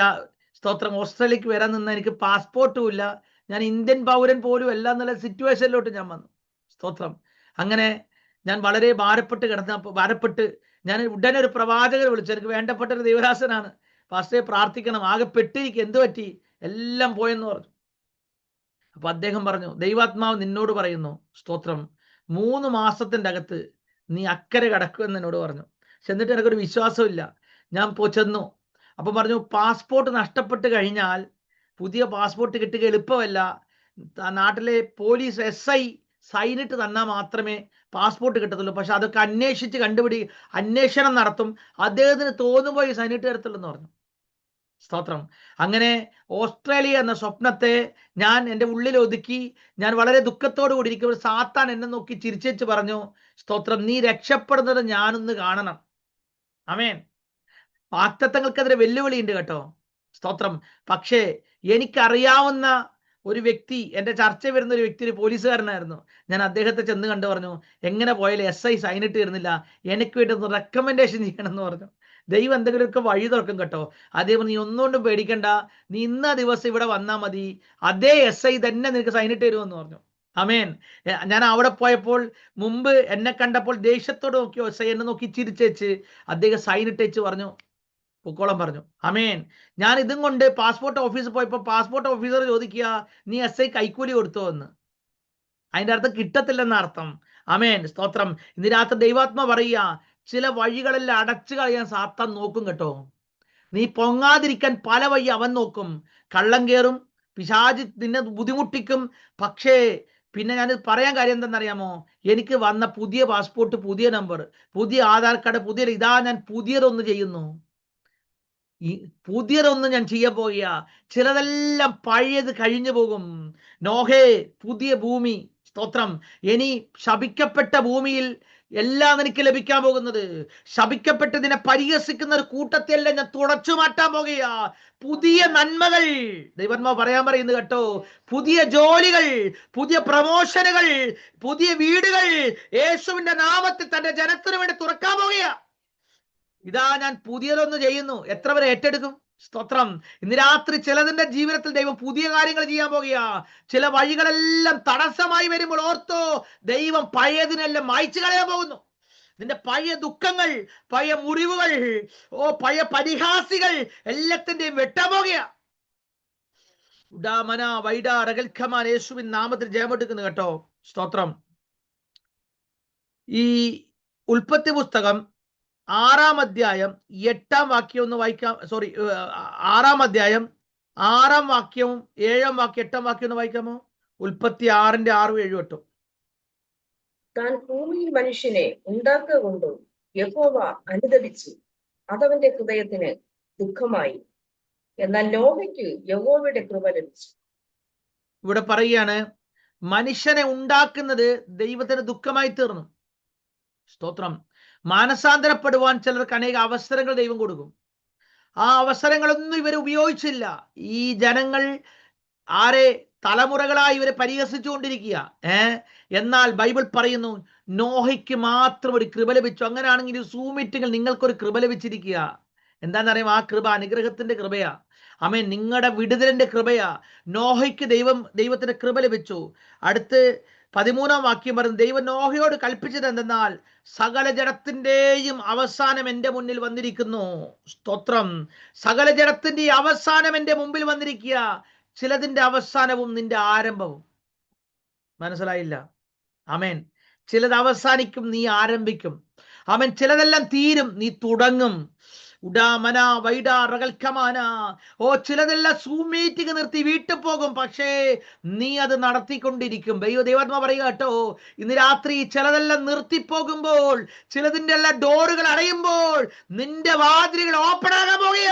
സ്തോത്രം, ഓസ്ട്രേലിയക്ക് വരാൻ നിന്ന് എനിക്ക് പാസ്പോർട്ടും ഇല്ല, ഞാൻ ഇന്ത്യൻ പൗരൻ പോലും അല്ല എന്നുള്ള സിറ്റുവേഷനിലോട്ട് ഞാൻ വന്നു. സ്തോത്രം. അങ്ങനെ ഞാൻ വളരെ ഭാരപ്പെട്ട് ഞാൻ ഉടനെ ഒരു പ്രവാചകരെ വിളിച്ചു. എനിക്ക് വേണ്ടപ്പെട്ട ഒരു ദൈവദാസനാണ്, പാസ്റ്ററെ പ്രാർത്ഥിക്കണം, ആകെ പെട്ടിരിക്കും, എന്ത് പറ്റി, എല്ലാം പോയെന്ന് പറഞ്ഞു. അപ്പൊ അദ്ദേഹം പറഞ്ഞു, ദൈവാത്മാവ് നിന്നോട് പറയുന്നു, സ്തോത്രം, 3 മാസത്തിന്റെ അകത്ത് നീ അക്കരെ കടക്കുമെന്ന് എന്നോട് പറഞ്ഞു. ചെന്നിട്ട് എനിക്കൊരു വിശ്വാസമില്ല. ഞാൻ ചെന്നു. അപ്പൊ പറഞ്ഞു, പാസ്പോർട്ട് നഷ്ടപ്പെട്ട് കഴിഞ്ഞാൽ പുതിയ പാസ്പോർട്ട് കിട്ടുക എളുപ്പമല്ല. നാട്ടിലെ പോലീസ് SI സൈനിട്ട് തന്നാൽ മാത്രമേ പാസ്പോർട്ട് കിട്ടത്തുള്ളൂ. പക്ഷെ അതൊക്കെ അന്വേഷിച്ച് അന്വേഷണം നടത്തും, അദ്ദേഹത്തിന് തോന്നുമ്പോൾ ഈ സൈനിട്ട് തരത്തുള്ളൂ എന്ന് പറഞ്ഞു. സ്തോത്രം. അങ്ങനെ ഓസ്ട്രേലിയ എന്ന സ്വപ്നത്തെ ഞാൻ എൻ്റെ ഉള്ളിൽ ഒതുക്കി. ഞാൻ വളരെ ദുഃഖത്തോടു കൂടി ഇരിക്കുമ്പോൾ സാത്താൻ എന്നെ നോക്കി ചിരിച്ചു പറഞ്ഞു, സ്തോത്രം, നീ രക്ഷപ്പെടുന്നത് ഞാനൊന്ന് കാണണം. ആമേൻ. വാഗ്ദത്തങ്ങൾക്കെതിരെ വെല്ലുവിളിയുണ്ട് കേട്ടോ. സ്തോത്രം. പക്ഷേ എനിക്കറിയാവുന്ന ഒരു വ്യക്തി, എൻ്റെ ചർച്ച വരുന്ന ഒരു വ്യക്തി, ഒരു പോലീസുകാരനായിരുന്നു. ഞാൻ അദ്ദേഹത്തെ ചെന്ന് കണ്ടു പറഞ്ഞു, എങ്ങനെ പോയാലും SI സൈനിട്ട് തരുന്നില്ല, എനിക്ക് വേണ്ടി ഒന്ന് റെക്കമെൻഡേഷൻ ചെയ്യണമെന്ന് പറഞ്ഞു. ദൈവം എന്തെങ്കിലുമൊക്കെ വഴി തുറക്കും കേട്ടോ. അതേപോലെ നീ ഒന്നുകൊണ്ടും പേടിക്കണ്ട, നീ ഇന്ന ദിവസം ഇവിടെ വന്നാൽ മതി, അതേ SI തന്നെ നിനക്ക് സൈനിട്ട് തരുമെന്ന് പറഞ്ഞു. ആമേൻ. ഞാൻ അവിടെ പോയപ്പോൾ മുമ്പ് എന്നെ കണ്ടപ്പോൾ ദേഷ്യത്തോട് നോക്കിയോ SI എന്നെ നോക്കി ചിരിച്ചേച്ച് അദ്ദേഹം സൈനിട്ടേച്ച് പറഞ്ഞു, പൊക്കോളം പറഞ്ഞു. ആമേൻ. ഞാൻ ഇതും കൊണ്ട് പാസ്പോർട്ട് ഓഫീസിൽ പോയപ്പോൾ പാസ്പോർട്ട് ഓഫീസർ ചോദിക്കുക, നീ SI കൈക്കൂലി കൊടുത്തോ എന്ന്. അതിൻ്റെ അർത്ഥം കിട്ടത്തില്ലെന്ന അർത്ഥം. ആമേൻ. സ്തോത്രം. ഇന്ന് രാത്രി ദൈവാത്മ പറയുക, ചില വഴികളെല്ലാം അടച്ചു കളയാൻ സാത്താൻ നോക്കും കേട്ടോ. നീ പൊങ്ങാതിരിക്കാൻ പല വഴി അവൻ നോക്കും. കള്ളം കയറും, പിശാച് നിന്നെ ബുദ്ധിമുട്ടിക്കും. പക്ഷേ പിന്നെ ഞാൻ പറയാൻ കാര്യം എന്തെന്നറിയാമോ, എനിക്ക് വന്ന പുതിയ പാസ്പോർട്ട്, പുതിയ നമ്പർ, പുതിയ ആധാർ കാർഡ്, ഇതാ ഞാൻ പുതിയതൊന്ന് ചെയ്യുന്നു, പുതിയതൊന്നും ഞാൻ ചെയ്യാൻ പോകുക. ചിലതെല്ലാം പഴയത് കഴിഞ്ഞു പോകും. നോഹേ, പുതിയ ഭൂമി. സ്തോത്രം. ഇനി ശപിക്കപ്പെട്ട ഭൂമിയിൽ എല്ലാം എനിക്ക് ലഭിക്കാൻ പോകുന്നത്. ശപിക്കപ്പെട്ടതിനെ പരിഹസിക്കുന്ന ഒരു കൂട്ടത്തെല്ലാം ഞാൻ തുടച്ചു മാറ്റാൻ പോകുക. പുതിയ നന്മകൾ ദൈവന്മാർ പറയുന്നു കേട്ടോ. പുതിയ ജോലികൾ, പുതിയ പ്രമോഷനുകൾ, പുതിയ വീടുകൾ യേശുവിന്റെ നാമത്തിൽ തന്റെ ജനത്തിനു വേണ്ടി തുറക്കാൻ പോകുക. ഇതാ ഞാൻ പുതിയതൊന്ന് ചെയ്യുന്നു. എത്ര പേരെ ഏറ്റെടുക്കും? സ്തോത്രം. ഇന്ന് രാത്രി ചിലതിന്റെ ജീവിതത്തിൽ ദൈവം പുതിയ കാര്യങ്ങൾ ചെയ്യാൻ പോകുക. ചില വഴികളെല്ലാം തടസ്സമായി വരുമ്പോൾ ഓർത്തോ, ദൈവം പഴയതിനെല്ലാം മായ്ച്ചു കളയാൻ പോകുന്നു. നിന്റെ പഴയ ദുഃഖങ്ങൾ, പഴയ മുറിവുകൾ, പഴയ പരിഹാസികൾ എല്ലാത്തിന്റെയും വെട്ടാൻ പോകുക. യേശുവിൻ നാമത്തിൽ ജയമെടുക്കുന്നു കേട്ടോ. സ്തോത്രം. ഈ ഉൽപ്പത്തി പുസ്തകം 6-ാം അധ്യായം 8-ാം വാക്യം ഒന്ന് വായിക്കാം. 6-ാം അധ്യായം 6-ാം വാക്യവും 7-ാം വാക്യം 8-ാം വാക്യം ഒന്ന് വായിക്കാമോ? ഉൽപ്പത്തി 6-ന്റെ 6, 7, 8. താൻ ഭൂമിയിൽ മനുഷ്യനെ ഉണ്ടാക്കുക കൊണ്ട് യഹോവ അനുദപിച്ചു, അതവന്റെ ഹൃദയത്തിന് ദുഃഖമായി. എന്നാൽ നോഹയ്ക്ക് യഹോവയുടെ കൃപ ലഭിച്ചു. ഇവിടെ പറയുകയാണ്, മനുഷ്യനെ ഉണ്ടാക്കുന്നത് ദൈവത്തിന് ദുഃഖമായി തീർന്നു. സ്തോത്രം. മാനസാന്തരപ്പെടുവാൻ ചിലർക്ക് അനേക അവസരങ്ങൾ ദൈവം കൊടുക്കും. ആ അവസരങ്ങളൊന്നും ഇവർ ഉപയോഗിച്ചില്ല. ഈ ജനങ്ങൾ തലമുറകളായി ഇവരെ പരിഹസിച്ചുകൊണ്ടിരിക്കുക. എന്നാൽ ബൈബിൾ പറയുന്നു, നോഹയ്ക്ക് മാത്രം ഒരു കൃപ ലഭിച്ചു. അങ്ങനെയാണെങ്കിൽ സൂം മീറ്റിംഗിൽ നിങ്ങൾക്കൊരു കൃപ ലഭിച്ചിരിക്കുക. എന്താണെന്നറിയാം? ആ കൃപ അനുഗ്രഹത്തിന്റെ കൃപയാ. ആമേൻ. നിങ്ങളുടെ വിടുതലിന്റെ കൃപയാ. നോഹയ്ക്ക് ദൈവത്തിന്റെ കൃപ ലഭിച്ചു. അടുത്ത് 13-ാം വാക്യം പറയുന്നു, ദൈവം നോഹയോട് കൽപ്പിച്ചത് എന്തെന്നാൽ, സകല ജഡത്തിന്റെയും അവസാനം എൻ്റെ മുന്നിൽ വന്നിരിക്കുന്നു. സ്തോത്രം. സകല ജഡത്തിന്റെ അവസാനം എൻ്റെ മുമ്പിൽ വന്നിരിക്കുക. ചിലതിന്റെ അവസാനവും നിന്റെ ആരംഭവും. മനസ്സിലായില്ല? ആമേൻ. ചിലത് അവസാനിക്കും, നീ ആരംഭിക്കും. ആമേൻ. ചിലതെല്ലാം തീരും, നീ തുടങ്ങും. ചിലതെല്ലാം സൂം മീറ്റിംഗ് നിർത്തി വീട്ടിൽ പോകും, പക്ഷേ നീ അത് നടത്തിക്കൊണ്ടിരിക്കും. ദൈവാത്മാ പറയുക കേട്ടോ, ഇന്ന് രാത്രി ചിലതെല്ലാം നിർത്തിപ്പോകുമ്പോൾ, ചിലതിന്റെ എല്ലാം ഡോറുകൾ അടയുമ്പോൾ നിന്റെ വാതിലുകൾ ഓപ്പൺ ആകാൻ പോകുക.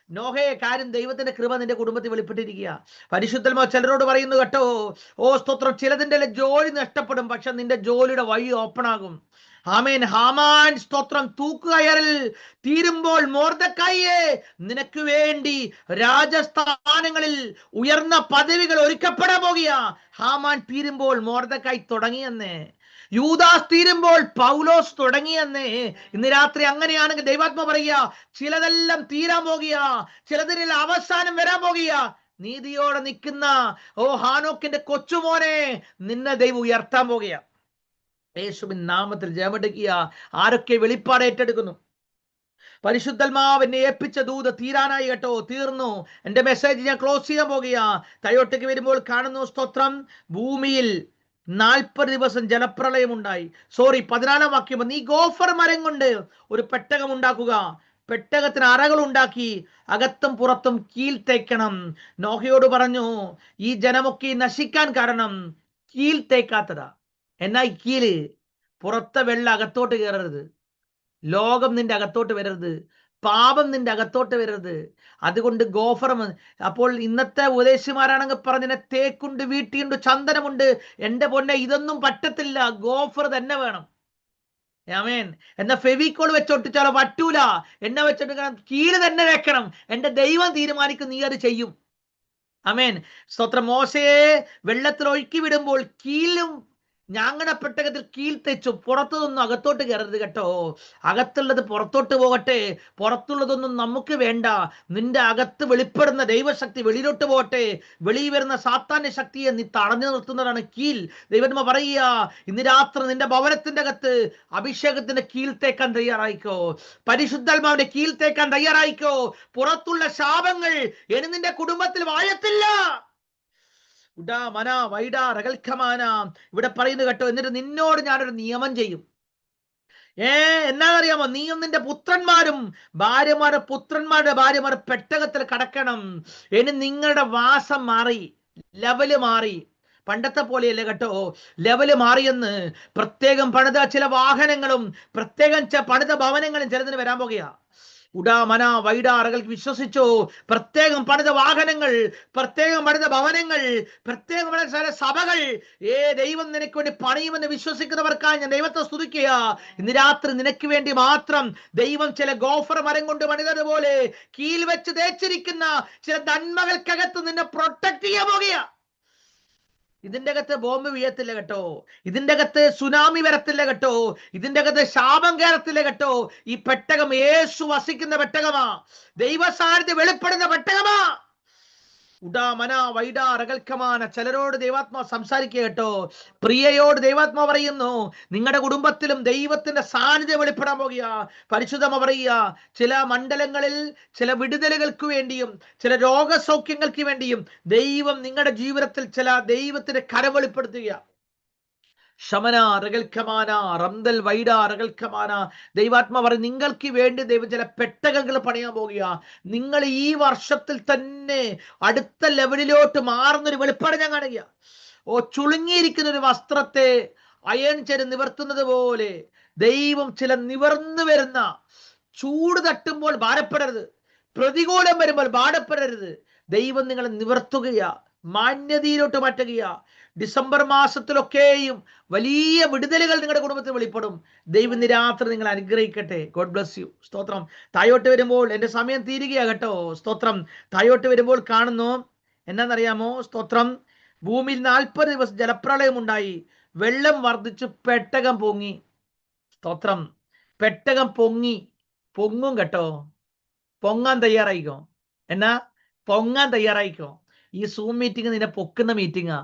നോഹേ, കാര്യം ദൈവത്തിന്റെ കൃപ നിന്റെ കുടുംബത്തിൽ വെളിപ്പെട്ടിരിക്കുക. പരിശുദ്ധമോ ചിലരോട് പറയുന്നു കേട്ടോ, സ്തോത്രം, ചിലതിന്റെ ജോലി നഷ്ടപ്പെടും, പക്ഷെ നിന്റെ ജോലിയുടെ വഴി ഓപ്പൺ ആകും. ആമേൻ. ഹാമാൻ സ്തോത്രം തൂക്കുകയറിൽ തീരുമ്പോൾ മൊർദെഖായിയെ നിനക്ക് വേണ്ടി രാജസ്ഥാനങ്ങളിൽ ഉയർന്ന പദവികൾ ഒരുക്കപ്പെടാൻ പോകുക. ഹാമാൻ തീരുമ്പോൾ മൊർദെഖായി തുടങ്ങിയെന്നേ, യൂദാസ് തീരുമ്പോൾ പൗലോസ് തുടങ്ങിയെന്നേ. ഇന്ന് രാത്രി അങ്ങനെയാണെങ്കിൽ ദൈവാത്മ പറയുക, ചിലതെല്ലാം തീരാൻ പോകുക, ചിലതിൽ അവസാനം വരാൻ പോകുക. നീതിയോടെ നിൽക്കുന്ന ഹാനോക്കിന്റെ കൊച്ചുമോനെ നിന്നെ ദൈവം ഉയർത്താൻ പോകുക. യേശുവിൻ നാമത്തിൽ ജയമെടുക്കുക. ആരൊക്കെ വെളിപ്പാട് ഏറ്റെടുക്കുന്നു? പരിശുദ്ധാത്മാവ് എന്നെ ഏൽപ്പിച്ച ദൂത് തീരാനായി കേട്ടോ, തീർന്നു. എന്റെ മെസ്സേജ് ഞാൻ ക്ലോസ് ചെയ്യാൻ പോകുക. തയോട്ടയ്ക്ക് വരുമ്പോൾ കാണുന്നു സ്തോത്രം, ഭൂമിയിൽ 40 ദിവസം ജലപ്രളയം ഉണ്ടായി. 14 വാക്യം, നീ ഗോഫർ മരം കൊണ്ട് ഒരു പെട്ടകം ഉണ്ടാക്കുക, പെട്ടകത്തിന് അറകൾ ഉണ്ടാക്കി അകത്തും പുറത്തും കീൽ തേക്കണം. നോഹയോട് പറഞ്ഞു, ഈ ജനമൊക്കെ നശിക്കാൻ കാരണം കീൽ തേക്കാത്തതാ. എന്നാ ഈ കീല്? പുറത്തെ വെള്ളം അകത്തോട്ട് കയറരുത്, ലോകം നിന്റെ അകത്തോട്ട് വരരുത്, പാപം നിന്റെ അകത്തോട്ട് വരരുത്. അതുകൊണ്ട് ഗോഫർ. അപ്പോൾ ഇന്നത്തെ ഉപദേശിമാരാണെങ്കിൽ പറഞ്ഞ തേക്കുണ്ട്, വീട്ടിയുണ്ട്, ചന്ദനമുണ്ട്. എന്റെ പൊന്നെ, ഇതൊന്നും പറ്റത്തില്ല, ഗോഫർ തന്നെ വേണം. ആമേൻ. എന്നാ ഫെവിക്കോൾ വെച്ചൊട്ടിച്ചാലോ പറ്റൂല, എന്നെ വെച്ചോട്ട് കീല് തന്നെ വെക്കണം. എന്റെ ദൈവം തീരുമാനിക്കും, നീ അത് ചെയ്യും. ആമേൻ. സ്തോത്രം. മോശയെ വെള്ളത്തിൽ ഒഴുക്കി വിടുമ്പോൾ കീലും ഞങ്ങളുടെ പെട്ടകത്തിൽ കീൽ തെച്ചു. പുറത്തുനിന്നും അകത്തോട്ട് കയറരുത് കേട്ടോ. അകത്തുള്ളത് പുറത്തോട്ട് പോകട്ടെ, പുറത്തുള്ളതൊന്നും നമുക്ക് വേണ്ട. നിന്റെ അകത്ത് വെളിപ്പെടുന്ന ദൈവശക്തി വെളിയിലോട്ട് പോകട്ടെ. വെളിയിൽ വരുന്ന സാത്താന്റെ ശക്തിയെ നീ തടഞ്ഞു നിർത്തുന്നതാണ് കീൽ. ദൈവന്മാർ പറയുക, ഇന്ന് രാത്രി നിന്റെ ഭവനത്തിന്റെ അകത്ത് അഭിഷേകത്തിന്റെ കീൽ തേക്കാൻ തയ്യാറായിക്കോ, പരിശുദ്ധാത്മാവിന്റെ കീൽ തേക്കാൻ തയ്യാറായിക്കോ. പുറത്തുള്ള ശാപങ്ങൾ ഇനി നിന്റെ കുടുംബത്തിൽ വാഴത്തില്ല. ഇവിടെ പറയുന്നു കേട്ടോ. എന്നിട്ട് നിന്നോട് ഞാനൊരു നിയമം ചെയ്യും. എന്നാന്നറിയാമോ? നീയും നിന്റെ പുത്രന്മാരും പുത്രന്മാരുടെ ഭാര്യമാർ പെട്ടകത്തിൽ കടക്കണം. ഇനി നിങ്ങളുടെ വാസം മാറി, ലെവല് മാറി. പണ്ടത്തെ പോലെയല്ലേ കേട്ടോ, ലെവല് മാറിയെന്ന്. പ്രത്യേകം പണിത ചില വാഹനങ്ങളും പ്രത്യേകം പണിത ഭവനങ്ങളും ചിലതിന് വരാൻ പോകുക. വിശ്വസിച്ചോ? പ്രത്യേകം പണിത വാഹനങ്ങൾ, പ്രത്യേകം പണിത ഭവനങ്ങൾ, പ്രത്യേകം പണിത സഭകൾ ദൈവം നിനക്ക് വേണ്ടി പണിയുമെന്ന് വിശ്വസിക്കുന്നവർക്കായി ഞാൻ ദൈവത്തെ സ്തുതിക്കുക. ഇന്ന് രാത്രി നിനക്ക് വേണ്ടി മാത്രം ദൈവം ചില ഗോഫർ മരം കൊണ്ട് പണിതതുപോലെ കീൽ വെച്ച് തേച്ചിരിക്കുന്ന ചില നന്മകൾക്കകത്ത് നിന്നെ പ്രൊട്ടക്ട് ചെയ്യാൻ പോകുക. ഇതിന്റെ അകത്ത് ബോംബ് വീഴത്തില്ല കേട്ടോ, ഇതിന്റെ അകത്ത് സുനാമി വരത്തില്ല കേട്ടോ, ഇതിന്റെ അകത്ത് ശാപം കയറത്തില്ല കേട്ടോ. ഈ പെട്ടകം യേശു വസിക്കുന്ന പെട്ടകമാ, ദൈവ സാന്നിധ്യം വെളിപ്പെടുന്ന പെട്ടകമാ. ചിലരോട് ദൈവാത്മാ സംസാരിക്കുക കേട്ടോ. പ്രിയയോട് ദൈവാത്മാ പറയുന്നു, നിങ്ങളുടെ കുടുംബത്തിലും ദൈവത്തിന്റെ സാന്നിധ്യം വെളിപ്പെടാൻ പോകുക. പരിശുദ്ധമ പറയുക, ചില മണ്ഡലങ്ങളിൽ ചില വിടുതലുകൾക്ക് വേണ്ടിയും ചില രോഗസൗഖ്യങ്ങൾക്ക് വേണ്ടിയും ദൈവം നിങ്ങളുടെ ജീവിതത്തിൽ ചില ദൈവത്തിന്റെ കരം വെളിപ്പെടുത്തുക. ശമന റകൽക്കമാന റംദൽ വൈഡ റകൽക്കമാന. ദൈവാത്മാ പറയും, നിങ്ങൾക്ക് വേണ്ടി ദൈവം ചില പെട്ടകങ്ങൾ പണിയാൻ പോകുക. നിങ്ങൾ ഈ വർഷത്തിൽ തന്നെ അടുത്ത ലെവലിലോട്ട് മാറുന്നൊരു വെളിപ്പാട് ഞാൻ കാണുക. ചുളുങ്ങിയിരിക്കുന്ന ഒരു വസ്ത്രത്തെ അയൺ ചെയ്ത് നിവർത്തുന്നത് പോലെ ദൈവം ചില നിവർന്നു വരുന്ന, ചൂട് തട്ടുമ്പോൾ ഭാരപ്പെടരുത്, പ്രതികൂലം വരുമ്പോൾ ഭാരപ്പെടരുത്. ദൈവം നിങ്ങളെ നിവർത്തുകയാ, മാന്യതയിലോട്ട് മാറ്റുകയാ. ഡിസംബർ മാസത്തിലൊക്കെയും വലിയ വിടുതലുകൾ നിങ്ങളുടെ കുടുംബത്തിൽ വെളിപ്പെടും. ദൈവം ഇന്ന് രാത്രി നിങ്ങൾ അനുഗ്രഹിക്കട്ടെ. God bless you. സ്തോത്രം. തായോട്ട് വരുമ്പോൾ എന്റെ സമയം തീരുകയാ കേട്ടോ. സ്തോത്രം. തായോട്ട് വരുമ്പോൾ കാണുന്നു എന്നാന്നറിയാമോ? സ്തോത്രം. ഭൂമിയിൽ 40 ദിവസം ജലപ്രളയം ഉണ്ടായി, വെള്ളം വർദ്ധിച്ചു, പെട്ടകം പൊങ്ങി. സ്തോത്രം. പെട്ടകം പൊങ്ങും കേട്ടോ. പൊങ്ങാൻ തയ്യാറായിക്കോ. പൊങ്ങാൻ തയ്യാറായിക്കോ. ഈ സൂം മീറ്റിംഗ് നിന്നെ പൊക്കുന്ന മീറ്റിംഗാ.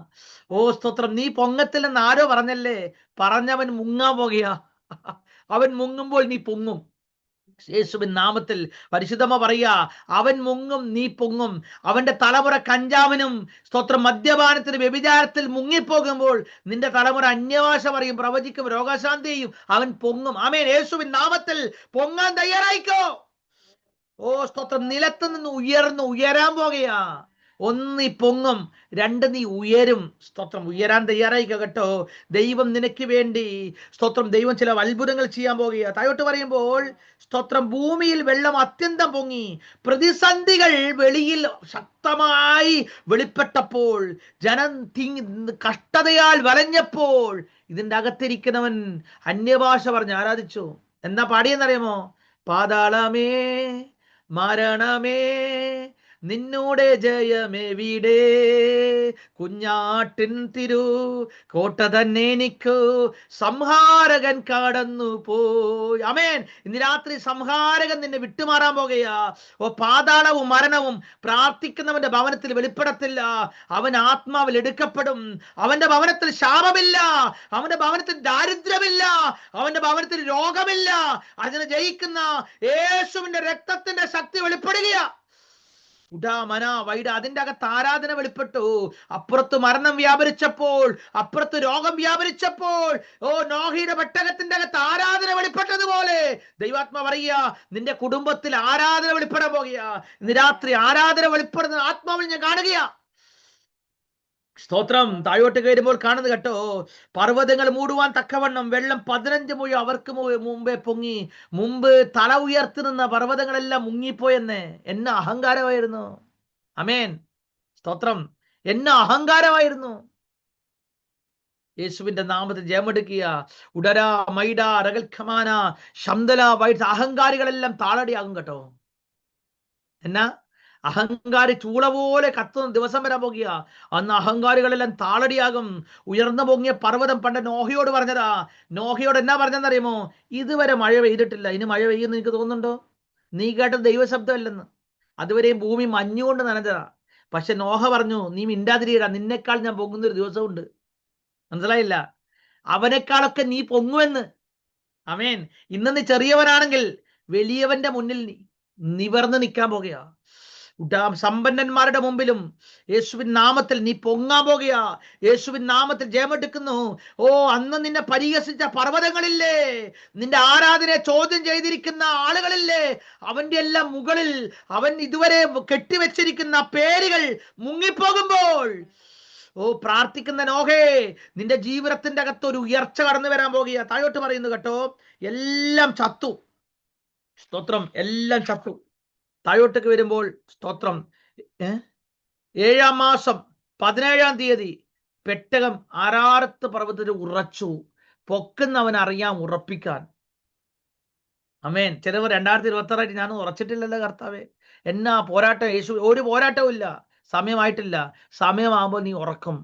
സ്തോത്രം. നീ പൊങ്ങത്തില്ലെന്ന് ആരോ പറഞ്ഞല്ലേ? പറഞ്ഞവൻ മുങ്ങാൻ പോകുക. അവൻ മുങ്ങുമ്പോൾ നീ പൊങ്ങും. യേശുവിൻ നാമത്തിൽ പരിശുദ്ധമ പറയാ, അവൻ മുങ്ങും, നീ പൊങ്ങും. അവന്റെ തലമുറ കഞ്ചാവിനും സ്തോത്രം മദ്യപാനത്തിന് വ്യഭിചാരത്തിൽ മുങ്ങിപ്പോകുമ്പോൾ നിന്റെ തലമുറ അന്യഭാഷ പറയും, പ്രവചിക്കും, രോഗശാന്തി ചെയ്യും. അവൻ പൊങ്ങും. ആമേൻ. യേശുവിൻ നാമത്തിൽ പൊങ്ങാൻ തയ്യാറായിക്കോ. സ്തോത്രം. നിലത്ത് നിന്ന് ഉയരാൻ പോകുകയാ. ഒന്ന് നീ പൊങ്ങും, രണ്ട് നീ ഉയരും. സ്തോത്രം. ഉയരാൻ തയ്യാറായിക്കോ കേട്ടോ. ദൈവം നിനക്ക് വേണ്ടി, സ്തോത്രം, ദൈവം ചില അത്ഭുതങ്ങൾ ചെയ്യാൻ പോകുക. താഴോട്ട് പറയുമ്പോൾ, സ്തോത്രം, ഭൂമിയിൽ വെള്ളം അത്യന്തം പൊങ്ങി, പ്രതിസന്ധികൾ വെളിയിൽ ശക്തമായി വെളിപ്പെട്ടപ്പോൾ, ജനം കഷ്ടതയാൽ വലഞ്ഞപ്പോൾ, ഇതിന്റെ അകത്തിരിക്കുന്നവൻ അന്യഭാഷ പറഞ്ഞ് ആരാധിച്ചു. എന്നാ പാടിയെന്നറിയാമോ? പാതാളമേ മരണമേ നിന്നോടെ ജയമെവിടെ, കുഞ്ഞാട്ടിൻ തിരു കോട്ട തന്നെ എനിക്കു സംഹാരകൻ കടന്നു പോയി. അമേൻ. ഇന്ന് രാത്രി സംഹാരകൻ നിന്നെ വിട്ടുമാറാൻ പോകുകയാ. ഓ, പാതാളവും മരണവും പ്രാർത്ഥിക്കുന്നവന്റെ ഭവനത്തിൽ വെളിപ്പെടത്തില്ല. അവൻ ആത്മാവിൽ എടുക്കപ്പെടും. അവന്റെ ഭവനത്തിൽ ശാപമില്ല, അവന്റെ ഭവനത്തിൽ ദാരിദ്ര്യമില്ല, അവന്റെ ഭവനത്തിൽ രോഗമില്ല. അതിനെ ജയിക്കുന്ന യേശുവിന്റെ രക്തത്തിന്റെ ശക്തി വെളിപ്പെടുകയാ. ഉഡാമന വൈഡ, അതിന്റെ അകത്ത് ആരാധന വെളിപ്പെട്ടു. അപ്പുറത്ത് മരണം വ്യാപരിച്ചപ്പോൾ, അപ്പുറത്ത് രോഗം വ്യാപരിച്ചപ്പോൾ, ഓ, നോഹയുടെ പെട്ടകത്തിന്റെ അകത്ത് ആരാധന വെളിപ്പെട്ടതുപോലെ ദൈവാത്മാ പറയുക, നിന്റെ കുടുംബത്തിൽ ആരാധന വെളിപ്പെടാൻ പോകുക. ഇന്ന് രാത്രി ആരാധന വെളിപ്പെടുന്ന ആത്മാവിൽ ഞാൻ കാണുകയാ. സ്തോത്രം. താഴോട്ട് കയറുമ്പോൾ കാണുന്നത് കേട്ടോ, പർവ്വതങ്ങൾ മൂടുവാൻ തക്കവണ്ണം വെള്ളം 15 മുഴ അവർക്ക് മുമ്പേ പൊങ്ങി. മുമ്പ് തല ഉയർത്തി നിന്ന പർവ്വതങ്ങളെല്ലാം മുങ്ങിപ്പോയെന്ന്. എന്ന അഹങ്കാരമായിരുന്നു. അമേൻ. സ്തോത്രം. എന്ന അഹങ്കാരമായിരുന്നു. യേശുവിന്റെ നാമത്തിൽ ജയമെടുക്കുക. ഉടര മൈഡ റകൽഖമാന ശംദല വൈഡ്, അഹങ്കാരികളെല്ലാം താളടിയാകും കേട്ടോ. എന്നാ അഹങ്കാരി ചൂള പോലെ കത്തുന്ന ദിവസം വരാൻ പോകുക. അന്ന് അഹങ്കാരികളെല്ലാം താളടിയാകും. ഉയർന്നു പൊങ്ങിയ പർവ്വതം പണ്ട് നോഹയോട് പറഞ്ഞതാ. നോഹയോട് എന്നാ പറഞ്ഞെന്നറിയുമോ? ഇതുവരെ മഴ പെയ്തിട്ടില്ല, ഇനി മഴ പെയ്യുമെന്ന് എനിക്ക് തോന്നുന്നുണ്ടോ? നീ കേട്ട ദൈവശബ്ദമല്ലെന്ന്. അതുവരെയും ഭൂമി മഞ്ഞുകൊണ്ട് നനഞ്ഞതാ. പക്ഷെ നോഹ പറഞ്ഞു, നീ മിണ്ടാതിരിടാ, നിന്നെക്കാൾ ഞാൻ പൊങ്ങുന്നൊരു ദിവസമുണ്ട്. മനസ്സിലായില്ല? അവനേക്കാളൊക്കെ നീ പൊങ്ങുമെന്ന്. അമേൻ. ഇന്ന് നീ ചെറിയവനാണെങ്കിൽ വലിയവന്റെ മുന്നിൽ നീ നിവർന്ന് നിൽക്കാൻ പോകുക. സമ്പന്നന്മാരുടെ മുമ്പിലും യേശുവിൻ നാമത്തിൽ നീ പൊങ്ങാൻ പോകുക. യേശുവിൻ നാമത്തിൽ ജയമെടുക്കുന്നു. ഓ, അന്ന് നിന്നെ പരിഹസിച്ച പർവ്വതങ്ങളില്ലേ, നിന്റെ ആരാധനയെ ചോദ്യം ചെയ്തിരിക്കുന്ന ആളുകളില്ലേ, അവന്റെ എല്ലാം മുകളിൽ അവൻ ഇതുവരെ കെട്ടിവെച്ചിരിക്കുന്ന പേരുകൾ മുങ്ങിപ്പോകുമ്പോൾ, ഓ, പ്രാർത്ഥിക്കുന്ന നോഹേ, നിന്റെ ജീവിതത്തിന്റെ അകത്ത് ഒരു ഉയർച്ച കടന്നു വരാൻ പോകുക. താഴോട്ട് പറയുന്നു കേട്ടോ, എല്ലാം ചത്തു. സ്തോത്രം. എല്ലാം ചത്തു. താഴോട്ടേക്ക് വരുമ്പോൾ, സ്തോത്രം, 7-ാം മാസം 17-ാം തീയതി പെട്ടകം ആരാരത്ത് പർവ്വതത്തിൽ ഉറച്ചു. പൊക്കുന്നവൻ അറിയാം ഉറപ്പിക്കാൻ. അമേൻ. ചിലവർ 2026 ഞാൻ ഉറച്ചിട്ടില്ലല്ലോ കർത്താവേ, എന്നാ പോരാട്ടം. യേശു ഒരു പോരാട്ടവും ഇല്ല. സമയമായിട്ടില്ല. സമയമാകുമ്പോൾ നീ ഉറക്കും.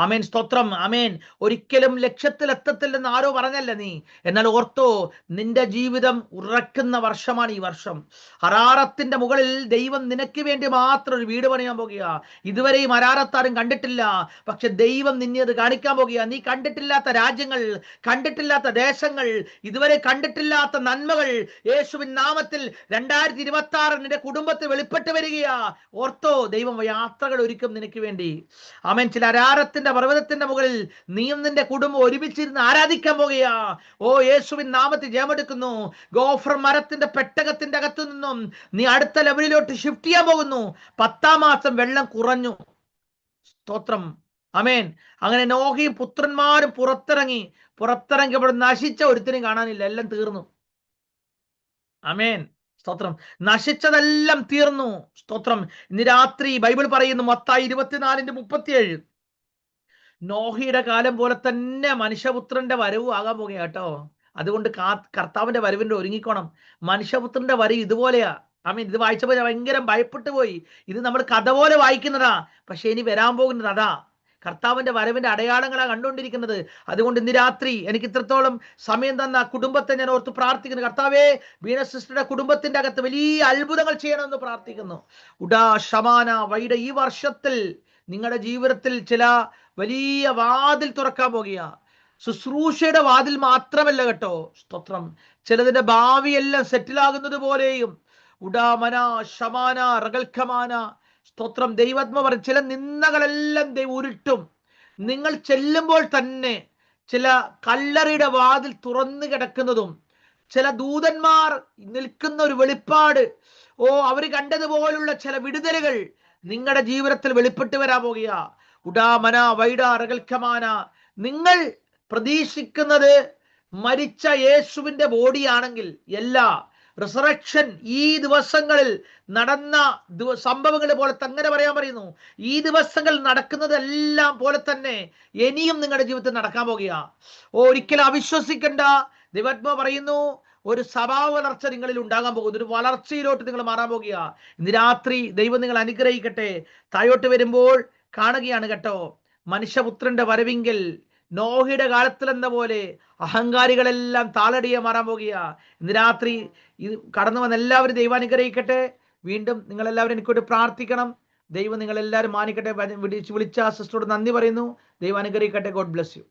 അമേൻ. സ്തോത്രം. അമേൻ. ഒരിക്കലും ലക്ഷ്യത്തിൽ എത്തത്തില്ലെന്ന് ആരോ പറഞ്ഞല്ല നീ. എന്നാൽ ഓർത്തോ, നിന്റെ ജീവിതം ഉറക്കുന്ന വർഷമാണ് ഈ വർഷം. അരാറത്തിന്റെ മുകളിൽ ദൈവം നിനക്ക് വേണ്ടി മാത്രം ഒരു വീട് പണിയാൻ പോകുക. ഇതുവരെയും അരാറത്താരും കണ്ടിട്ടില്ല. പക്ഷെ ദൈവം നിന്നെ അത് കാണിക്കാൻ പോകുക. നീ കണ്ടിട്ടില്ലാത്ത രാജ്യങ്ങൾ, കണ്ടിട്ടില്ലാത്ത ദേശങ്ങൾ, ഇതുവരെ കണ്ടിട്ടില്ലാത്ത നന്മകൾ യേശുവിൻ നാമത്തിൽ 2026 നിന്റെ കുടുംബത്തിൽ വെളിപ്പെട്ട് വരികയാ. ഓർത്തോ, ദൈവം യാത്രകൾ ഒരുക്കും നിനക്ക് വേണ്ടി. ആമേൻ. ചില അരാരത്തിന്റെ പർവ്വതത്തിന്റെ മുകളിൽ നീയും നിന്റെ കുടുംബം ഒരുമിച്ചിരുന്ന് ആരാധിക്കാൻ പോകുകയാ. ഓ, യേശുവിൻ നാമത്തിൽ ജയമെടുക്കുന്നു. ഗോഫർ മരത്തിന്റെ പെട്ടകത്തിന്റെ അകത്തു നിന്നും നീ അടുത്ത ലെവലിലോട്ട് ഷിഫ്റ്റ് ചെയ്യാൻ പോകുന്നു. 10-ാം മാസം വെള്ളം കുറഞ്ഞു. സ്തോത്രം. അമേൻ. അങ്ങനെ നോഹയും പുത്രന്മാരും പുറത്തിറങ്ങിയപ്പോൾ നശിച്ച ഒരുത്തിനും കാണാനില്ല. എല്ലാം തീർന്നു. അമേൻ. സ്തോത്രം. നശിച്ചതെല്ലാം തീർന്നു. സ്തോത്രം. ഇന്ന് രാത്രി ബൈബിൾ പറയുന്നു, മത്തായി 24:37, നോഹയുടെ കാലം പോലെ തന്നെ മനുഷ്യപുത്രന്റെ വരവ് ആകാൻ പോകുക കേട്ടോ. അതുകൊണ്ട് കർത്താവിന്റെ വരവിന്റെ ഒരുങ്ങിക്കോണം. മനുഷ്യപുത്രന്റെ വരവ് ഇതുപോലെയാ. അമീൻ. ഇത് വായിച്ചപ്പോൾ ഭയങ്കര ഭയപ്പെട്ടു പോയി. ഇത് നമ്മൾ കഥ പോലെ വായിക്കുന്നതാ, പക്ഷെ ഇനി വരാൻ പോകുന്നത് അതാ. കർത്താവിന്റെ വരവിന്റെ അടയാളങ്ങളാണ് കണ്ടുകൊണ്ടിരിക്കുന്നത്. അതുകൊണ്ട് ഇന്ന് രാത്രി എനിക്ക് ഇത്രത്തോളം സമയം തന്ന കുടുംബത്തെ ഞാൻ ഓർത്ത് പ്രാർത്ഥിക്കുന്നു. കർത്താവേ, വീണ സിസ്റ്ററുടെ കുടുംബത്തിന്റെ അകത്ത് വലിയ അത്ഭുതങ്ങൾ ചെയ്യണമെന്ന് പ്രാർത്ഥിക്കുന്നു. ഉഡാ ശമാന വൈഡ, ഈ വർഷത്തിൽ നിങ്ങളുടെ ജീവിതത്തിൽ ചില വലിയ വാതിൽ തുറക്കാൻ പോകുക. ശുശ്രൂഷയുടെ വാതിൽ മാത്രമല്ല കേട്ടോ. സ്തോത്രം. ചിലതിന്റെ ഭാവിയെല്ലാം സെറ്റിലാകുന്നത് പോലെയും ഉഡാമന ശമാന റകൽഖമാന. സ്തോത്രം. ദൈവാത്മ പറയും, ചില നിന്ദകളെല്ലാം ദൈവം ഉരുട്ടും. നിങ്ങൾ ചെല്ലുമ്പോൾ തന്നെ ചില കല്ലറിയുടെ വാതിൽ തുറന്നു കിടക്കുന്നതും, ചില ദൂതന്മാർ നിൽക്കുന്ന ഒരു വെളിപ്പാട്, ഓ, അവർ കണ്ടതുപോലുള്ള ചില വിടുതലുകൾ നിങ്ങളുടെ ജീവിതത്തിൽ വെളിപ്പെട്ട് വരാൻ പോകുക. ഉഡാമന വൈഡ റകൽക്കമാന. നിങ്ങൾ പ്രതീക്ഷിക്കുന്നത് മരിച്ച യേശുവിന്റെ ബോഡിയാണെങ്കിൽ എല്ലാ റിസറക്ഷൻ ഈ ദിവസങ്ങളിൽ നടന്ന സംഭവങ്ങൾ പോലെ അങ്ങനെ പറയാൻ പറയുന്നു. ഈ ദിവസങ്ങൾ നടക്കുന്നതെല്ലാം പോലെ തന്നെ ഇനിയും നിങ്ങളുടെ ജീവിതത്തിൽ നടക്കാൻ പോകുക. ഒരിക്കലും അവിശ്വസിക്കണ്ട. ദൈവാത്മാ പറയുന്നു, ഒരു സ്വഭാവ വളർച്ച നിങ്ങളിൽ ഉണ്ടാകാൻ പോകുന്നു. ഒരു വളർച്ചയിലോട്ട് നിങ്ങൾ മാറാൻ പോകുക. ഇന്ന് രാത്രി ദൈവം നിങ്ങൾ അനുഗ്രഹിക്കട്ടെ. താഴോട്ട് വരുമ്പോൾ കാണുകയാണ് കേട്ടോ, മനുഷ്യപുത്രന്റെ വരവിങ്കിൽ നോഹയുടെ കാലത്തിൽ എന്ന പോലെ അഹങ്കാരികളെല്ലാം താളടിയെ മാറാൻ പോകുക. ഇന്ന് രാത്രി ഇത് കടന്നു വന്ന എല്ലാവരും ദൈവം അനുഗ്രഹിക്കട്ടെ. വീണ്ടും നിങ്ങളെല്ലാവരും എനിക്കൊരു പ്രാർത്ഥിക്കണം. ദൈവം നിങ്ങളെല്ലാവരും മാനിക്കട്ടെ. വിളിച്ച സിസ്റ്ററോട് നന്ദി പറയുന്നു. ദൈവം അനുഗ്രഹിക്കട്ടെ. God bless you.